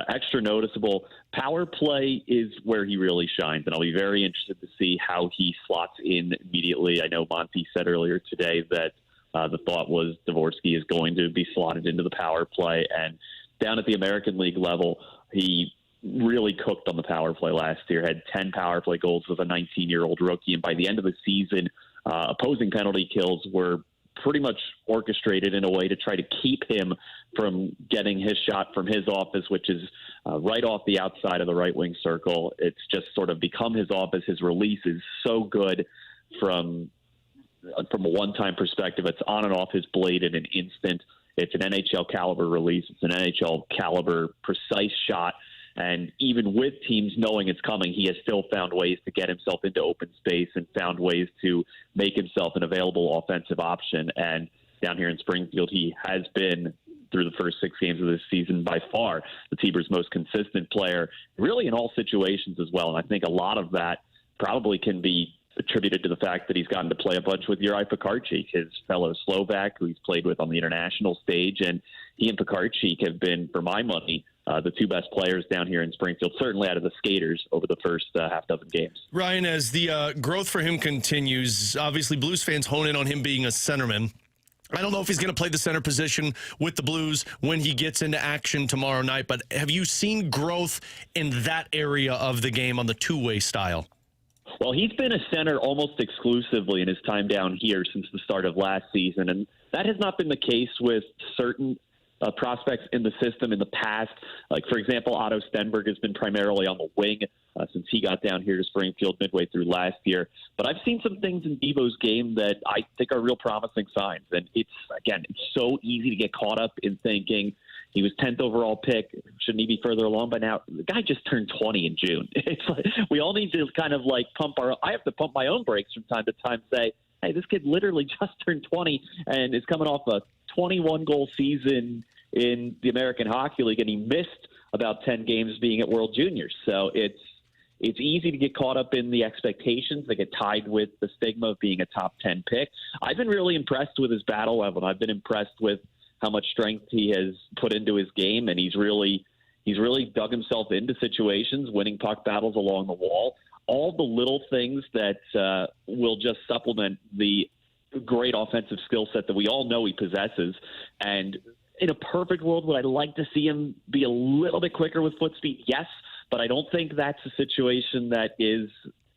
extra noticeable. Power play is where he really shines, and I'll be very interested to see how he slots in immediately. I know Monty said earlier today that the thought was Dvorsky is going to be slotted into the power play, and down at the American League level, he really cooked on the power play last year, had 10 power play goals as a 19-year-old rookie, and by the end of the season, opposing penalty kills were pretty much orchestrated in a way to try to keep him from getting his shot from his office, which is right off the outside of the right wing circle. It's just sort of become his office. His release is so good from a one-time perspective. It's on and off his blade in an instant. It's an NHL caliber release. It's an NHL caliber precise shot. And even with teams knowing it's coming, he has still found ways to get himself into open space and found ways to make himself an available offensive option. And down here in Springfield, he has been, through the first 6 games of this season, by far the Tiber's most consistent player, really in all situations as well. And I think a lot of that probably can be attributed to the fact that he's gotten to play a bunch with Juraj Pekarčík, his fellow Slovak, who he's played with on the international stage. And he and Pekarčík have been, for my money, the 2 best players down here in Springfield, certainly out of the skaters over the first half dozen games. Ryan, as the growth for him continues, obviously Blues fans hone in on him being a centerman. I don't know if he's going to play the center position with the Blues when he gets into action tomorrow night, but have you seen growth in that area of the game on the two-way style? Well, he's been a center almost exclusively in his time down here since the start of last season, and that has not been the case with certain prospects in the system in the past. Like, for example, Otto Stenberg has been primarily on the wing since he got down here to Springfield midway through last year. But I've seen some things in Devo's game that I think are real promising signs. And it's so easy to get caught up in thinking he was 10th overall pick. Shouldn't he be further along by now? The guy just turned 20 in June. It's like we all need to kind of like I have to pump my own brakes from time to time, say, hey, this kid literally just turned 20 and is coming off a 21-goal season in the American Hockey League, and he missed about 10 games being at World Juniors. So it's easy to get caught up in the expectations that get tied with the stigma of being a top 10 pick. I've been really impressed with his battle level. I've been impressed with how much strength he has put into his game, and he's really dug himself into situations, winning puck battles along the wall. All the little things that will just supplement the great offensive skill set that we all know he possesses. And in a perfect world, would I like to see him be a little bit quicker with foot speed? Yes, but I don't think that's a situation that is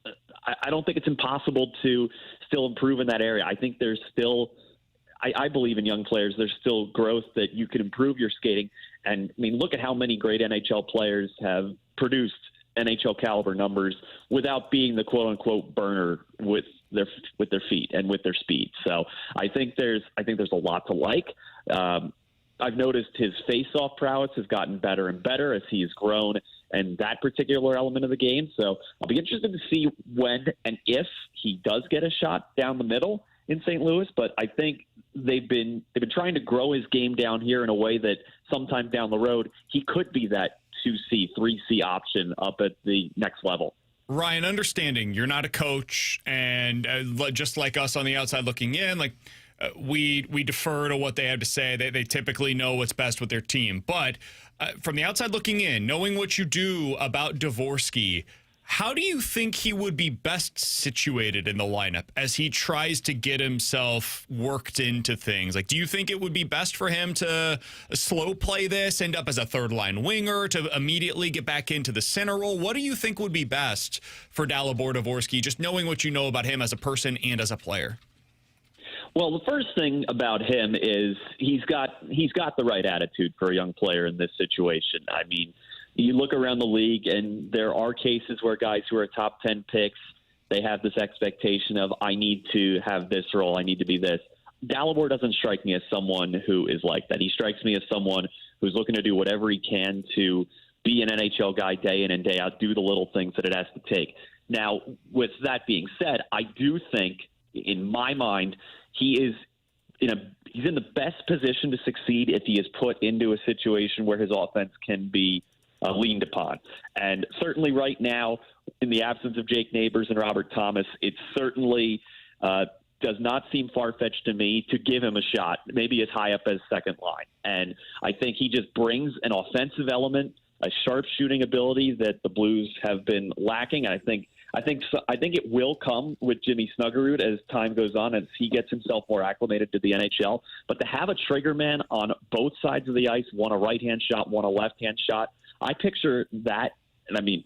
– I don't think it's impossible to still improve in that area. I think there's still – I believe in young players. There's still growth that you can improve your skating. And, I mean, look at how many great NHL players have produced NHL caliber numbers without being the quote-unquote burner with their feet and with their speed. So I think there's a lot to like. I've noticed his face-off prowess has gotten better and better as he has grown in that particular element of the game. So I'll be interested to see when and if he does get a shot down the middle in St. Louis. But I think they've been trying to grow his game down here in a way that sometime down the road he could be that 2C, 3C option up at the next level. Ryan, understanding you're not a coach, and just like us on the outside looking in, we defer to what they have to say. They typically know what's best with their team. But from the outside looking in, knowing what you do about Dvorsky, how do you think he would be best situated in the lineup as he tries to get himself worked into things? Do you think it would be best for him to slow play this, end up as a third-line winger, to immediately get back into the center role? What do you think would be best for Dalibor Dvorsky, just knowing what you know about him as a person and as a player? Well, the first thing about him is he's got the right attitude for a young player in this situation. I mean, you look around the league, and there are cases where guys who are top 10 picks, they have this expectation of, I need to have this role, I need to be this. Dalibor doesn't strike me as someone who is like that. He strikes me as someone who's looking to do whatever he can to be an NHL guy day in and day out, do the little things that it has to take. Now, with that being said, I do think, in my mind, he's in the best position to succeed if he is put into a situation where his offense can be leaned upon. And certainly right now, in the absence of Jake Neighbors and Robert Thomas, it certainly does not seem far-fetched to me to give him a shot, maybe as high up as second line. And I think he just brings an offensive element, a sharp shooting ability that the Blues have been lacking. And I think it will come with Jimmy Snuggerud as time goes on, as he gets himself more acclimated to the NHL. But to have a trigger man on both sides of the ice, one a right-hand shot, one a left-hand shot, I picture that. And I mean,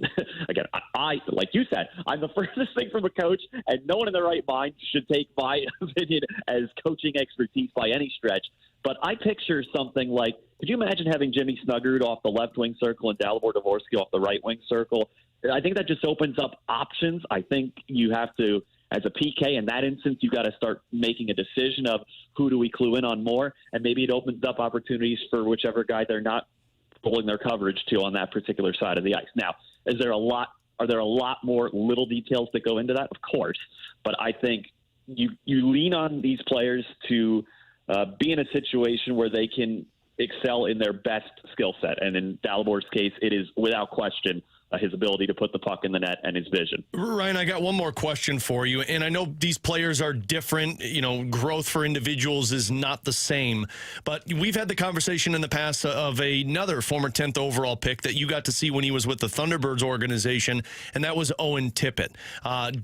again, I like you said, I'm the furthest thing from a coach, and no one in their right mind should take my opinion as coaching expertise by any stretch. But I picture something like, could you imagine having Jimmy Snuggerud off the left wing circle and Dalibor Dvorsky off the right wing circle? I think that just opens up options. I think you have to, as a PK in that instance, you got to start making a decision of who do we clue in on more, and maybe it opens up opportunities for whichever guy they're not pulling their coverage to on that particular side of the ice. Now, are there a lot more little details that go into that? Of course, but I think you lean on these players to be in a situation where they can excel in their best skill set, and in Dalibor's case, it is without question his ability to put the puck in the net and his vision. Ryan, I got one more question for you, and I know these players are different. Growth for individuals is not the same, but we've had the conversation in the past of another former 10th overall pick that you got to see when he was with the Thunderbirds organization, and that was Owen Tippett.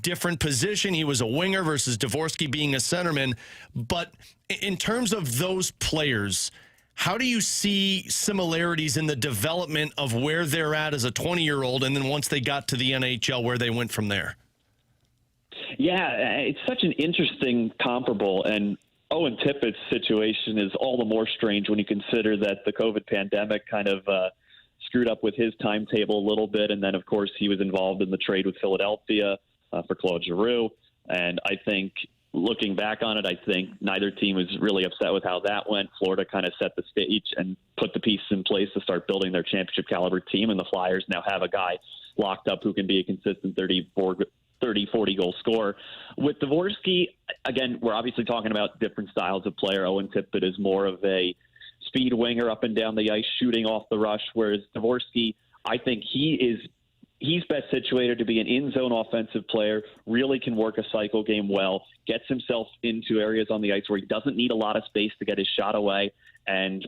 Different position. He was a winger versus Dvorsky being a centerman, but in terms of those players, how do you see similarities in the development of where they're at as a 20-year-old and then once they got to the NHL, where they went from there? Yeah, it's such an interesting comparable, and Owen Tippett's situation is all the more strange when you consider that the COVID pandemic kind of screwed up with his timetable a little bit, and then, of course, he was involved in the trade with Philadelphia for Claude Giroux, and I think looking back on it, I think neither team was really upset with how that went. Florida kind of set the stage and put the pieces in place to start building their championship caliber team, and the Flyers now have a guy locked up who can be a consistent 30, 40 goal scorer. With Dvorsky, again, we're obviously talking about different styles of player. Owen Tippett is more of a speed winger up and down the ice, shooting off the rush, whereas Dvorsky, I think he's best situated to be an in-zone offensive player, really can work a cycle game well, gets himself into areas on the ice where he doesn't need a lot of space to get his shot away. And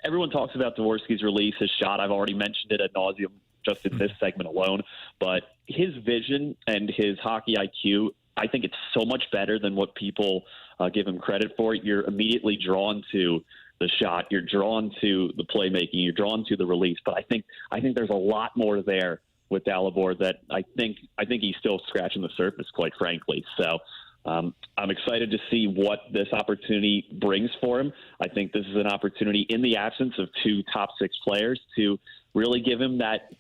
everyone talks about Dvorsky's release, his shot. I've already mentioned it ad nauseum just in this segment alone. But his vision and his hockey IQ, I think it's so much better than what people give him credit for. You're immediately drawn to the shot, you're drawn to the playmaking, you're drawn to the release. But I think there's a lot more there with Dalibor that I think he's still scratching the surface, quite frankly. So I'm excited to see what this opportunity brings for him. I think this is an opportunity in the absence of two top six players to really give him that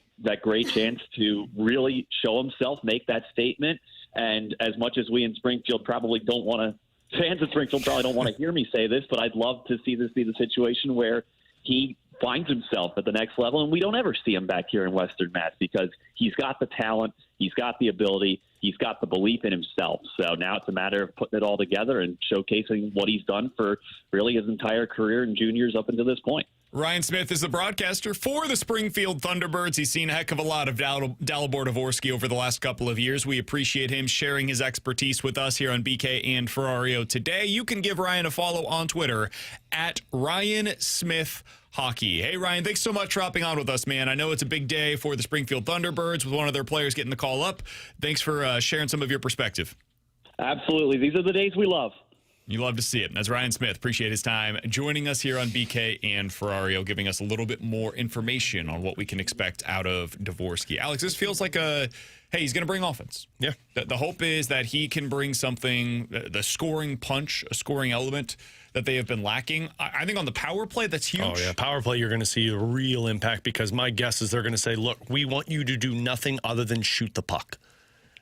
great chance to really show himself, make that statement. And as much as we in Springfield probably don't want to, fans of Springfield probably don't want to hear me say this, but I'd love to see this be the situation where he finds himself at the next level, and we don't ever see him back here in Western Mass because he's got the talent, he's got the ability, he's got the belief in himself. So now it's a matter of putting it all together and showcasing what he's done for really his entire career in juniors up until this point. Ryan Smith is the broadcaster for the Springfield Thunderbirds. He's seen a heck of a lot of Dalibor Dvorsky over the last couple of years. We appreciate him sharing his expertise with us here on BK and Ferrario today. You can give Ryan a follow on Twitter at Ryan Smith Hockey. Hey, Ryan, thanks so much for hopping on with us, man. I know it's a big day for the Springfield Thunderbirds with one of their players getting the call up. Thanks for sharing some of your perspective. Absolutely. These are the days we love. You love to see it. That's Ryan Smith. Appreciate his time joining us here on BK and Ferrario, giving us a little bit more information on what we can expect out of Dvorsky. Alex, this feels like hey, he's going to bring offense. Yeah. The hope is that he can bring something, the scoring punch, a scoring element that they have been lacking. I think on the power play, that's huge. Oh, yeah. Power play, you're going to see a real impact because my guess is they're going to say, look, we want you to do nothing other than shoot the puck.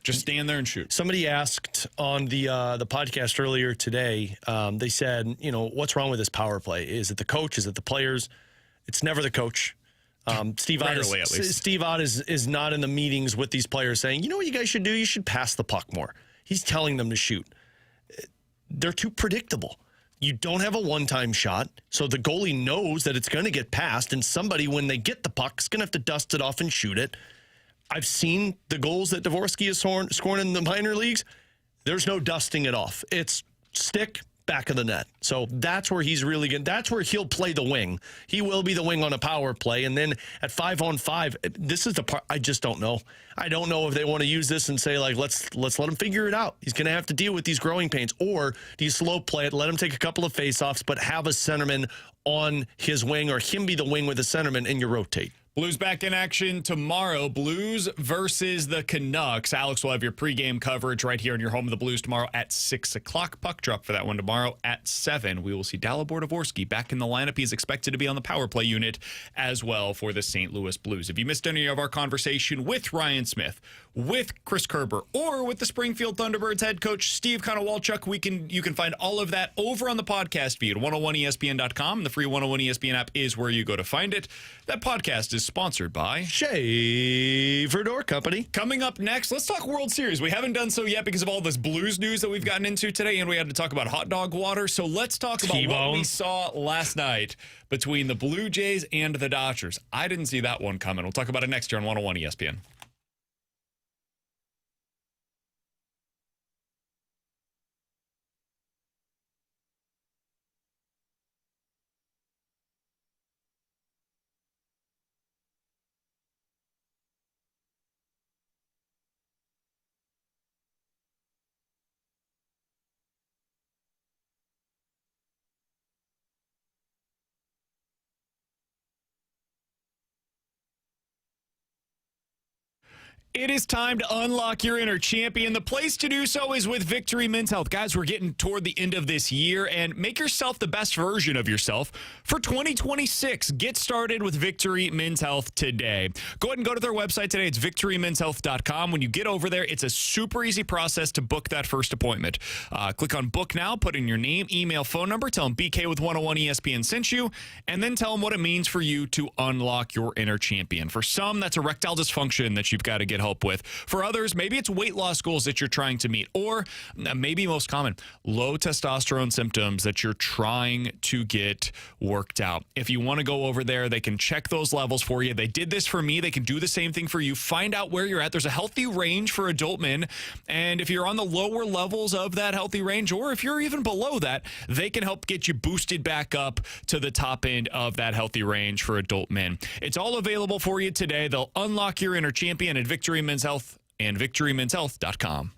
Just stand there and shoot. Somebody asked on the podcast earlier today, they said, what's wrong with this power play? Is it the coach? Is it the players? It's never the coach. Steve Ott is not in the meetings with these players saying, you know what you guys should do? You should pass the puck more. He's telling them to shoot. They're too predictable. You don't have a one-time shot, so the goalie knows that it's going to get passed, and somebody, when they get the puck, is going to have to dust it off and shoot it. I've seen the goals that Dvorsky is scoring in the minor leagues. There's no dusting it off. It's stick, back of the net. So that's where he's really good. That's where he'll play the wing. He will be the wing on a power play. And then at 5-on-5, this is the part I just don't know. I don't know if they want to use this and say, like, let's let him figure it out. He's going to have to deal with these growing pains. Or do you slow play it, let him take a couple of faceoffs, but have a centerman on his wing or him be the wing with a centerman and you rotate. Blues back in action tomorrow. Blues versus the Canucks. Alex will have your pregame coverage right here on your home of the Blues tomorrow at 6 o'clock. Puck drop for that one tomorrow at 7. We will see Dalibor Dvorsky back in the lineup. He's expected to be on the power play unit as well for the St. Louis Blues. If you missed any of our conversation with Ryan Smith, with Chris Kerber, or with the Springfield Thunderbirds head coach Steve Konowalchuk, you can find all of that over on the podcast feed, 101ESPN.com. The free 101ESPN app is where you go to find it. That podcast is sponsored by Shaver Door Company. Coming up next, let's talk World Series. We haven't done so yet because of all this Blues news that we've gotten into today, and we had to talk about hot dog water. So let's talk about what we saw last night between the Blue Jays and the Dodgers. I didn't see that one coming. We'll talk about it next year on 101 ESPN. It is time to unlock your inner champion. The place to do so is with Victory Men's Health. Guys, we're getting toward the end of this year, and make yourself the best version of yourself for 2026. Get started with Victory Men's Health today. Go ahead and go to their website today. It's victorymenshealth.com. When you get over there, it's a super easy process to book that first appointment. Click on Book Now, put in your name, email, phone number, tell them BK with 101 ESPN sent you, and then tell them what it means for you to unlock your inner champion. For some, that's erectile dysfunction that you've got to get help with. For others, maybe it's weight loss goals that you're trying to meet, or maybe most common, low testosterone symptoms that you're trying to get worked out. If you want to go over there, they can check those levels for you. They did this for me. They can do the same thing for you. Find out where you're at. There's a healthy range for adult men, and if you're on the lower levels of that healthy range, or if you're even below that, they can help get you boosted back up to the top end of that healthy range for adult men. It's all available for you today. They'll unlock your inner champion at Victory Men's Health and victorymenshealth.com.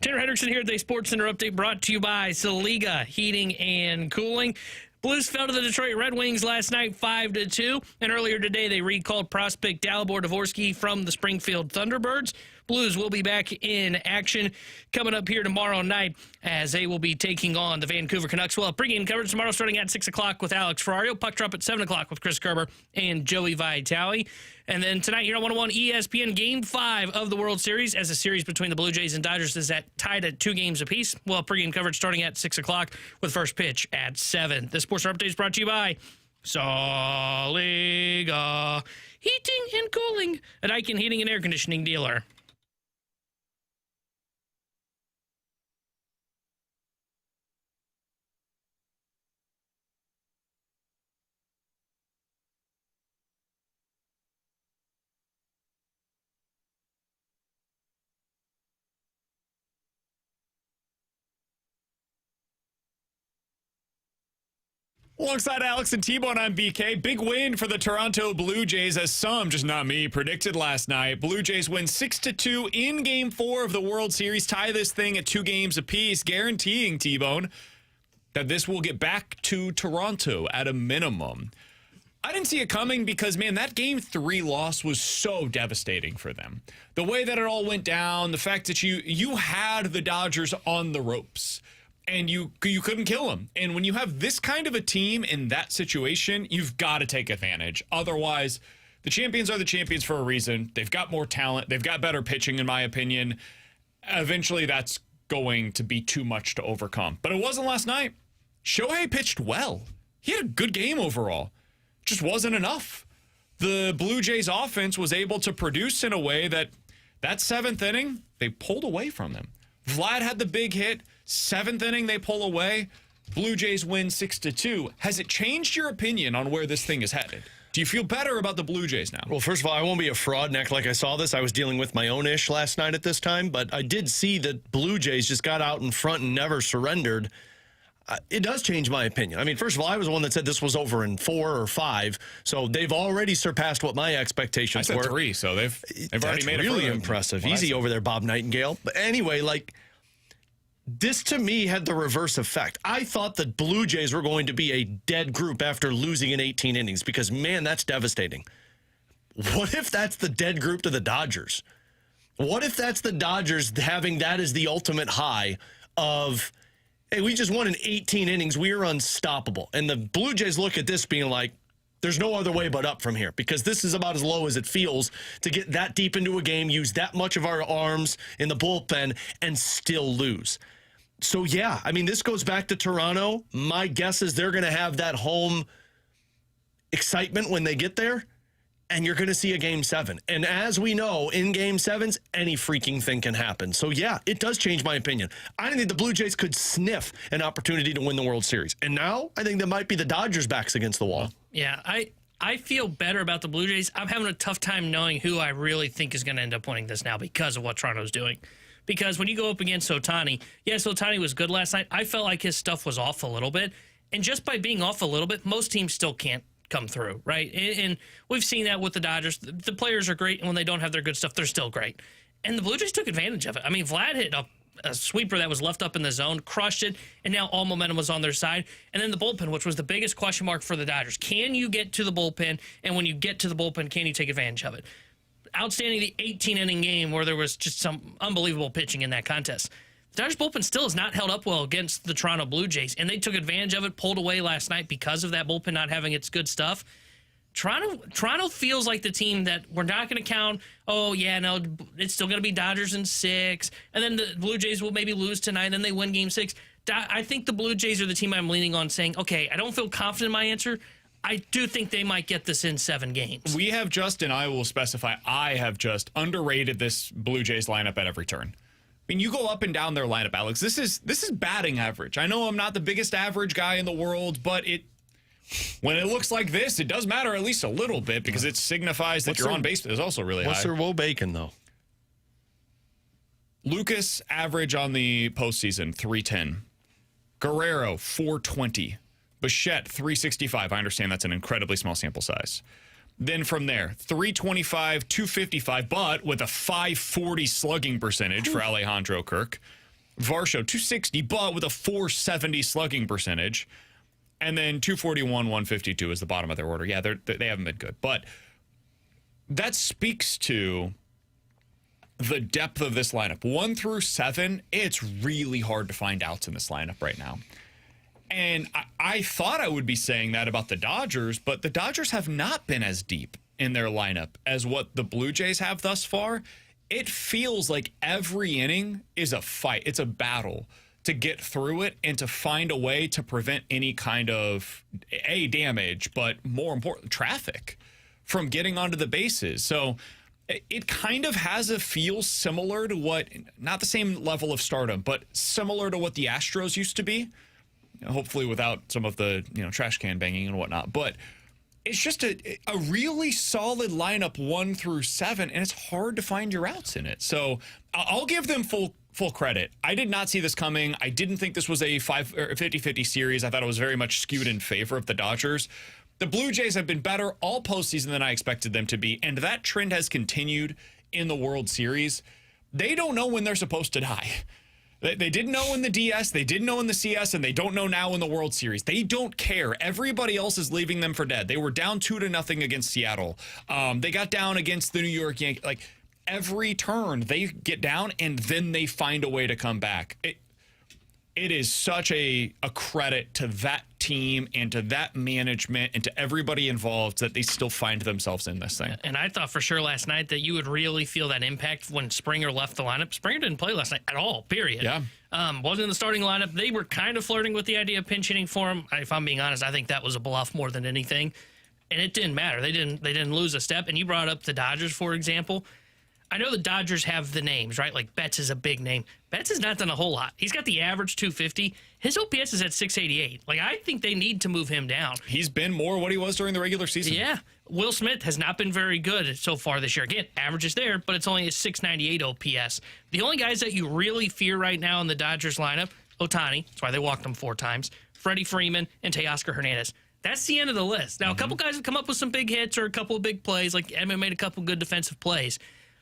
Tanner Hendrickson here at the Sports Center Update, brought to you by Saliga Heating and Cooling. Blues fell to the Detroit Red Wings last night 5-2, and earlier today they recalled prospect Dalibor Dvorsky from the Springfield Thunderbirds. Blues will be back in action coming up here tomorrow night as they will be taking on the Vancouver Canucks. We'll have pregame coverage tomorrow starting at 6 o'clock with Alex Ferrario. Puck drop at 7 o'clock with Chris Kerber and Joey Vitale. And then tonight here on 101 ESPN, Game 5 of the World Series, as the series between the Blue Jays and Dodgers is tied at 2 games apiece. We'll have pregame coverage starting at 6 o'clock with first pitch at 7. This Sports Update is brought to you by Saliga Heating and Cooling, a Daikin Heating and Air Conditioning dealer. Alongside Alex and T-Bone, I'm BK. Big win for the Toronto Blue Jays, as some, just not me, predicted last night. Blue Jays win 6-2 in Game 4 of the World Series, tie this thing at 2 games apiece, guaranteeing, T-Bone, that this will get back to Toronto at a minimum. I didn't see it coming because, man, that Game 3 loss was so devastating for them. The way that it all went down, the fact that you had the Dodgers on the ropes. And you couldn't kill them. And when you have this kind of a team in that situation, you've got to take advantage. Otherwise, the champions are the champions for a reason. They've got more talent. They've got better pitching, in my opinion. Eventually, that's going to be too much to overcome. But it wasn't last night. Shohei pitched well. He had a good game overall. Just wasn't enough. The Blue Jays offense was able to produce in a way that 7th inning, they pulled away from them. Vlad had the big hit. 7th inning, they pull away. Blue Jays win 6-2. Has it changed your opinion on where this thing is headed? Do you feel better about the Blue Jays now? Well, first of all, I won't be a fraud and act like I saw this. I was dealing with my own ish last night at this time, but I did see that Blue Jays just got out in front and never surrendered. It does change my opinion. I mean, first of all, I was the one that said this was over in 4 or 5, so they've already surpassed what my expectations were. I said 3, so they've already made it really further. Impressive. Easy over there, Bob Nightingale. But anyway, this to me had the reverse effect. I thought the Blue Jays were going to be a dead group after losing in 18 innings because, man, that's devastating. What if that's the dead group to the Dodgers? What if that's the Dodgers having that as the ultimate high of, hey, we just won in 18 innings. We are unstoppable. And the Blue Jays look at this being like, there's no other way but up from here because this is about as low as it feels to get that deep into a game, use that much of our arms in the bullpen, and still lose. So, yeah, I mean, this goes back to Toronto. My guess is they're going to have that home excitement when they get there, and you're going to see a Game 7. And as we know, in Game 7s, any freaking thing can happen. So, yeah, it does change my opinion. I didn't think the Blue Jays could sniff an opportunity to win the World Series. And now I think that might be the Dodgers' backs against the wall. Yeah, I feel better about the Blue Jays. I'm having a tough time knowing who I really think is going to end up winning this now because of what Toronto's doing. Because when you go up against Ohtani, yes, Ohtani was good last night. I felt like his stuff was off a little bit. And just by being off a little bit, most teams still can't come through, right? And we've seen that with the Dodgers. The players are great, and when they don't have their good stuff, they're still great. And the Blue Jays took advantage of it. I mean, Vlad hit a sweeper that was left up in the zone, crushed it, and now all momentum was on their side. And then the bullpen, which was the biggest question mark for the Dodgers. Can you get to the bullpen? And when you get to the bullpen, can you take advantage of it? Outstanding the 18-inning game where there was just some unbelievable pitching in that contest. The Dodgers bullpen still has not held up well against the Toronto Blue Jays, and they took advantage of it, pulled away last night because of that bullpen not having its good stuff. Toronto feels like the team that we're not going to count, oh, yeah, no, it's still going to be Dodgers in 6, and then the Blue Jays will maybe lose tonight, and then they win Game 6. I think the Blue Jays are the team I'm leaning on saying, okay, I don't feel confident in my answer. I do think they might get this in 7 games. We have just, and I will specify, I have just underrated this Blue Jays lineup at every turn. I mean, you go up and down their lineup, Alex. This is batting average. I know I'm not the biggest average guy in the world, but when it looks like this, it does matter at least a little bit because it signifies that your on base is also really high. What's their woe bacon, though? Lucas average on the postseason, 310. Guerrero, 420. Bichette, 365. I understand that's an incredibly small sample size. Then from there, 325, 255, but with a 540 slugging percentage for Alejandro Kirk. Varsho, 260, but with a 470 slugging percentage. And then 241, 152 is the bottom of their order. Yeah, they haven't been good. But that speaks to the depth of this lineup. 1 through 7, it's really hard to find outs in this lineup right now. And I thought I would be saying that about the Dodgers, but the Dodgers have not been as deep in their lineup as what the Blue Jays have thus far. It feels like every inning is a fight. It's a battle to get through it and to find a way to prevent any kind of damage, but more important, traffic from getting onto the bases. So it kind of has a feel similar to what, not the same level of stardom, but similar to what the Astros used to be. Hopefully without some of the trash can banging and whatnot. But it's just a really solid lineup 1 through 7, and it's hard to find your outs in it. So I'll give them full credit. I did not see this coming. I didn't think this was a 50-50 series. I thought it was very much skewed in favor of the Dodgers. The Blue Jays have been better all postseason than I expected them to be, and that trend has continued in the World Series. They don't know when they're supposed to die. They didn't know in the DS, they didn't know in the CS, and they don't know now in the World Series. They don't care. Everybody else is leaving them for dead. They were down 2-0 against Seattle. They got down against the New York Yankees. Like, every turn, they get down, and then they find a way to come back. It is such a credit to that team and to that management and to everybody involved that they still find themselves in this thing. And I thought for sure last night that you would really feel that impact when Springer left the lineup. Springer didn't play last night at all, period. Yeah. Wasn't in the starting lineup. They were kind of flirting with the idea of pinch hitting for him. If I'm being honest, I think that was a bluff more than anything. And it didn't matter. They didn't lose a step. And you brought up the Dodgers, for example. I know the Dodgers have the names, right? Like Betts is a big name. Betts has not done a whole lot. He's got the average 250. His OPS is at 688. Like, I think they need to move him down. He's been more what he was during the regular season. Yeah. Will Smith has not been very good so far this year. Again, average is there, but it's only a 698 OPS. The only guys that you really fear right now in the Dodgers lineup, Ohtani, that's why they walked him 4 times, Freddie Freeman, and Teoscar Hernandez. That's the end of the list. Now, a couple guys have come up with some big hits or a couple of big plays. Like, Edmund made a couple good defensive plays.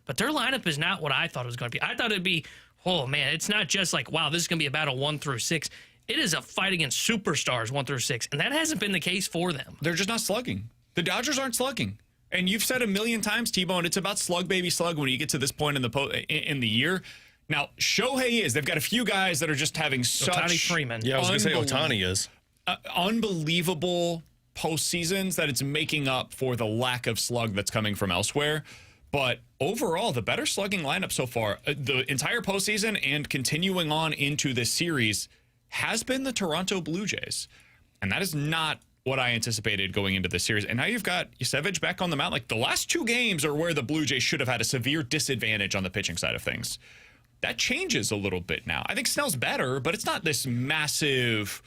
But their lineup is not what I thought it was going to be. I thought it'd be, oh, man, it's not just like, wow, this is going to be a battle 1 through 6. It is a fight against superstars 1 through 6, and that hasn't been the case for them. They're just not slugging. The Dodgers aren't slugging. And you've said a million times, T-Bone, it's about slug, baby, slug when you get to this point in the year. Now, Shohei is. They've got a few guys that are just having such... Ohtani Freeman. Yeah, I was going to say Ohtani is. Unbelievable postseasons that it's making up for the lack of slug that's coming from elsewhere. But overall, the better slugging lineup so far, the entire postseason and continuing on into this series, has been the Toronto Blue Jays. And that is not what I anticipated going into this series. And now you've got Yusevich back on the mound. Like, the last 2 games are where the Blue Jays should have had a severe disadvantage on the pitching side of things. That changes a little bit now. I think Snell's better, but it's not this massive...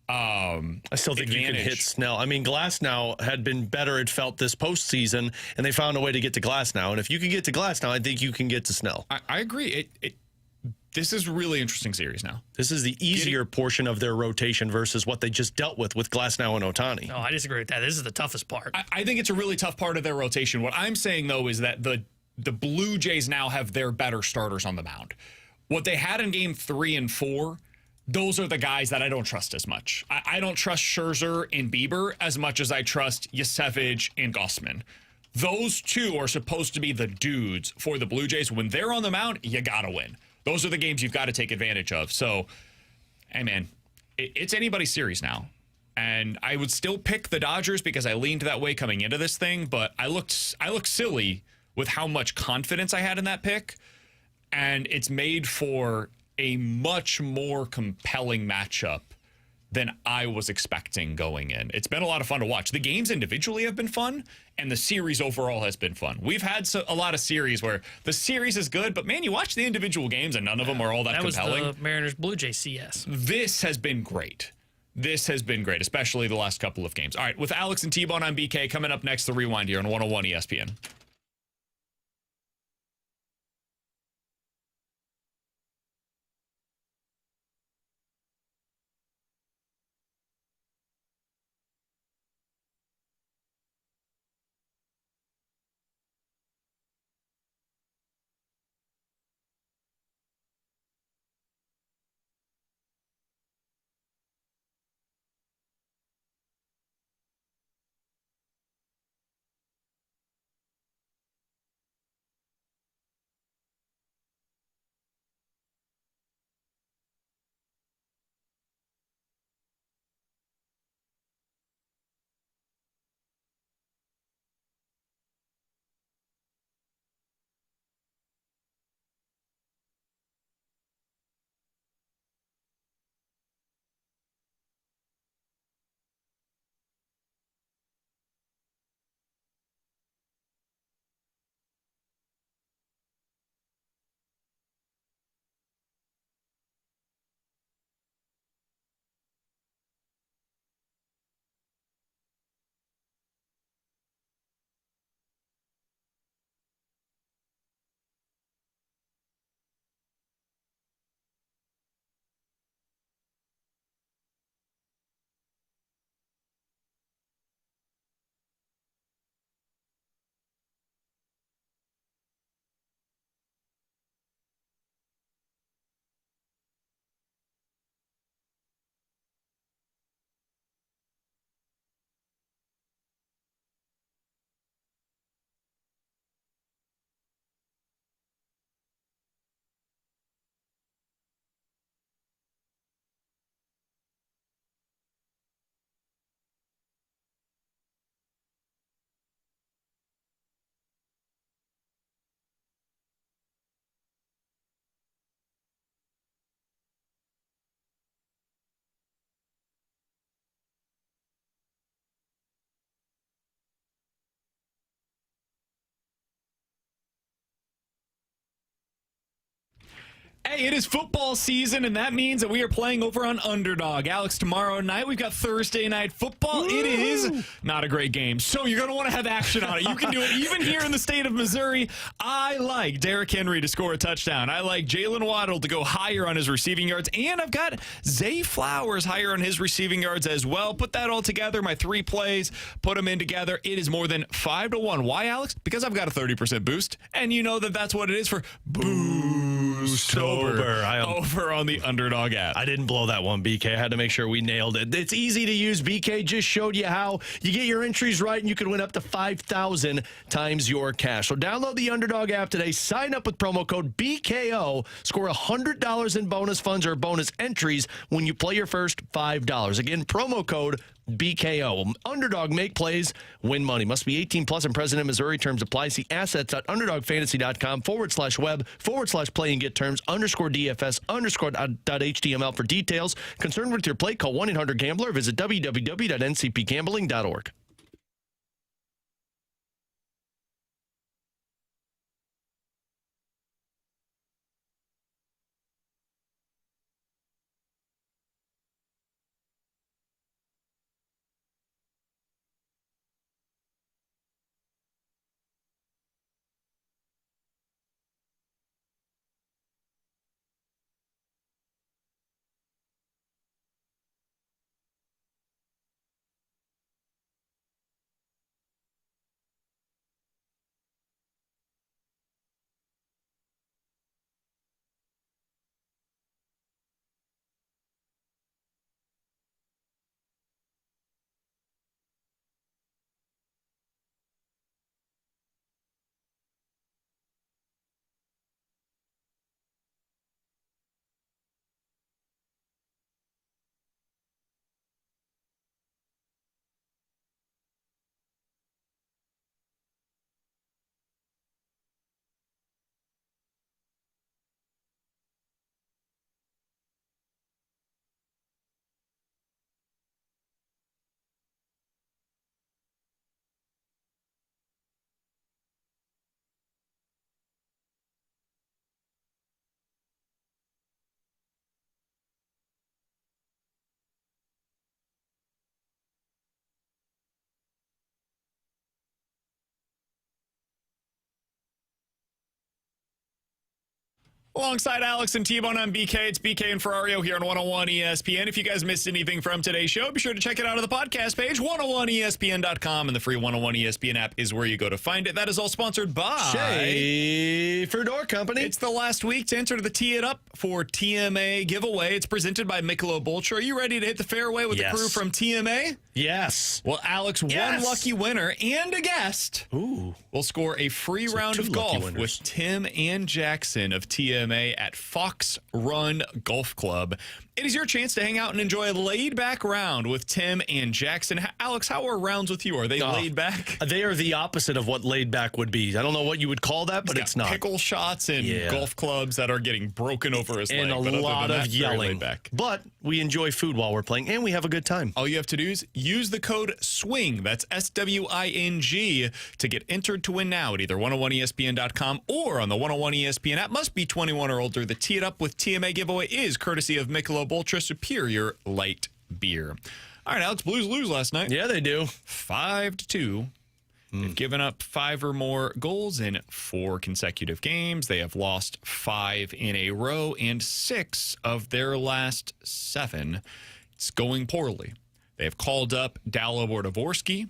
I still think advantage. You can hit Snell. I mean, Glasnow had been better, it felt, this postseason, and they found a way to get to Glasnow. And if you can get to Glasnow, I think you can get to Snell. I agree. This is a really interesting series now. This is the easier portion of their rotation versus what they just dealt with Glasnow and Ohtani. No, I disagree with that. This is the toughest part. I think it's a really tough part of their rotation. What I'm saying, though, is that the Blue Jays now have their better starters on the mound. What they had in game 3 and 4, those are the guys that I don't trust as much. I don't trust Scherzer and Bieber as much as I trust Yusevich and Gossman. Those 2 are supposed to be the dudes for the Blue Jays. When they're on the mound, you got to win. Those are the games you've got to take advantage of. So, hey, man, it's anybody's series now. And I would still pick the Dodgers because I leaned that way coming into this thing, but I looked silly with how much confidence I had in that pick. And it's made for a much more compelling matchup than I was expecting going in. It's been a lot of fun to watch. The games individually have been fun, and the series overall has been fun. We've had a lot of series where the series is good, but, man, you watch the individual games, and none of them are all that compelling. That was the Mariners-Blue Jays CS. This has been great. This has been great, especially the last couple of games. All right, with Alex and T-Bone, I'm BK. Coming up next, The Rewind here on 101 ESPN. Hey, it is football season, and that means that we are playing over on Underdog. Alex, tomorrow night, we've got Thursday night football. Woo! It is not a great game, so you're going to want to have action on it. You can do it even here in the state of Missouri. I like Derrick Henry to score a touchdown. I like Jalen Waddle to go higher on his receiving yards, and I've got Zay Flowers higher on his receiving yards as well. Put that all together, my 3 plays, put them in together. It is more than 5-1. Why, Alex? Because I've got a 30% boost, and you know that that's what it is for Boost over on the Underdog app. I didn't blow that one, BK. I had to make sure we nailed it. It's easy to use. BK just showed you how. You get your entries right, and you can win up to 5,000 times your cash. So download the Underdog app today. Sign up with promo code BKO. Score $100 in bonus funds or bonus entries when you play your first $5. Again, promo code BKO. Underdog, make plays, win money. Must be 18 plus and present in Missouri. Terms apply. See assets.underdogfantasy.com/web/play and get terms _DFS_.html for details. Concerned with your play? Call 1-800-GAMBLER. Visit www.ncpgambling.org. Alongside Alex and T-Bone on BK, it's BK and Ferrario here on 101 ESPN. If you guys missed anything from today's show, be sure to check it out on the podcast page, 101ESPN.com, and the free 101 ESPN app is where you go to find it. That is all sponsored by Schaefer Door Company. It's the last week to enter the Tee It Up for TMA giveaway. It's presented by Michelob Ultra. Are you ready to hit the fairway with the crew from TMA? Yes. Well, Alex, one lucky winner and a guest will score a free round of golf with Tim and Jackson of TMA at Fox Run Golf Club. It is your chance to hang out and enjoy a laid-back round with Tim and Jackson. Alex, how are rounds with you? Are they laid back? They are the opposite of what laid back would be. I don't know what you would call that, but it's not. Pickle shots and golf clubs that are getting broken over his leg. And a lot of yelling. But we enjoy food while we're playing, and we have a good time. All you have to do is use the code SWING, that's SWING, to get entered to win now at either 101ESPN.com or on the 101 ESPN app. Must be 21 or older. The Tee It Up with TMA giveaway is courtesy of Michelob Ultra Superior Light Beer. All right, Alex, Blues lose last night. Yeah, they do. 5-2. They've given up 5 or more goals in 4 consecutive games. They have lost 5 in a row and 6 of their last 7. It's going poorly. They have called up Dalibor Dvorsky.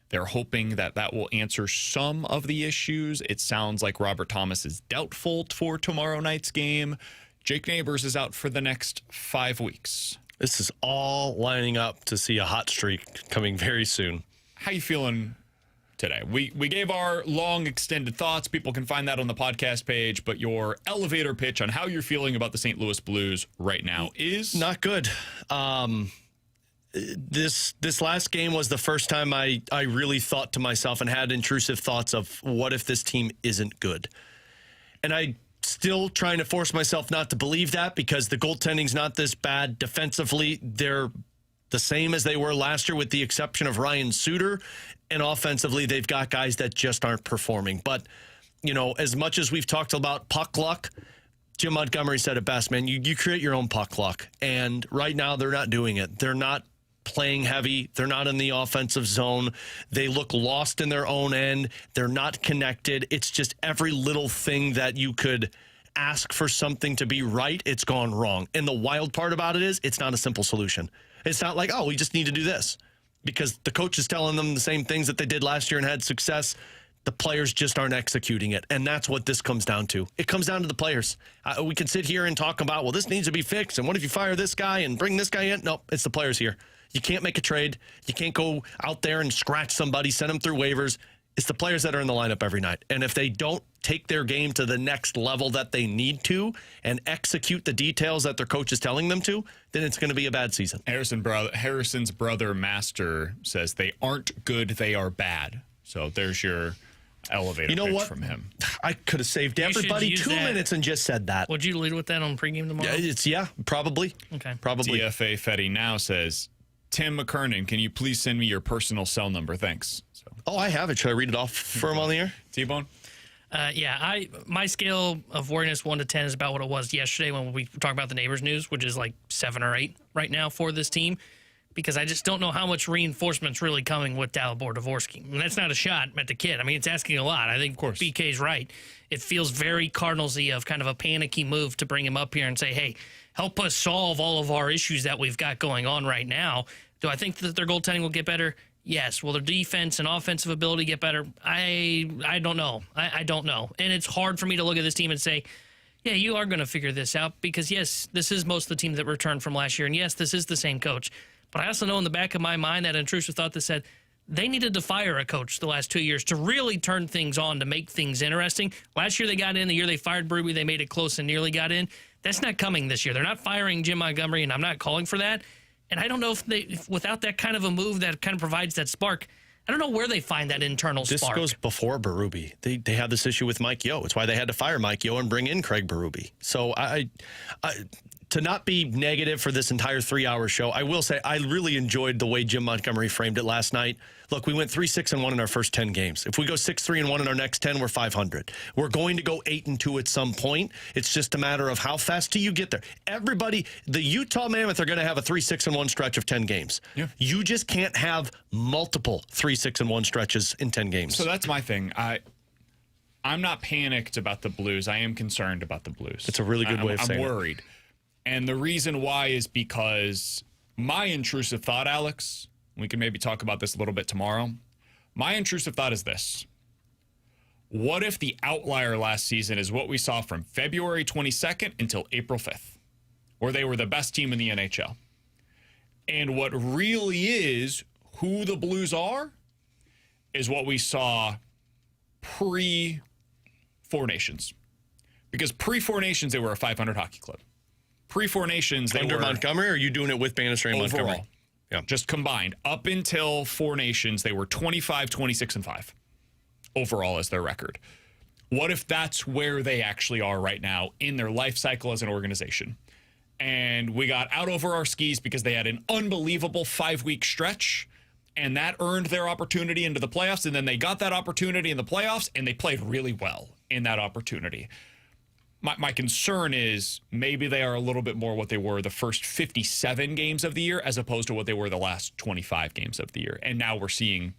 They're hoping that that will answer some of the issues. It sounds like Robert Thomas is doubtful for tomorrow night's game. Jake Neighbors is out for the next 5 weeks. This is all lining up to see a hot streak coming very soon. How you feeling today? We gave our long extended thoughts. People can find that on the podcast page, but your elevator pitch on how you're feeling about the St. Louis Blues right now is not good. This last game was the first time I really thought to myself and had intrusive thoughts of what if this team isn't good. And I still trying to force myself not to believe that because the goaltending's not this bad. Defensively, they're the same as they were last year with the exception of Ryan Suter. And offensively, they've got guys that just aren't performing. But, you know, as much as we've talked about puck luck, Jim Montgomery said it best, man. You create your own puck luck. And right now, they're not doing it. They're not playing heavy. They're not in the offensive zone. They look lost in their own end. They're not connected. It's just every little thing that you could ask for something to be right, it's gone wrong. And the wild part about it is it's not a simple solution. It's not like, oh, we just need to do this. Because the coach is telling them the same things that they did last year and had success. The players just aren't executing it. And that's what this comes down to. It comes down to the players. We can sit here and talk about, well, this needs to be fixed. And what if you fire this guy and bring this guy in? No, it's the players here. You can't make a trade. You can't go out there and scratch somebody, send them through waivers. It's the players that are in the lineup every night. And if they don't take their game to the next level that they need to and execute the details that their coach is telling them to, then it's going to be a bad season. Harrison's brother, Master, says they aren't good, they are bad. So there's your elevator pitch from him. I could have saved everybody 2 minutes and just said that. Would you lead with that on pregame tomorrow? Probably. Okay. Probably. DFA Fetty now says, Tim McKernan, can you please send me your personal cell number? Thanks. So. Oh, I have it. Should I read it off for him on the air? T-Bone? My scale of worriness 1 to 10 is about what it was yesterday when we talked about the neighbors news, which is like 7 or 8 right now for this team, because I just don't know how much reinforcement's really coming with Dalibor Dvorsky. And that's not a shot at the kid. I mean, it's asking a lot. I think BK's right. It feels very Cardinals-y of kind of a panicky move to bring him up here and say, hey, help us solve all of our issues that we've got going on right now. Do I think that their goaltending will get better? Yes. Will their defense and offensive ability get better? I don't know. I don't know. And it's hard for me to look at this team and say, yeah, you are going to figure this out because, yes, this is most of the team that returned from last year. And, yes, this is the same coach. But I also know in the back of my mind that intrusive thought that said they needed to fire a coach the last 2 years to really turn things on, to make things interesting. Last year they got in. The year they fired Berube, they made it close and nearly got in. That's not coming this year. They're not firing Jim Montgomery, and I'm not calling for that. And I don't know if without that kind of a move that kind of provides that spark, I don't know where they find that internal spark. This goes before Berube. They had this issue with Mike Yeo. It's why they had to fire Mike Yeo and bring in Craig Berube. So I to not be negative for this entire 3-hour show, I will say I really enjoyed the way Jim Montgomery framed it last night. Look, we went 3-6-1 in our first 10 games. If we go 6-3-1 in our next 10, we're 500. We're going to go 8-2 at some point. It's just a matter of how fast do you get there. Everybody, the Utah Mammoth are going to have a 3-6-1 stretch of 10 games. Yeah. You just can't have multiple 3-6-1 stretches in 10 games. So that's my thing. I'm not panicked about the Blues. I am concerned about the Blues. It's a really good way of saying it. I'm worried. And the reason why is because my intrusive thought, Alex, we can maybe talk about this a little bit tomorrow. My intrusive thought is this. What if the outlier last season is what we saw from February 22nd until April 5th, where they were the best team in the NHL? And what really is who the Blues are is what we saw pre-Four Nations. Because pre-Four Nations, they were a 500 hockey club. Pre-Four Nations, they Under were Montgomery, or are you doing it with Bannister and overall, Montgomery? Yeah, just combined. Up until Four Nations, they were 25, 26, and 5 overall as their record. What if that's where they actually are right now in their life cycle as an organization? And we got out over our skis because they had an unbelievable 5-week stretch, and that earned their opportunity into the playoffs. And then they got that opportunity in the playoffs, and they played really well in that opportunity. My concern is maybe they are a little bit more what they were the first 57 games of the year as opposed to what they were the last 25 games of the year. And now we're seeing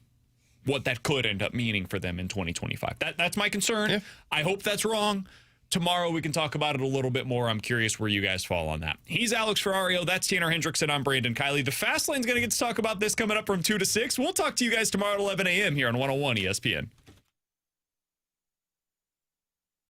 what that could end up meaning for them in 2025. That's my concern. Yeah. I hope that's wrong. Tomorrow we can talk about it a little bit more. I'm curious where you guys fall on that. He's Alex Ferrario. That's Tanner Hendrickson. I'm Brandon Kiley. The Fast Lane's going to get to talk about this coming up from 2 to 6. We'll talk to you guys tomorrow at 11 a.m. here on 101 ESPN.